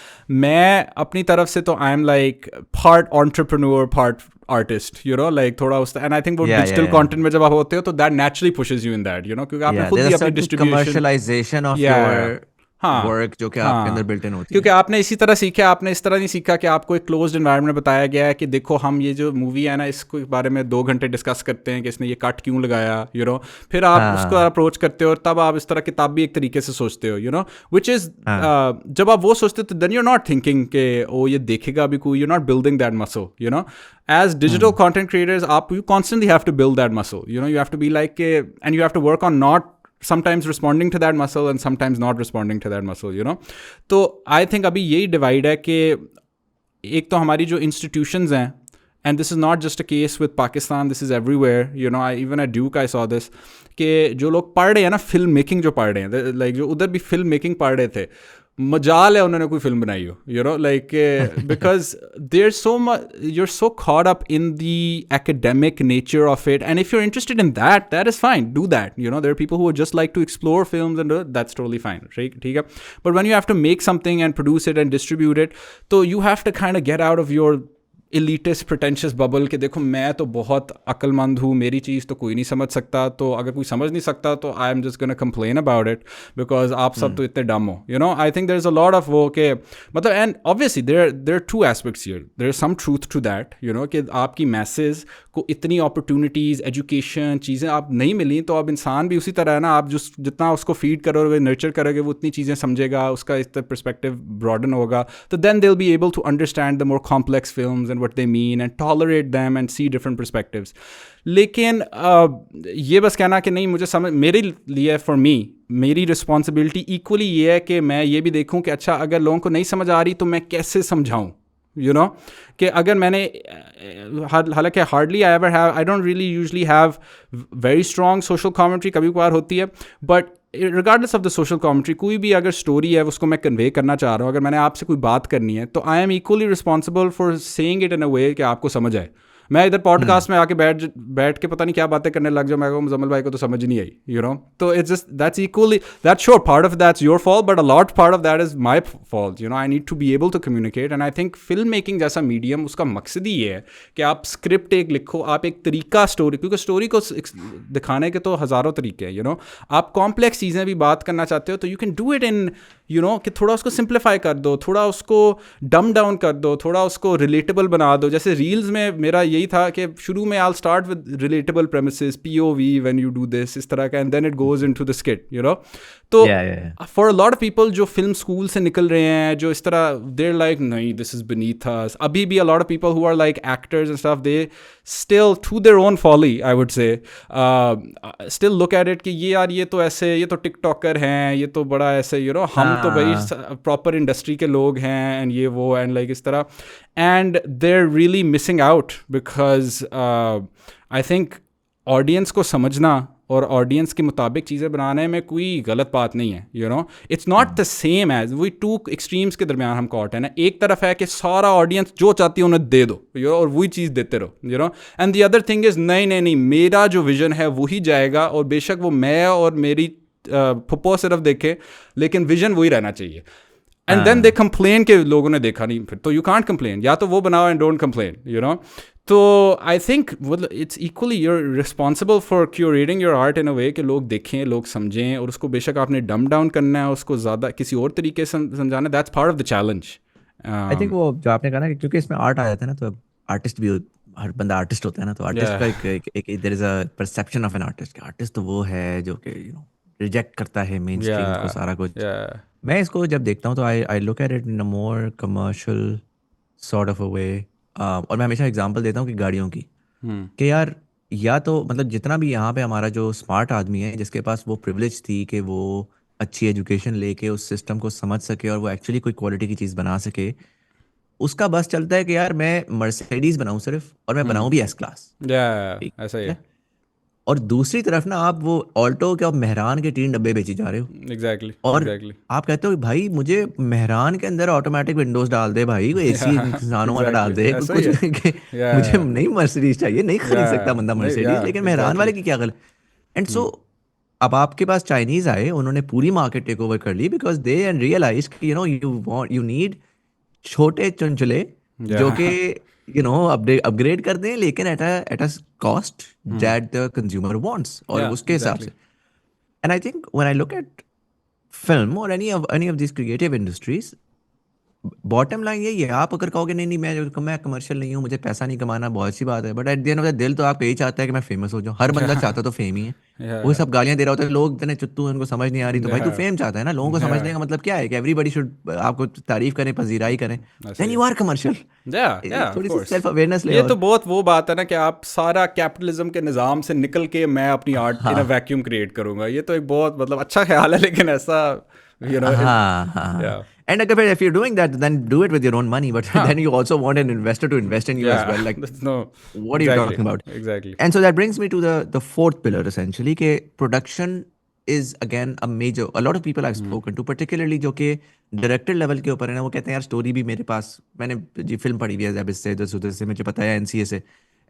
मैं अपनी तरफ से तो I'm like part entrepreneur, part artist, you know, like थोड़ा उस, and I think वो digital content में जब आप होते हो तो that naturally pushes you in that, you know, क्योंकि आपने खुद there's ही a अपनी certain distribution, commercialization of Yeah. your हाँ, work जो कि आपके अंदर built in होती है. क्योंकि आपने इसी तरह सीखा, आपने इस तरह नहीं सीखा कि आपको एक क्लोज्ड एनवायरनमेंट में बताया गया है कि देखो हम ये जो मूवी है ना इसको बारे में 2 घंटे डिस्कस करते हैं कि इसने ये कट क्यों लगाया, यू नो, फिर आप उसको अप्रोच करते हो और तब आप इस तरह किताब भी एक तरीके से सोचते हो, यू नो, विच इज़ जब आप वो सोचते हो तो then you are not thinking कि ओ ये देखेगा अभी कोई, you not building that muscle, you know. As digital content creators, you constantly have to build that muscle. You know, you have to be like, and you have to work on not sometimes responding to that muscle and sometimes not responding to that muscle, you know. तो I think अभी यही divide है कि एक तो हमारी जो institutions हैं, and this is not just a case with Pakistan, this is everywhere, you know, even at Duke I saw this, कि जो लोग पढ़ रहे हैं ना फिल्म मेकिंग जो पढ़ रहे हैं, like जो उधर भी फिल्म मेकिंग पढ़ रहे थे, मजाल है उन्होंने कोई फिल्म बनाई हो, you know, like because there's so much, you're so caught up in the academic nature of it, and if you're interested in that, that is fine, do that, you know. There are people who would just like to explore films and that's totally fine, right? ठीक है. But when you have to make something and produce it and distribute it, so you have to kind of get out of your elitist pretentious bubble कि देखो मैं तो बहुत अक्लमंद हूँ, मेरी चीज़ तो कोई नहीं समझ सकता, तो अगर कोई समझ नहीं सकता तो I am just gonna complain about it because आप सब तो इतने डम हो, you know. I think there is a lot of वो के मतलब, and obviously there two aspects here, there is some truth to that, you know, कि आपकी मैसेज को इतनी अपॉर्चुनिटीज़, एजुकेशन, चीज़ें आप नहीं मिली तो अब इंसान भी उसी तरह है ना, आप जितना उसको फीड करोगे, नर्चर करोगे, वो उतनी चीज़ें समझेगा, उसका इस पर्सपेक्टिव ब्रॉडन होगा, तो then they will be able to understand the more complex films and what they mean and tolerate them and see different perspectives. लेकिन ये बस कहना कि नहीं मुझे समझ, मेरे लिए फॉर मी मेरी रिस्पॉन्सिबिलिटी इक्वली ये है कि मैं ये भी देखूं कि अच्छा अगर लोगों को नहीं समझ आ रही तो मैं कैसे समझाऊं, यू नो, कि अगर मैंने हालांकि hardly I ever have, I don't really usually have very strong social commentary, कभी कभार होती है, but regardless of the social commentary कोई भी अगर स्टोरी है उसको मैं कन्वे करना चाह रहा हूँ, अगर मैंने आपसे कोई बात करनी है तो I am equally responsible for saying it in a way कि आपको समझ आए. मैं इधर पॉडकास्ट में आके बैठ के पता नहीं क्या बातें करने लग जाऊँ, मैं कहूँ मुजम्मिल भाई को तो समझ नहीं आई, यू नो. तो it's just that's equally, that's sure part of that's your fault but a lot part of that is my fault, you know. I need to be able to communicate, and I think film making जैसा medium उसका मकसद ही ये है कि आप script एक लिखो, आप एक तरीका स्टोरी, क्योंकि स्टोरी को दिखाने के तो हज़ारों तरीके हैं, यू नो. आप कॉम्प्लेक्स चीज़ें भी बात करना चाहते हो तो you can do it in, you know, कि थोड़ा उसको सिंप्लीफाई कर दो, थोड़ा उसको डम डाउन कर दो, थोड़ा उसको रिलेटेबल बना दो. जैसे रील्स में मेरा यही था कि शुरू में I start with relatable premises, POV when you do this, इस तरह का, and then it goes into the skit, you know. तो for a lot of people जो फिल्म स्कूल से निकल रहे हैं, जो इस तरह देर लाइक नहीं दिस इज beneath us, अभी भी a lot of people who are like actors and stuff, they still to their own folly I would say still look at it कि ये यार ये तो ऐसे, ये तो टिकटॉकर हैं, ये तो बड़ा ऐसे, यू नो, हम तो भाई प्रॉपर इंडस्ट्री के लोग हैं, एंड ये वो, एंड लाइक इस तरह, and they're really missing out because I think audience को समझना और ऑडियंस के मुताबिक चीज़ें बनाने में कोई गलत बात नहीं है, you know. It's not the same as, वही टू एक्सट्रीम्स के दरमियान हम कॉट है ना. एक तरफ है कि सारा ऑडियंस जो चाहती है उन्हें दे दो, यू नो, और वही चीज़ देते रहो, you know. And the other thing is नहीं नहीं नहीं, मेरा जो विजन है वही जाएगा, और बेशक वो मैं और मेरी फुप्पो सिर्फ देखे, लेकिन विजन वही रहना चाहिए. एंड देन दे कंप्लेन के लोगों ने देखा नहीं, फिर तो यू कांट कंप्लेन, या तो वो बनाओ and don't complain, you know. तो I think it's equally your responsible for curating your art in a way कि लोग देखें, लोग समझें, और उसको बेशक आपने डम डाउन करना है, उसको ज़्यादा किसी और तरीके से समझाना, that's part of the challenge. I think वो जो आपने कहा ना, क्योंकि इसमें आर्ट आ जाता है ना, तो आर्टिस्ट भी, हर बंदा आर्टिस्ट होता है ना, तो आर्टिस्ट का एक there is a perception of an artist. Artist तो वो है जो कि यू नो रिजेक्ट करता है मेन स्ट्रीम को, सारा कुछ. मैं इसको जब देखता हूँ तो I look at it in a more commercial sort of a way. और मैं हमेशा एग्जांपल देता हूँ कि गाड़ियों की, कि यार या तो मतलब जितना भी यहाँ पे हमारा जो स्मार्ट आदमी है जिसके पास वो प्रिविलेज थी कि वो अच्छी एजुकेशन लेके उस सिस्टम को समझ सके और वो एक्चुअली कोई क्वालिटी की चीज़ बना सके, उसका बस चलता है कि यार मैं मर्सिडीज बनाऊं सिर्फ, और मैं बनाऊं भी एस क्लास। या ठीक ऐसा ही है। है। और दूसरी तरफ ना आप वो ऑल्टो के और मेहरान के 3 डब्बे बेची जा रहे हो, एग्जैक्टली और एग्जैक्टली। आप कहते हो भाई मुझे मेहरान के अंदर ऑटोमेटिक विंडोज डाल दे भाई, कोई एसी इंसानों वाला डाल एग्जैक्टली दे, ऐसा ही कुछ है। कि या मुझे नहीं मर्सिडीज चाहिए, नहीं या खरीद सकता बंदा नहीं या मर्सिडीज, लेकिन मेहरान एग्जैक्टली। वाले की क्या गलत। एंड सो अब आपके पास चाइनीज आए, उन्होंने पूरी मार्केट टेक ओवर कर ली बिकॉज दे एंड रियलाइज कि यू नीड छोटे चुनचुले या जो कि अपडेट अपग्रेड कर दें, लेकिन at a cost that the consumer wants, और या उसके हिसाब एग्जैक्टली। से। And I think when I look at film और any of this creative industries, bottom line यही है, आप अगर कहोगे नहीं नहीं मैं कमर्शियल नहीं हूँ, मुझे पैसा नहीं कमाना, बहुत सी बात है, but at the end of the दिल तो आपका यही चाहता है कि मैं फेमस हो जाऊँ। हर बंदा चाहता तो फेम ही है। या वही सब गालियां दे रहा होता है, लोग इतने चुत्तू हैं, उनको समझ नहीं आ रही, तो भाई या तू फेम चाहता है ना, लोगों को या समझने का मतलब क्या है कि एवरीबडी शुड आपको तारीफ करें, पजीराई करें, ऐसा ही देन है। You are commercial. Yeah of थोड़ी सी कोर्स। सेल्फ अवेयरनेस ले ये तो और। बहुत वो बात है ना कि आप सारा कैपिटलिज्म के निज़ाम से निकल के मैं अपनी आर्ट इन अ हाँ वैक्यूम क्रिएट करूंगा, ये तो एक बहुत मतलब अच्छा ख्याल है, लेकिन ऐसा हाँ या हाँ। एंड अगर फिर if you doing that then do it with your own money, but हाँ then you also want an investor to invest in you या as well, like that's no what are you exactly talking about? Exactly. And so that brings me to the fourth pillar essentially, कि production is again a major, a lot of people I've spoken to, particularly जो कि director level के ऊपर है ना, वो कहते हैं यार स्टोरी भी मेरे पास, मैंने जी फिल्म पढ़ी हुई है जैबिस से, इधर से उधर से, मुझे पता है एनसीए से,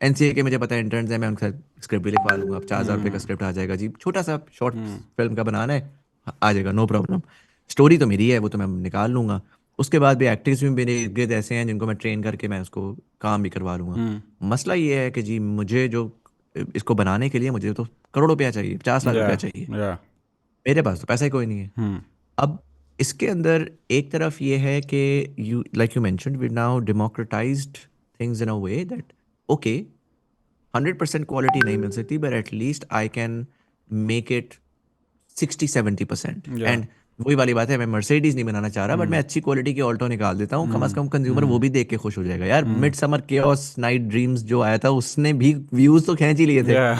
एनसीए के मुझे पता है इंटर्न्स है, मैं उनके साथ स्क्रिप्ट भी लिखवा लूंगा, 4,000 रुपये का स्क्रिप्ट आ जाएगा जी, छोटा सा शॉर्ट फिल्म का बनाना है, आ जाएगा, नो प्रॉब्लम। स्टोरी तो मेरी है, वो तो मैं निकाल लूंगा। उसके बाद भी एक्टर्स भी मेरे इर्द गिर्द ऐसे हैं जिनको मैं ट्रेन करके मैं उसको काम भी करवा लूंगा। मसला ये है कि जी मुझे जो इसको बनाने के लिए मुझे तो करोड़ रुपया चाहिए, 50 लाख रुपया या चाहिए, या मेरे पास तो पैसा ही कोई नहीं है। अब इसके अंदर एक तरफ ये है कि you like you mentioned we now democratized things in a way that okay 100% quality नहीं मिल सकती, but at least I can make it 60-70%। Yeah and वही वाली बात है, मैं मर्सिडीज नहीं बनाना चाह रहा, बट मैं अच्छी क्वालिटी की ऑल्टो निकाल देता हूँ, कम से कम कंज्यूमर वो भी देख के खुश हो जाएगा। यार mid summer chaos night dreams जो आया था उसने भी व्यूज तो खींच ही लिए थे या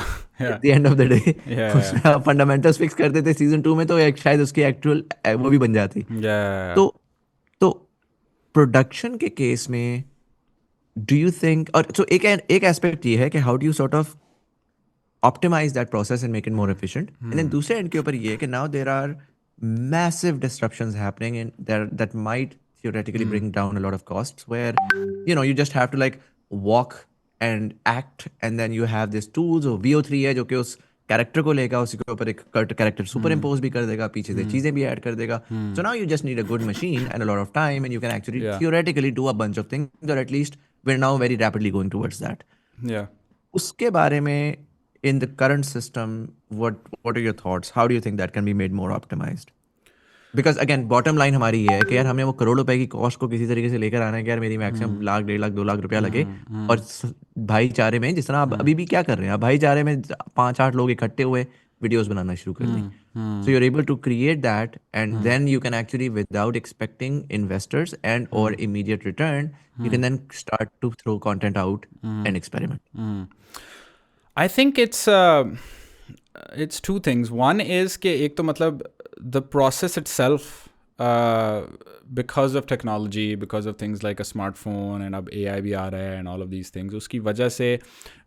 eight the end of the day. या उसमें फंडामेंटल्स फिक्स करते थे सीजन 2 में, तो एक शायद उसकी एक्चुअल वो भी बन जाती। या तो तो प्रोडक्शन के केस में डू यू थिंक, और तो एक एस्पेक्ट ये है कि how do you sort of optimize that process and make it more efficient. And then दूसरे end के ऊपर ये है कि now there are massive disruptions happening and that might theoretically bring down a lot of costs, where you just have to like walk and act, and then you have these tools, और VO3 है जो कि उस character को लेगा, उसी के ऊपर एक कैरेक्टर सुपर इम्पोज भी कर देगा, पीछे से चीजें भी ऐड कर देगा। So now you just need a good machine and a lot of time, and you can actually या theoretically do a bunch of things, or at least we're now very rapidly going towards that. या उसके बारे में in the current system, what are your thoughts? How do you think that can be made more optimized? Because again, bottom line हमारी ये है कि यार हमें वो करोड़ रुपए की कॉस्ट को किसी तरीके से लेकर आना है कि यार मेरी मैक्सिमम लाख 1.5 लाख 2 लाख रुपया लगे, और भाईचारे में जिस तरह आप अभी भी क्या कर रहे हैं, आप भाईचारे में 5-8 लोग इकट्ठे हुए वीडियोस बनाना शुरू कर दी। So you're able to create that, and then you can actually, without expecting investors and or immediate return, you can then start to throw content out and experiment. I think it's two things. One is कि एक तो मतलब the process itself, because of technology, because of things like a smartphone, and अब AI भी आ रहा है and all of these things, उसकी वजह से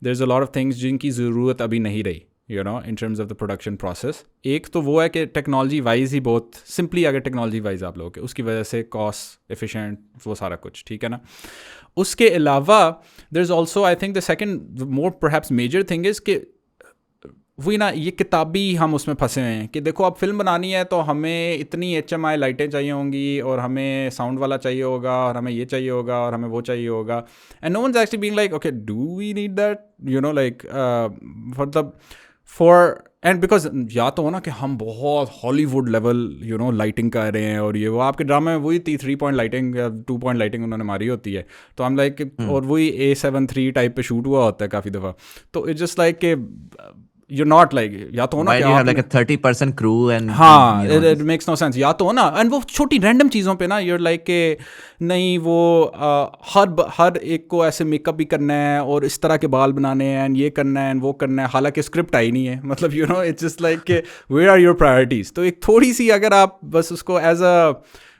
there is a lot of things जिनकी ज़रूरत अभी नहीं रही in terms of the production process. एक तो वो है कि टेक्नोलॉजी वाइज ही बहुत सिंपली, अगर टेक्नोलॉजी वाइज आप लोग के उसकी वजह से कॉस्ट एफिशिएंट वो सारा कुछ ठीक है ना। उसके अलावा there is also I think the second more perhaps major thing is कि वही ना, ये किताबी हम उसमें फंसे हुए हैं कि देखो अब फिल्म बनानी है तो हमें इतनी HMI लाइटें चाहिए होंगी, और हमें साउंड वाला चाहिए होगा, और हमें ये चाहिए होगा, और हमें वो चाहिए होगा, and no one is actually being like okay do we need that, like मतलब फॉर एंड बिकॉज या तो हो ना कि हम बहुत हॉलीवुड लेवल लाइटिंग कर रहे हैं, और ये वो आपके ड्रामे में वही 3 पॉइंट लाइटिंग या 2 पॉइंट लाइटिंग उन्होंने मारी होती है, तो हम लाइक और वही A7 III टाइप पे शूट हुआ होता है काफ़ी दफ़ा। तो इट्स जस्ट लाइक के you're not like, या तो हो ना Why कि do you have आपने- like a 30% crew and हाँ, you know, it makes no sense. या तो हो ना, and वो छोटी रैंडम चीज़ों पे ना you're like के नहीं वो हर एक को ऐसे मेकअप भी करना है और इस तरह के बाल बनाने हैं and ये करना है and वो करना है, हालांकि स्क्रिप्ट आई नहीं है, मतलब you know it's just like के where are your priorities? तो एक थोड़ी सी अगर आप बस उसको as a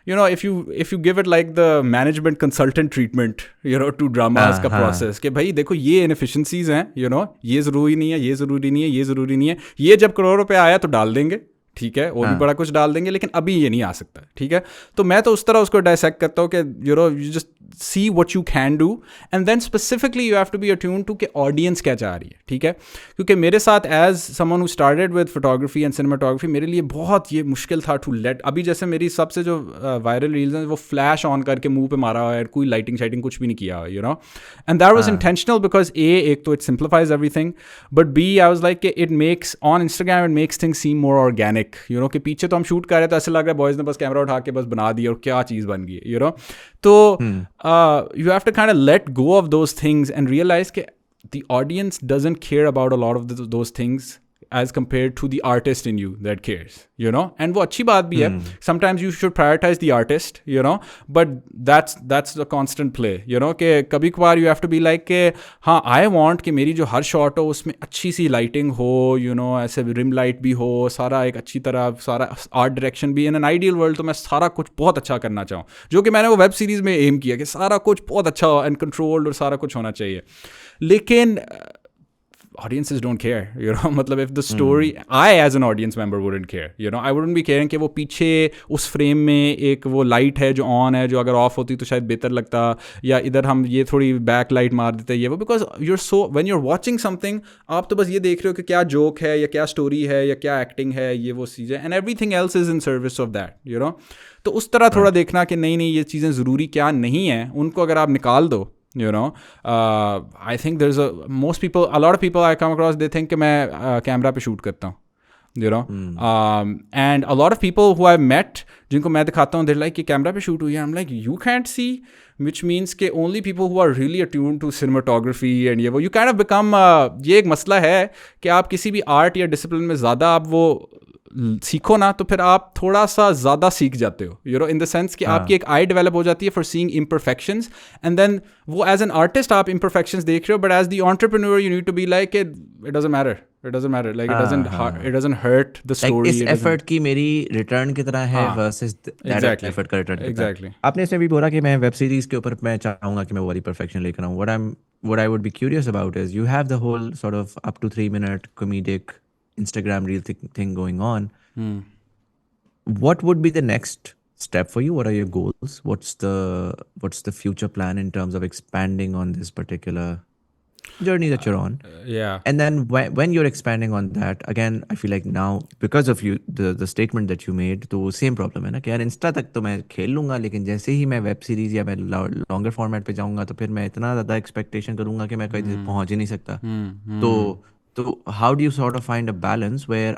you know if you give it like the management consultant treatment you know to dramas का process कि भाई देखो ये inefficiencies हैं, you know ये ज़रूरी नहीं है, ये ज़रूरी नहीं है, ये ज़रूरी नहीं है, ये जब करोड़ रुपए आया तो डाल देंगे, ठीक है, और भी बड़ा कुछ डाल देंगे, लेकिन अभी ये नहीं आ सकता, ठीक है। तो मैं तो उस तरह उसको डायसेक्ट करता हूँ कि you know you just see what you can do and then specifically you have to be attune to कि ऑडियंस क्या चाह रही है, ठीक है। क्योंकि मेरे साथ as someone who started with photography and cinematography मेरे लिए बहुत ये मुश्किल था टू लेट, अभी जैसे मेरी सबसे जो वायरल रील्स हैं वो फ्लैश ऑन करके मुंह पे मारा हुआ है, कोई लाइटिंग शाइटिंग कुछ भी नहीं किया, you know, and that was intentional because एक तो it simplifies everything, but B I was like it makes on Instagram it makes things seem more organic, you know, कि पीछे तो हम शूट कर रहे थे, ऐसे लग रहा है बॉयज़ ने बस कैमरा उठा के बस बना दिया और क्या चीज़ बन गई, यू नो। तो you have to kind of let go of those things and realize के the audience doesn't care about a lot of those things as compared to the artist in you that cares, you know, and वो अच्छी बात भी है, sometimes you should prioritize the artist, you know, but that's the constant play, you know, कि कभी कभार you have to be like कि हाँ I want कि मेरी जो हर शॉट हो उसमें अच्छी सी लाइटिंग हो, you know, ऐसे रिम लाइट भी हो, सारा एक अच्छी तरह, सारा आर्ट डायरेक्शन भी, इन एन आइडियल वर्ल्ड तो मैं सारा कुछ बहुत अच्छा करना चाहूँ, जो कि मैंने वो वेब सीरीज़ में एम किया कि सारा कुछ बहुत अच्छा हो एंड कंट्रोल्ड और सारा कुछ होना चाहिए, लेकिन audiences don't care, you know, मतलब if the story, I as an audience member wouldn't care, you know, I wouldn't be caring कि वो पीछे उस फ्रेम में एक वो लाइट है जो ऑन है, जो अगर ऑफ होती तो शायद बेहतर लगता, या इधर हम ये थोड़ी बैक लाइट मार देते ये वो, because you're so when you're watching something आप तो बस ये देख रहे हो कि क्या जोक है या क्या स्टोरी है या क्या एक्टिंग है, ये वो चीज़ें, and everything else is in service of that, you know। तो उस तरह थोड़ा देखना कि नहीं नहीं ये चीज़ें ज़रूरी क्या नहीं है, उनको अगर आप निकाल दो, you know, I think there's a lot of people I come across, they think कि मैं कैमरा पे शूट करता हूँ, you know, and a lot of people who I've met जिनको मैं दिखाता हूँ, they're like कि कैमरा पे शूट हुई है, I'm like you can't see, which means कि only people who are really attuned to cinematography and ये वो, you kind of become ये एक मसला है कि आप किसी भी आर्ट या डिसिप्लिन में ज़्यादा आप वो सीखो ना तो फिर आप थोड़ा सा ज़्यादा सीख जाते हो, you know, in the sense कि आपकी एक आई डेवलप हो जाती है for seeing imperfections, and then वो एज एन आर्टिस्ट आप इम्परफेक्शंस देख रहे हो, but as the entrepreneur you need to be like it doesn't matter, like it doesn't hurt the story, इस एफर्ट की मेरी रिटर्न की तरह है वर्सेस दैट एफर्ट का रिटर्न exactly। आपने इसमें भी बोला कि मैं वेब सीरीज के ऊपर मैं चाहूंगा कि मैं वाली परफेक्शन लेकर आऊं, what I would be curious about is you have the whole sort of up to 3-minute comedic Instagram reel thing going on. What would be the next step for you? What are your goals? What's the future plan in terms of expanding on this particular journey that you're on? Yeah. And then when you're expanding on that, again, I feel like now because of you, the statement that you made, तो same problem है ना कि यार Insta तक तो मैं खेल लूंगा, लेकिन जैसे ही मैं वेब सीरीज या मैं लॉन्गर फॉर्मेट पे जाऊंगा तो फिर मैं इतना ज़्यादा एक्सपेक्टेशन करूंगा कि मैं कहीं पहुंच ही नहीं सकता। तो how do you sort of find a balance where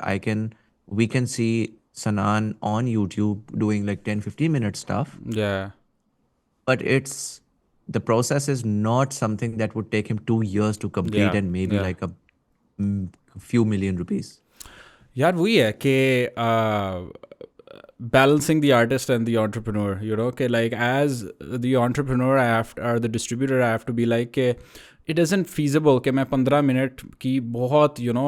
we can see Sanan on YouTube doing like 10-15 minute stuff, Yeah. but the process is not something that would take him 2 years to complete, Yeah, and maybe yeah. like a few million rupees. यार वही है कि balancing the artist and the entrepreneur, you know, कि like as the entrepreneur or the distributor I have to be like कि it isn't feasible कि मैं 15 minute की बहुत you know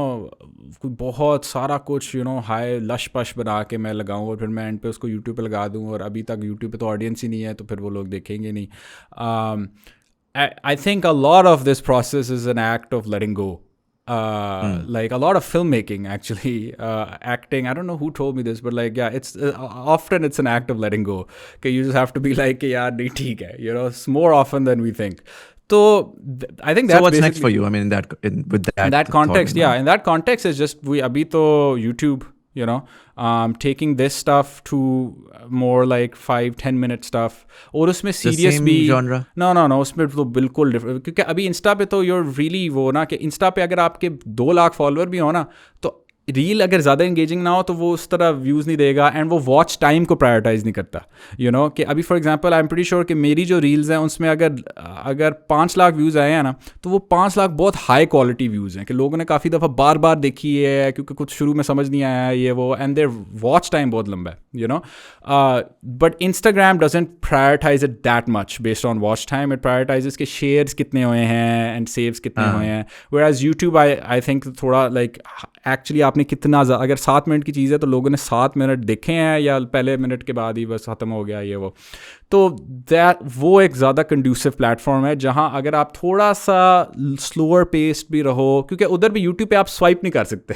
कोई बहुत सारा कुछ you know हाई लश पश बना के मैं लगाऊं और फिर मैं एंड पे उसको YouTube पे लगा दूं, और अभी तक YouTube पे तो ऑडियंस ही नहीं है तो फिर वो लोग देखेंगे नहीं। I think a lot of this process is an act of letting go. Like a lot of filmmaking actually, acting, I don't know who told me this, but like yeah, it's often it's an act of letting go, okay, you just have to be like yaar nahi theek hai, you know, it's more often than we think. So I think that's So what's next basically for you? I mean, with that in that thought context, in yeah, mind. in that context is just we abhi to YouTube, you know, taking this stuff to more like 5-10 minute stuff, और उसमें serious same भी genre? no उसमें तो बिल्कुल different, क्योंकि अभी Insta पे तो you're really वो ना कि इंस्टा पे अगर आपके 2 लाख फॉलोअर भी हो ना तो रील अगर ज़्यादा इंगेजिंग ना हो तो वो उस तरह व्यूज़ नहीं देगा, एंड वो वॉच टाइम को प्रायोरिटाइज नहीं करता, कि अभी for example I am pretty sure कि मेरी जो रील्स हैं उसमें अगर 5 लाख व्यूज़ आए हैं ना, तो वो 5 लाख बहुत हाई क्वालिटी व्यूज़ हैं कि लोगों ने काफ़ी दफ़ा बार बार देखी है क्योंकि कुछ शुरू में समझ नहीं आया ये वो, एंड देयर वॉच टाइम बहुत लंबा है, but Instagram doesn't prioritize it that much based on watch time, it prioritize के शेयर्स कितने हुए हैं एंड सेव्स कितने हुए हैं, whereas YouTube I think थोड़ा लाइक एक्चुअली आपने कितना अगर 7 मिनट की चीज़ है तो लोगों ने 7 मिनट देखे हैं या पहले मिनट के बाद ही बस ख़त्म हो गया ये वो, तो वो एक ज़्यादा कंड्यूसिव प्लेटफॉर्म है जहाँ अगर आप थोड़ा सा स्लोअर पेस्ड भी रहो, क्योंकि उधर भी यूट्यूब पे आप स्वाइप नहीं कर सकते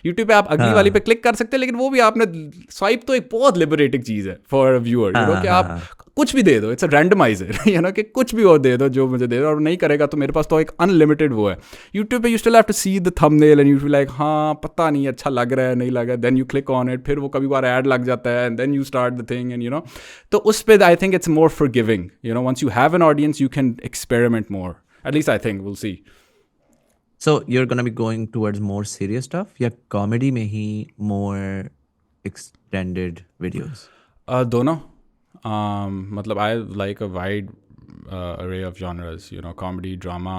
यूट्यूब पे आप अगली वाली पे क्लिक कर सकते हैं, लेकिन वो भी आपने स्वाइप तो एक बहुत लिबरेटिंग चीज़ है फॉर व्यूअर, कि आप कुछ भी दे दो, इट्स अ रैंडमाइजर, कि कुछ भी और दे दो जो मुझे दे दो, और नहीं करेगा तो मेरे पास तो एक अनलिमिटेड वो है। यूट्यूब पे you still have to see the thumbnail and you feel like हाँ पता नहीं अच्छा लग रहा है नहीं लग रहा है, then you click on it, फिर वो कभी बार ऐड लग जाता है and then you start the thing and तो उस पे I think it's more forgiving, once you have an audience you can experiment more, at least I think, we'll see. So you're gonna be going towards more serious stuff या comedy में ही more extended videos? Dono. मतलब I like a wide array of genres, comedy, drama,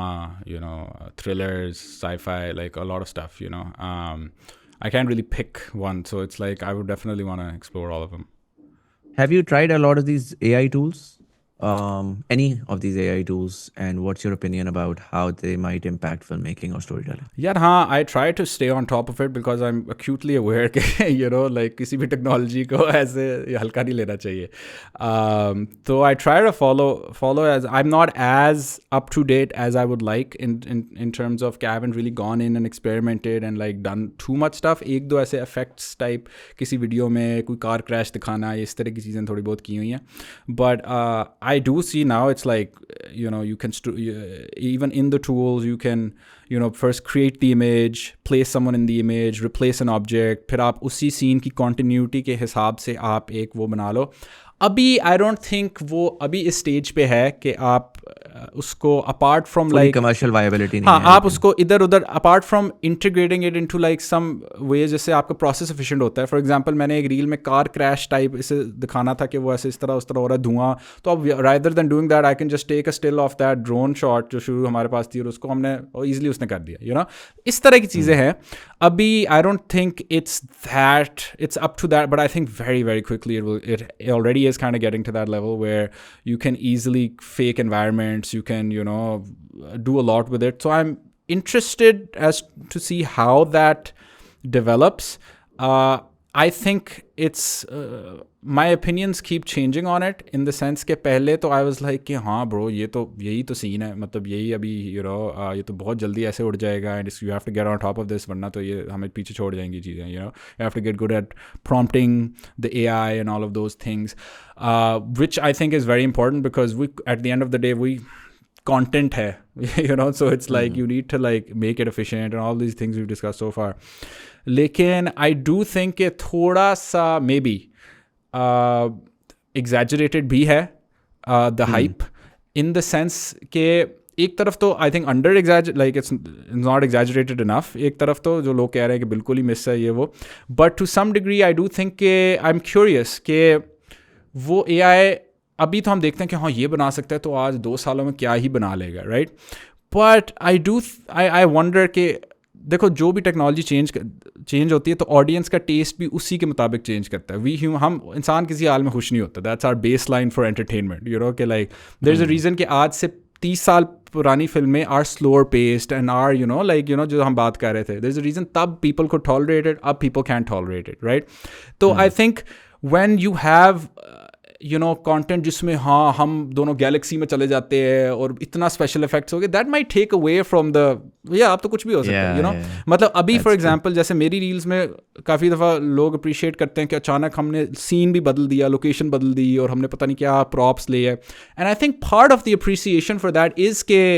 thrillers, sci-fi, like a lot of stuff, I can't really pick one, so it's like I would definitely want to explore all of them. Have you tried a lot of these AI tools? Any of these AI tools, and what's your opinion about how they might impact filmmaking or storytelling? यार हाँ, I try to stay on top of it because I'm acutely aware कि like किसी भी technology को ऐसे हल्का नहीं लेना चाहिए. So I try to follow as I'm not as up to date as I would like in terms of I haven't really gone in and experimented and like done too much stuff. एक दो ऐसे effects type किसी video में कोई car crash दिखाना, इस तरह की चीज़ें थोड़ी बहुत की हुई हैं. But I do see now it's like you can even in the tools you can first create the image, place someone in the image, replace an object, फिर आप उसी scene की continuity के हिसाब से आप एक वो बना लो. अभी आई डोंट थिंक वो अभी इस स्टेज पे है कि आप उसको apart from like commercial viability नहीं हाँ है, आप उसको इधर उधर apart from integrating it into like some way जिससे आपका प्रोसेस एफिशिएंट होता है. फॉर एग्जांपल मैंने एक रील में कार क्रैश टाइप इसे दिखाना था कि वो ऐसे इस तरह उस तरह हो रहा है धुआं, तो अब rather than doing that I can just take a still of that drone shot जो शुरू हमारे पास थी और उसको हमने ईजिली उसने कर दिया. इस तरह की चीज़ें हैं. अभी I don't think it's up to that, but I think very very quickly it already is kind of getting to that level where you can easily fake environments, you can do a lot with it. So I'm interested as to see how that develops. I think it's my opinions keep changing on it in the sense कि पहले तो I was like कि हाँ bro यही तो scene है, मतलब यही अभी ये तो बहुत जल्दी ऐसे उड़ जाएगा and you have to get on top of this वरना तो ये हमें पीछे छोड़ जाएंगी चीज़ें. You have to get good at prompting the AI and all of those things, which I think is very important because at the end of the day content hai, so it's like you need to like make it efficient and all these things we've discussed so far. लेकिन I do think कि थोड़ा सा maybe exaggerated भी है the hype in the sense कि एक तरफ तो I think like it's not exaggerated enough, एक तरफ तो जो लोग कह रहे हैं कि बिल्कुल ही मिस है ये वो, but to some degree I do think कि I'm curious कि वो AI अभी तो हम देखते हैं कि हाँ ये बना सकता है तो आज 2 सालों में क्या ही बना लेगा, राइट. बट आई वंडर कि देखो जो भी टेक्नोलॉजी चेंज होती है तो ऑडियंस का टेस्ट भी उसी के मुताबिक चेंज करता है. हम इंसान किसी हाल में खुश नहीं होता. That's our base line for entertainment. कि like there is a reason कि आज से 30 साल पुरानी फिल्में are slower paced and are जो हम बात कर रहे थे, देयर इज़ अ रीज़न तब पीपल को टॉलरेट इट, अब people can tolerate it, right. तो I think when you have content जिसमें हाँ हम दोनों गैलेक्सी में चले जाते हैं और इतना स्पेशल इफेक्ट्स हो गए, that might take away from the अब तो कुछ भी हो सकता है. मतलब अभी फॉर एग्जांपल जैसे मेरी रील्स में काफ़ी दफ़ा लोग अप्रिशिएट करते हैं कि अचानक हमने सीन भी बदल दिया, लोकेशन बदल दी और हमने पता नहीं क्या प्रॉप्स लिए. And I think part of the appreciation for that is के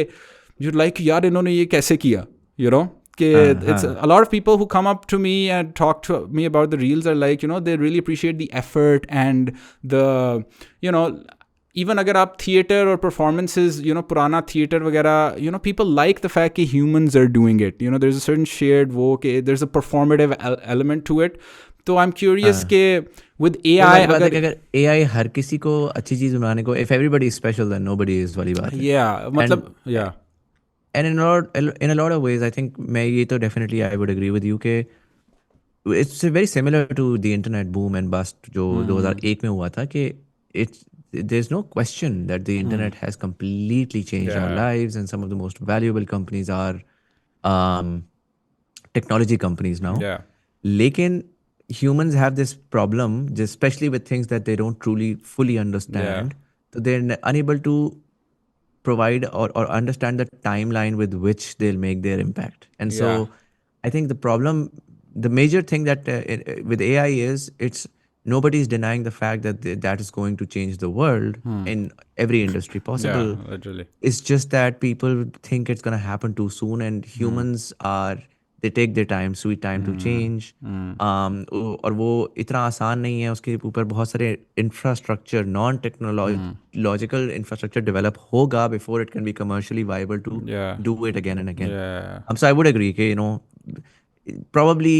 यू लाइक यार इन्होंने ये कैसे किया, it's a lot of people who come up to me and talk to me about the reels are like they really appreciate the effort and the even अगर आप theatre और performances पुराना theatre वगैरह people like the fact कि humans are doing it, there's a certain shared वो कि there's a performative element to it. तो I'm curious कि with AI बात है कि अगर AI हर किसी को अच्छी चीज बनाने को, if everybody is special then nobody is, वाली बात है. yeah मतलब yeah and in a lot of ways I think मैं ये तो definitely I would agree with you कि it's very similar to the internet boom and bust जो 2001 में हुआ था कि it's there's no question that the internet has completely changed our lives, and some of the most valuable companies are technology companies now. yeah लेकिन humans have this problem, especially with things that they don't truly fully understand. So they're unable to provide or understand the timeline with which they'll make their impact. And so I think the major thing that with AI is nobody's denying the fact that that is going to change the world in every industry possible. yeah literally It's just that people think it's going to happen too soon, and humans they take their time, sweet time to change. और वो इतना आसान नहीं है, उसके ऊपर बहुत सारे infrastructure, non technological infrastructure develop होगा before it can be commercially viable to do it again and again. So I would agree कि probably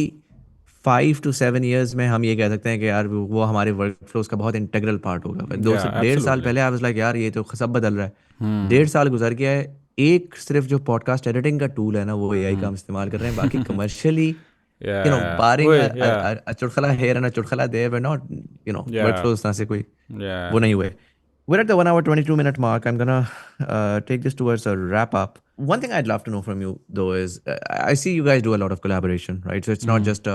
5 to 7 years में हम ये कह सकते हैं कि यार वो हमारे वर्क फ्लोज का बहुत इंटेग्रल पार्ट होगा. 2 से 1.5 साल पहले आई वाज लाइक यार ये तो सब बदल रहा है. 1.5 साल गुजर गया है, एक सिर्फ जो पॉडकास्ट एडिटिंग का टूल है ना वो AI का हम इस्तेमाल कर रहे हैं, बाकी कमर्शियली barring a चुटकुला here and a चुटकुला there, we're not workflows ना से कोई वो नहीं हुए. We're at the 1 hour 22 minute mark. I'm gonna take this towards a wrap up. One thing I'd love to know from you though is I see you guys do a lot of collaboration, right? So it's not just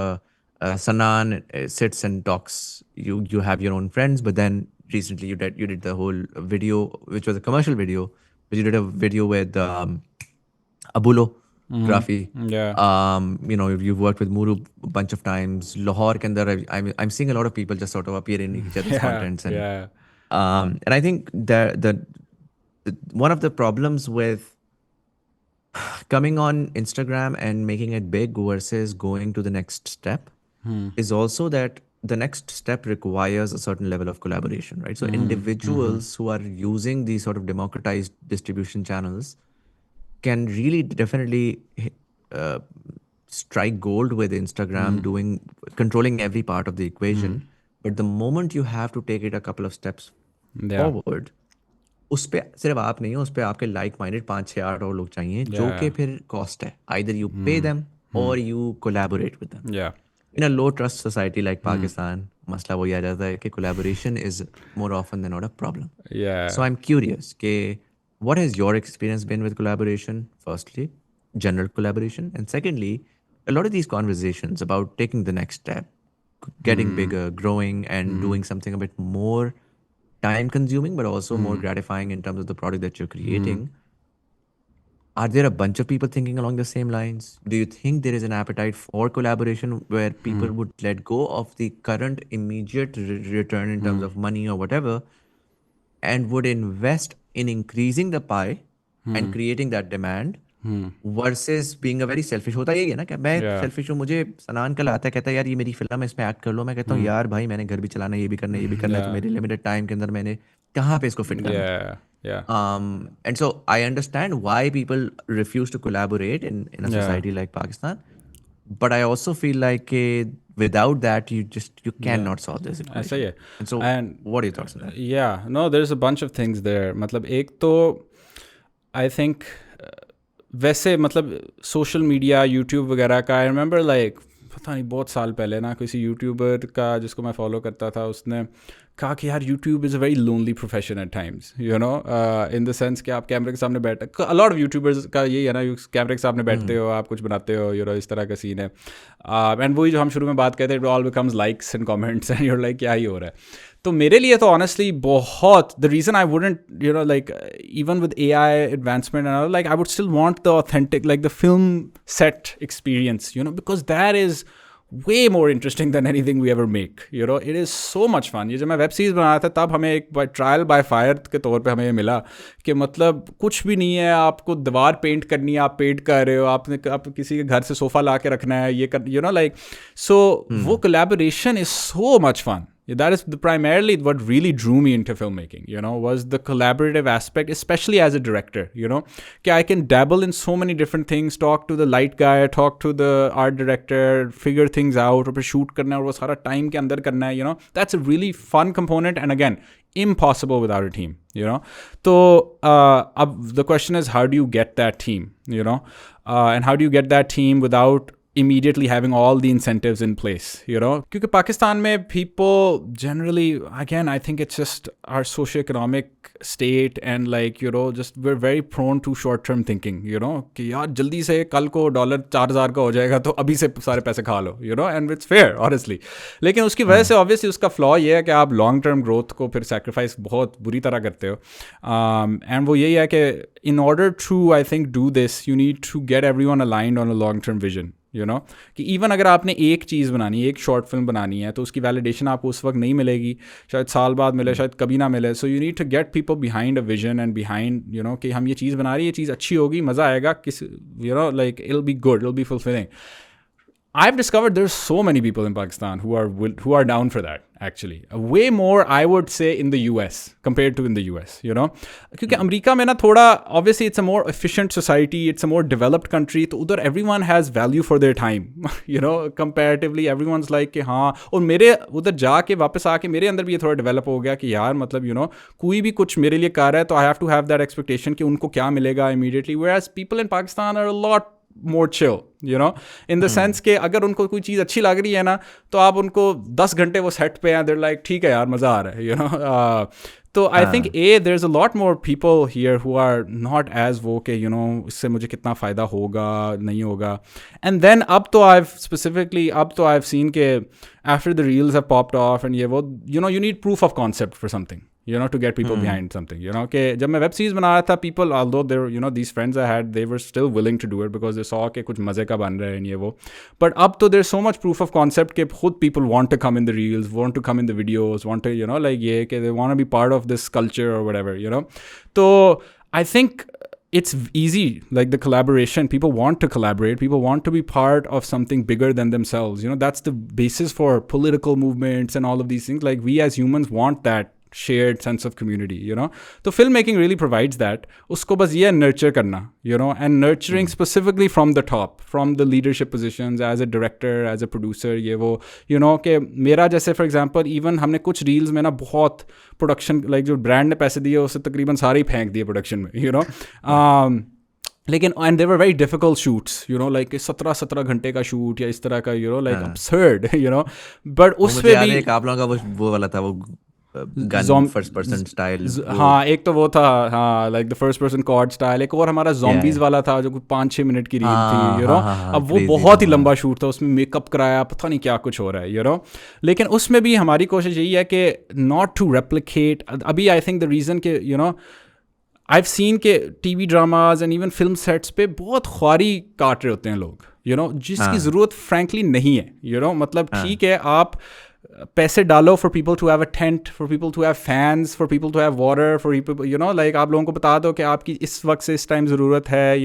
Sanan sits and talks. You have your own friends, but then recently you did the whole video, which was a commercial video, but you did a video with Abulo Grafi. You've worked with Muru a bunch of times. Lahore ke andar I'm seeing a lot of people just sort of appear in each other's contents, and I think that one of the problems with coming on Instagram and making it big versus going to the next step is also that the next step requires a certain level of collaboration, right? So individuals who are using these sort of democratized distribution channels can really definitely strike gold with Instagram controlling every part of the equation. But the moment you have to take it a couple of steps forward, उस पे सिर्फ आप नहीं हो, उस पे आपके like minded 5, 6, 8 और लोग चाहिए जो कि फिर कॉस्ट है. Either you pay them or you collaborate with them. In a low trust society like Pakistan, मसला वही आ जाता है कि collaboration is more often than not a problem. So I'm curious कि what has your experience been with collaboration? Firstly, general collaboration, and secondly, a lot of these conversations about taking the next step, getting bigger, growing, and doing something a bit more time consuming but also more gratifying in terms of the product that you're creating. Are there a bunch of people thinking along the same lines? Do you think there is an appetite for collaboration where people would let go of the current immediate return in terms of money or whatever and would invest in increasing the pie and creating that demand versus being a very selfish? होता यही है ना कि मैं selfish हूँ, मुझे सनान कल आता है कहता है यार ये मेरी फिल्म है इसमें एक्ट कर लो, मैं कहता हूँ यार भाई मैंने घर भी चलाना, ये भी करना है, तो मेरे लिमिटेड टाइम के अंदर मैंने कहाँ पे इसको फिट करना है. And so I understand why people refuse to collaborate in a society like Pakistan, but I also feel like without that you cannot solve this equation. And so what are your thoughts on that? No, there's a bunch of things there. मतलब एक तो I think वैसे मतलब social media YouTube वगैरह का I remember like पता नहीं बहुत साल पहले ना किसी यूट्यूबर का जिसको मैं फॉलो करता था उसने कहा कि यार YouTube is a very lonely profession at times in the sense कि आप कैमरे के सामने बैठे, अ लॉट ऑफ यूट्यूबर्स का यही है ना, कैमरे के सामने बैठते हो, आप कुछ बनाते हो, इस तरह का सीन है. एंड वही जो हम शुरू में बात कहते हैं, it all becomes likes and comments and your like क्या ही हो रहा है. तो मेरे लिए तो ऑनेस्टली बहुत the reason I wouldn't like even with AI advancement and like I would still want the authentic like the film set experience because that is way more interesting than anything we ever make. It is so much fun. ये जब मैं web series बना रहा था तब हमें एक trial by fire के तौर पे हमें ये मिला कि मतलब कुछ भी नहीं है, आपको दीवार पेंट करनी है, आप पेंट कर रहे हो, आप किसी के घर से सोफ़ा ला के रखना है, ये कर लाइक सो वो collaboration is so much fun. That is primarily what really drew me into filmmaking, was the collaborative aspect, especially as a director, कि I can dabble in so many different things, talk to the light guy, talk to the art director, figure things out, और फिर shoot करना है और वो सारा time के अंदर करना है, that's a really fun component, and again, impossible without a team, So the question is, how do you get that team, and how do you get that team without immediately having all the incentives in place, Because Pakistan mein people generally, again, I think it's just our socioeconomic state, and just we're very prone to short-term thinking, कि यार जल्दी से कल को $4,000 का हो जाएगा तो अभी से सारे पैसे खा लो, and it's fair, honestly. लेकिन उसकी वजह से obviously उसका flaw ये है कि आप long-term growth को फिर sacrifice बहुत बुरी तरह करते हो, and वो यही है कि in order to, I think, do this, you need to get everyone aligned on a long-term vision. कि इवन अगर आपने एक चीज़ बनानी है, एक शॉर्ट फिल्म बनानी है, तो उसकी वैलिडेशन आपको उस वक्त नहीं मिलेगी, शायद साल बाद मिले, शायद कभी ना मिले. So you need to get people behind a vision and behind कि हम ये चीज़ बना रही है, ये चीज़ अच्छी होगी, मज़ा आएगा, किस like it will be good, it will be fulfilling. I've discovered there's so many people in Pakistan who are down for that, actually. Way more, I would say, in the US compared to in the US, क्योंकि America में ना थोड़ा, obviously it's a more efficient society, it's a more developed country, तो उधर everyone has value for their time, comparatively everyone's like कि हाँ, और मेरे उधर जाके वापस आके मेरे अंदर भी ये थोड़ा डेवलप हो गया कि यार मतलब कोई भी कुछ मेरे लिए कर रहा है तो I have to have that expectation कि उनको क्या मिलेगा immediately, whereas people in Pakistan are a lot more chill, in the sense के अगर उनको कोई चीज़ अच्छी लग रही है ना तो आप उनको 10 घंटे वो सेट पे हैं, they're like ठीक है यार मज़ा आ रहा है, तो I think there's a lot more people here who are not as वो के इससे मुझे कितना फ़ायदा होगा नहीं होगा. And then अब तो I've seen के after the reels have popped off and ये वो you need proof of concept for something, to get people behind something, कि जब मैं वेब सीरीज बना रहा था, people, although they're these friends I had, they were still willing to do it because they saw कि कुछ मज़े का बन रहा है ये वो. But अब तो there's so much proof of concept कि खुद people want to come in the reels, want to come in the videos, want to like ये कि they want to be part of this culture or whatever, So I think it's easy, like the collaboration. People want to collaborate. People want to be part of something bigger than themselves. That's the basis for political movements and all of these things. Like we as humans want that shared sense of community, So filmmaking really provides that. Usko bas ye nurture karna, and nurturing specifically from the top, from the leadership positions, as a director, as a producer, ye wo, कि मेरा जैसे for example, even हमने कुछ reels में ना बहुत production, like जो brand ने पैसे दिए उससे तकरीबन सारे ही फेंक दिए production में, लेकिन and they were very difficult shoots, like 17 घंटे का शूट या इस तरह का, like absurd, but उसमें भी एक आप लोगों का वो वाला था, वो गन फर्स्ट पर्सन स्टाइल, हाँ एक तो वो था, हाँ like the first person COD style. एक और हमारा zombies वाला था जो 5-6 मिनट की रील थी, अब वो बहुत ही लंबा शूट था, उसमें मेकअप कराया, पता नहीं क्या कुछ हो रहा है, लेकिन उसमें भी हमारी कोशिश यही है कि not to replicate. अभी I think the reason के I've seen के TV dramas and even film sets पे बहुत ख्वारी काट रहे होते हैं लोग, जिसकी ज़रूरत frankly नहीं है, मतलब ठीक है आप पैसे डालो for people to have a tent, for people to have fans, for people to have water, for people, like आप लोगों को बता दो कि आपकी इस वक्त से इस टाइम ज़रूरत है,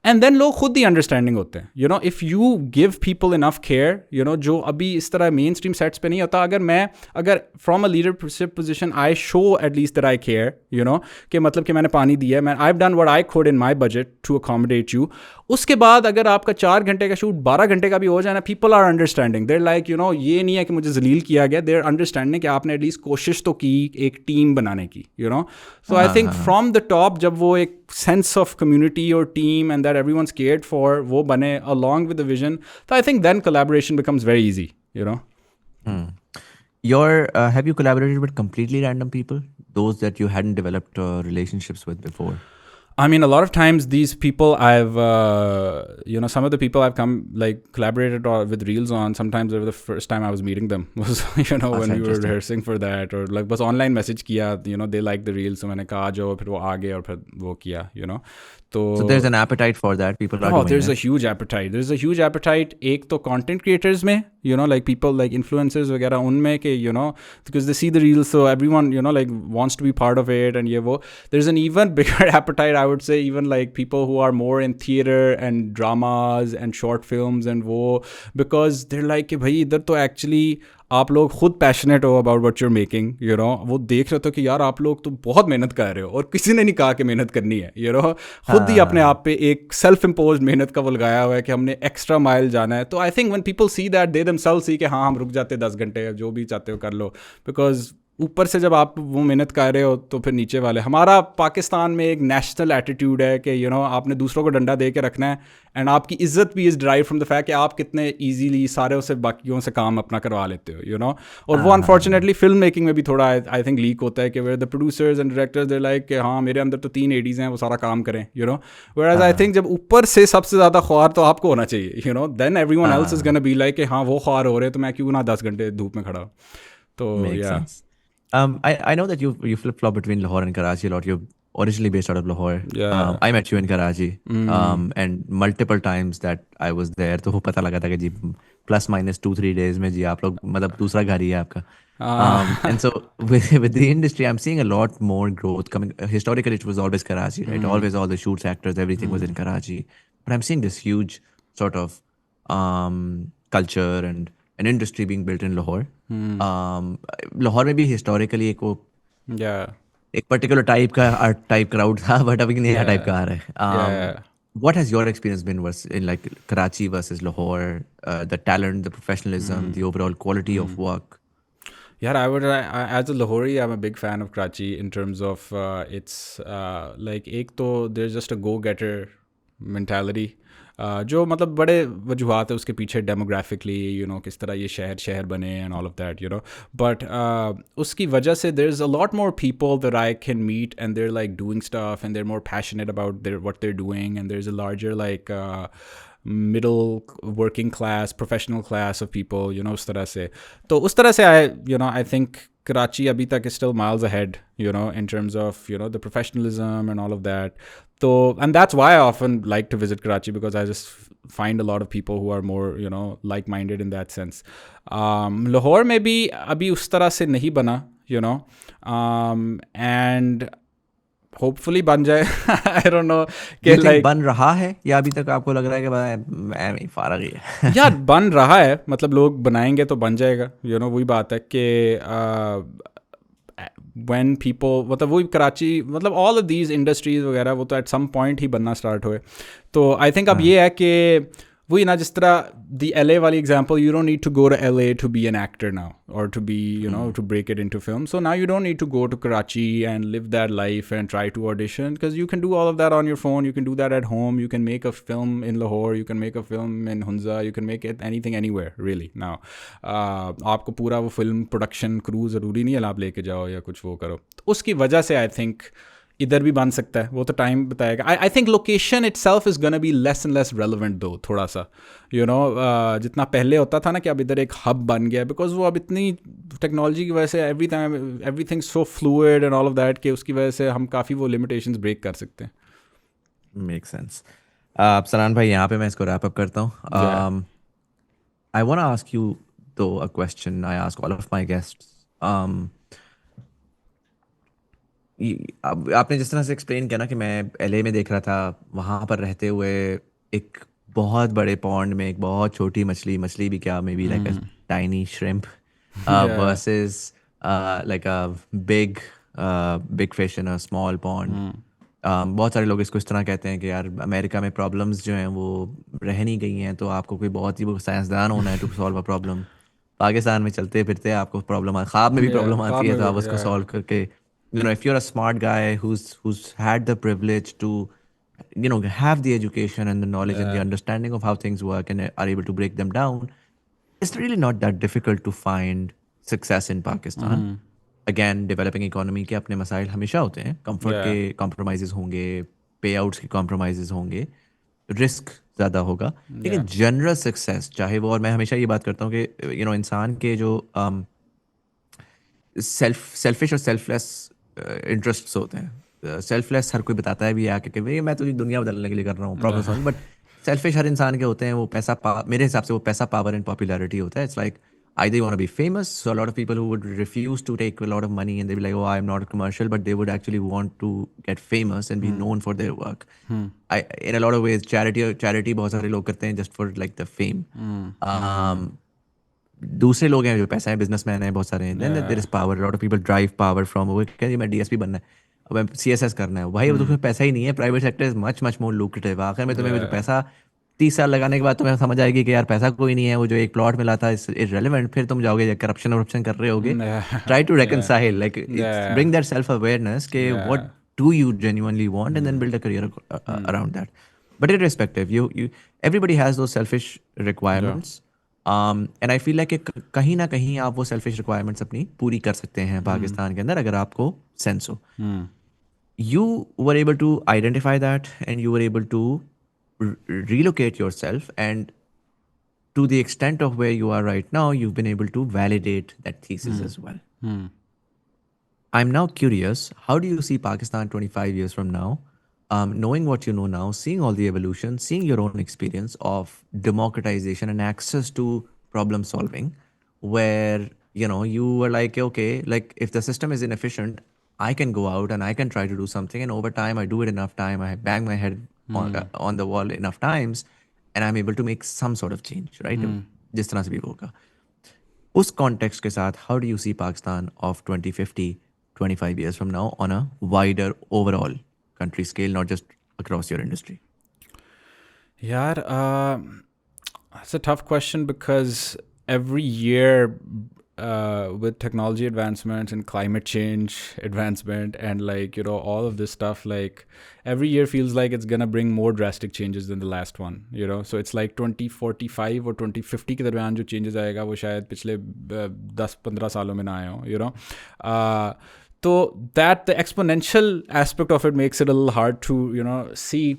and then लोग खुद ही अंडरस्टैंडिंग होते हैं, if you give people enough care, जो अभी इस तरह मेन स्ट्रीम सेट्स पे नहीं होता. अगर from a leadership position I show at least that I care, कि मतलब कि मैंने पानी दिया है, I've done what I could in my budget to accommodate you. उसके बाद अगर आपका 4 घंटे का शूट 12 घंटे का भी हो जाए ना, people are understanding, they're like, ये नहीं है कि मुझे जलील किया गया, they're understanding कि आपने एटलीस्ट कोशिश तो की एक टीम बनाने की, so I think from the top जब वो एक sense of community or team and that everyone's cared for वो बने along with the vision, so I think then collaboration becomes very easy, Have you collaborated with completely random people, those that you hadn't developed relationships with before? I mean, a lot of times these people I've, some of the people I've come like collaborated with reels on, sometimes the first time I was meeting them was, when we were rehearsing for that, or like बस online message किया, they like the reels, so मैंने कहा आ जाओ, फिर वो आ गए और फिर वो किया, So there's an appetite for that. People are doing there's a huge appetite. There's a huge appetite. एक तो content creators में, like people like influencers वगैरह उनमें के, because they see the reels, so everyone, like wants to be part of it and ये वो. There's an even bigger appetite, I would say, even like people who are more in theater and dramas and short films and वो, because they're like कि भाई इधर तो actually आप लोग खुद पैशनेट हो about what you're making, you know, वो देख रहे हो कि यार आप लोग तो बहुत मेहनत कर रहे हो और किसी ने नहीं कहा कि मेहनत करनी है, यू नो, खुद ही अपने हाँ आप पे एक सेल्फ इम्पोज मेहनत का वो लगाया हुआ है कि हमने एक्स्ट्रा माइल जाना है. तो I think when people see that they themselves see कि हाँ हम रुक जाते 10 घंटे, जो भी चाहते हो कर लो, बिकॉज ऊपर से जब आप वो मेहनत कर रहे हो तो फिर नीचे वाले, हमारा पाकिस्तान में एक नेशनल एटीट्यूड है कि यू नो आपने दूसरों को डंडा दे के रखना है, एंड आपकी इज्जत भी is drive from the fact कि आप कितने इजीली सारे से बाकियों से काम अपना करवा लेते हो, यू नो. और वो अनफॉर्चुनेटली फिल्म मेकिंग में भी थोड़ा आई थिंक लीक होता है कि where the producers and directors they like कि हाँ मेरे अंदर तो 3 एडीज़ हैं वो सारा काम करें, you know. Whereas I think जब ऊपर से सबसे ज़्यादा ख्वार तो आपको होना चाहिए, you know, then everyone else is gonna be like कि हाँ वो ख्वार हो रहे हैं तो मैं क्यों ना 10 घंटे धूप में खड़ा हूँ. तो makes या sense. I know that you flip flop between Lahore and Karachi a lot. You're originally based out of Lahore. या I met you in Karachi, and multiple times that I was there. तो वो पता लगा था कि जी plus minus 2-3 days में जी आप लोग मतलब दूसरा घर ही है आपका. And so with the industry, I'm seeing a lot more growth coming. Historically, it was always Karachi, right? Always all the shoots, actors, everything was in Karachi. But I'm seeing this huge sort of culture and an industry being built in Lahore. Lahore में भी historically एक वो या एक particular type का art type crowd था, but अभी नया टाइप का आ रहा है. या What has your experience been in like Karachi versus Lahore? The talent, the professionalism, the overall quality of work. Yeah, as a Lahori, I'm a big fan of Karachi in terms of its like एक तो there's just a go-getter mentality. जो मतलब बड़े वजूहत है उसके पीछे demographically, you know, किस तरह ये शहर बने and all of that, you know. But उसकी वजह से there is a lot more people that I can meet and they're like doing stuff and they're more passionate about their what they're doing, and there is a larger like middle working class professional class of people, you know, उस तरह से. तो उस तरह से I think Karachi अभी तक is still miles ahead, you know, in terms of, you know, the professionalism and all of that. So, and that's why I often like to visit Karachi, because I just find a lot of people who are more, you know, like-minded in that sense. Lahore में भी अभी उस तरह से नहीं बना, you know, and hopefully बन जाए. I don't know Do you कि think like बन रहा है या अभी तक आपको लग रहा है कि मैं नहीं फारग ही है? यार बन रहा है, मतलब लोग बनाएंगे तो बन जाएगा, यू नो. वही बात है कि when people, मतलब वही कराची, मतलब ऑल ऑफ दीज इंडस्ट्रीज वगैरह वो तो एट सम पॉइंट ही बनना स्टार्ट हुए. तो आई थिंक अब ये है कि वही ना, जिस तरह दी LA वाली example, you don't need to go to LA to be an actor now और to be, you know, to break it into film. So now you don't need to go to Karachi and live that life and try to audition, because you can do all of that on your phone, you can do that at home, you can make a film in Lahore, you can make a film in Hunza, you can make it anything anywhere really now. आपको पूरा वो film production crew ज़रूरी नहीं है आप लेके जाओ या कुछ वो करो. तो उसकी वजह से आई थिंक इधर भी बन सकता है, वो तो टाइम बताएगा. I think location it self is gonna be less and less relevant दो, थोड़ा सा, यू नो, जितना पहले होता था ना कि अब इधर एक हब बन गया, बिकॉज वो अब इतनी टेक्नोलॉजी की वजह से everything so fluid and all of that, कि उसकी वजह से हम काफ़ी वो लिमिटेशंस ब्रेक कर सकते हैं. Make sense. सनान भाई, यहाँ पे मैं इसको रैप अप करता हूँ. I want to ask you दो a question I ask all of my guests. आपने जिस तरह से एक्सप्लेन किया ना कि मैं LA में देख रहा था, वहाँ पर रहते हुए एक बहुत बड़े पॉन्ड में एक बहुत छोटी मछली भी क्या, may be like a tiny shrimp versus like a big big fish in a small pond. बहुत सारे लोग इसको इस तरह कहते हैं कि यार अमेरिका में प्रॉब्लम्स जो हैं वो रह नहीं गई हैं, तो आपको कोई बहुत ही वो साइंसदान होना है to solve a problem. Pakistan में चलते फिरते आपको प्रॉब्लम, ख्वाब में भी प्रॉब्लम ख्वाब आती है में तो आप भी, उसको सॉल्व करके, you know, if you're a smart guy who's had the privilege to, you know, have the education and the knowledge and the understanding of how things work and are able to break them down, it's really not that difficult to find success in Pakistan. Again, developing economy के अपने मसाइल हमेशा होते हैं, comfort के compromises होंगे, payouts के compromises होंगे, risk ज़्यादा होगा, लेकिन general success चाहे वो, और मैं हमेशा ये बात करता हूँ कि you know, इंसान के जो सेल्फिश और सेल्फलेस इंटरेस्ट्स होते हैं. सेल्फलेस हर कोई बताता है भी आके कि भाई मैं तो दुनिया बदलने के लिए कर रहा हूँ, प्रॉब्लम सॉल्विंग. बट सेल्फिश हर इंसान के होते हैं, वो मेरे हिसाब से वो पैसा, पावर एंड पॉपुलैरिटी होता है. It's like either you want to be famous, so a lot of people who would refuse to take a lot of money and they'd be like, oh, I'm not commercial, but they would actually want to get famous and be known for their work. In a lot of ways charity बहुत सारे लोग करते हैं just for like the fame. दूसरे लोग हैं जो पैसा है, बिजनेसमैन है बहुत सारे हैं, then there is power, lot of people drive power from, वो कहते हैं मैं डीएसपी बनना है, अब मैं सीएसएस करना है, भाई अब तुम्हें पैसा ही नहीं है, private sector is much much more lucrative, आखिर में तुम्हें जो Yeah. पैसा 30 साल लगाने के बाद तुम्हें समझ आएगी कि यार पैसा कोई नहीं है, वो जो एक प्लॉट मिला था इज इररिलेवेंट, फिर तुम जाओगे करप्शन वरप्शन कर रहे होगे, Yeah. Try to Yeah. reconcile, like it's Yeah. bring that self awareness के what Yeah. do you genuinely want, and then build a career around that. But irrespective, you everybody has those selfish Yeah. requirements, and I feel like कहीं ना कहीं आप वो selfish requirements अपनी पूरी कर सकते हैं पाकिस्तान के अंदर अगर आपको sense हो. You were able to identify that, and you were able to relocate yourself, and to the extent of where you are right now, you've been able to validate that thesis as well. I'm now curious, how do you see Pakistan 25 years from now? Knowing what you know now, seeing all the evolution, seeing your own experience of democratization and access to problem solving, where you were like, okay, like if the system is inefficient, I can go out and I can try to do something, and over time I do it enough time, I bang my head on the wall enough times, and I'm able to make some sort of change, right? जिस तरह से भी होगा. उस context के साथ, how do you see Pakistan of 2050, 25 years from now on a wider overall country scale, not just across your industry? Yeah, that's a tough question because every year with technology advancements and climate change advancement and all of this stuff, like every year feels like it's gonna bring more drastic changes than the last one, so it's like 2045 or 2050 के दरमियान जो changes आएगा वो शायद पिछले 10-15 सालों में ना आए हों, so that the exponential aspect of it makes it a little hard to see.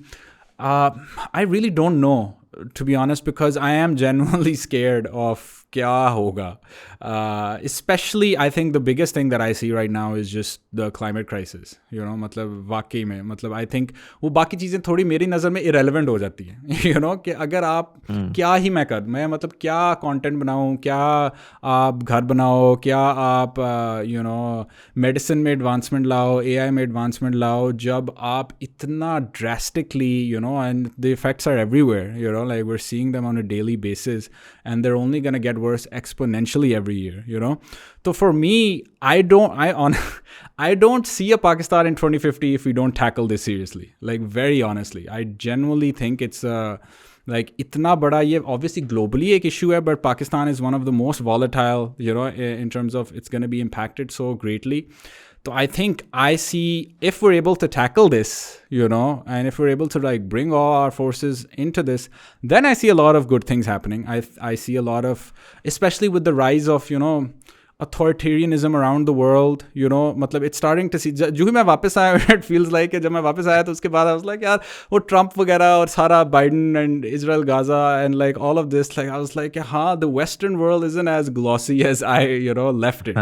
I really don't know, to be honest, because I am genuinely scared of kya hoga. Especially, I think the biggest thing that I see right now is just the climate crisis. मतलब वाकई में, मतलब I think वो बाकी चीज़ें थोड़ी मेरी नज़र में irrelevant हो जाती हैं. कि अगर आप क्या ही मैं मतलब क्या content बनाऊँ, क्या आप घर बनाओ, क्या आप मेडिसिन में एडवांसमेंट लाओ, AI में एडवांसमेंट लाओ, जब आप इतना drastically, and the effects are everywhere, like we're seeing them on a daily basis, and they're only going to get worse exponentially every year, So for me, I don't see a Pakistan in 2050 if we don't tackle this seriously. Like, very honestly, I genuinely think it's like itna bada ye obviously globally ek issue hai, but Pakistan is one of the most volatile, in terms of it's going to be impacted so greatly. So I think I see, if we're able to tackle this, and if we're able to like bring all our forces into this, then I see a lot of good things happening. I see a lot of, especially with the rise of, authoritarianism around the world, मतलब it's starting to see, जो ही मैं वापस आया, it feels like जब मैं वापस आया तो उसके बाद I was like, यार वो ट्रम्प वगैरह और सारा Biden and Israel Gaza and like all of this, like I was like, हाँ, the Western world isn't as glossy as I left it,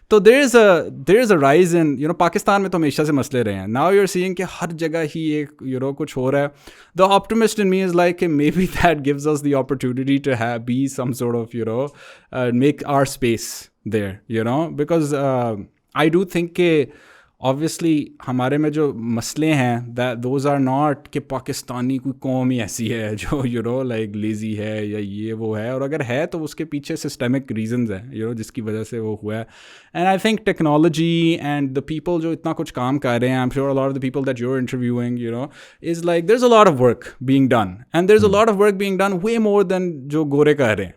So there is a rise in, Pakistan में तो हमेशा से मसले रहे हैं. Now you're seeing कि हर जगह ही एक, कुछ हो रहा है. The optimist in me is like, maybe that gives us the opportunity to be some sort of, make our space there, because I do think कि obviously हमारे में जो मसले हैं, that those are not कि पाकिस्तानी कोई कौम ही ऐसी है जो like lazy है या ये वो है, और अगर है तो उसके पीछे systemic reasons हैं जिसकी वजह से वो हुआ है. And I think technology and the people जो इतना कुछ काम कर रहे हैं, I'm sure a lot of the people that you're interviewing, is like there's a lot of work being done, and there's a lot of work being done way more than जो गोरे कर रहे हैं.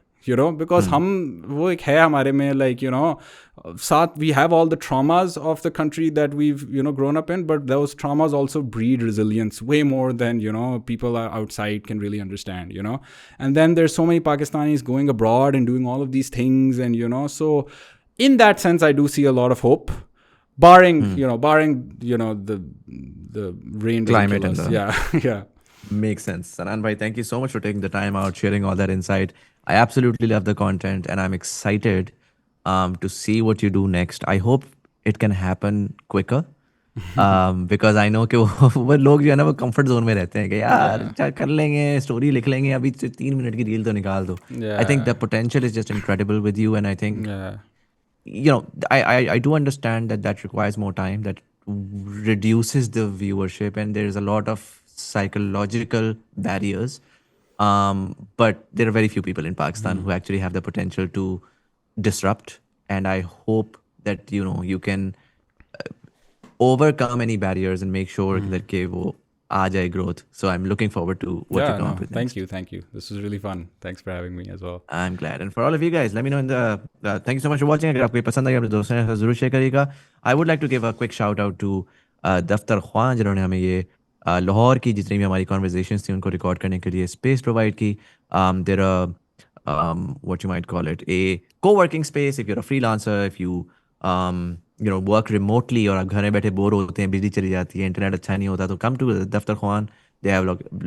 Because हम वो एक है हमारे में, like साथ we have all the traumas of the country that we've grown up in, but those traumas also breed resilience way more than people outside can really understand. And then there's so many Pakistanis going abroad and doing all of these things, and so in that sense I do see a lot of hope, barring the rain Climate and yeah. Makes sense. Sanan bhai, thank you so much for taking the time out, sharing all that insight. I absolutely love the content, and I'm excited to see what you do next. I hope it can happen quicker, because I know कि वो लोग जो है ना वो comfort zone में रहते हैं कि यार चल कर लेंगे, story लिख लेंगे, अभी 3 मिनट की reel तो निकाल दो. I think the potential is just incredible with you, and I think I do understand that requires more time, that reduces the viewership, and there's a lot of psychological barriers But there are very few people in Pakistan who actually have the potential to disrupt. And I hope that you can overcome any barriers and make sure that के वो आ जाए growth. So I'm looking forward to what you Yeah, come no, up with thank next. you, thank you. This was really fun. Thanks for having me as well. I'm glad. And for all of you guys, let me know in the. Thank you so much for watching. अगर आपको ये पसंद आया अपने दोस्तों के साथ जरूर शेयर करिएगा. I would like to give a quick shout out to दफ्तर ख्वान जिन्होंने हमें ये लाहौर की जितनी भी हमारी कॉन्वर्जेशंस थी उनको रिकॉर्ड करने के लिए स्पेस प्रोवाइड की. There are what you might call it a co-working space if you're a freelancer, if you work remotely और आप घर में बैठे बोर होते हैं, बिजली चली जाती है, इंटरनेट अच्छा नहीं होता, तो come to दफ्तर ख्वान. They have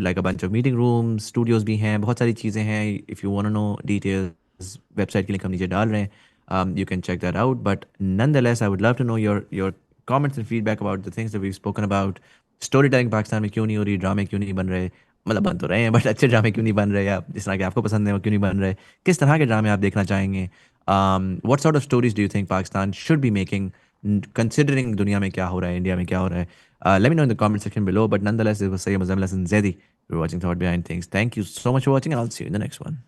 like a bunch of meeting rooms, studios भी हैं, बहुत सारी चीज़ें हैं. If you want to know details, website की लिंक हम नीचे डाल रहे हैं. You can check that out. But nonetheless, I would love to know your comments and feedback about the things that we've spoken about. Story telling Pakistan में क्यों नहीं हो रही, ड्रामे क्यों नहीं बन रहे, मतलब बन तो रहे हैं बट अच्छे ड्रामे क्यों नहीं बन रहे, आप जिस तरह के आपको पसंद है वो क्यों नहीं बन रहे, किस तरह के ड्रामे आप देखना चाहेंगे, what sort of stories do you think Pakistan should be making considering दुनिया में क्या हो रहा है, इंडिया में क्या हो रहा है. Let me know in the comment section below. But nonetheless, it was Sayyid Muzammil Hassan Zaidi. You're watching Thought Behind Things. Thank you so much for watching, and I'll see you in the next one.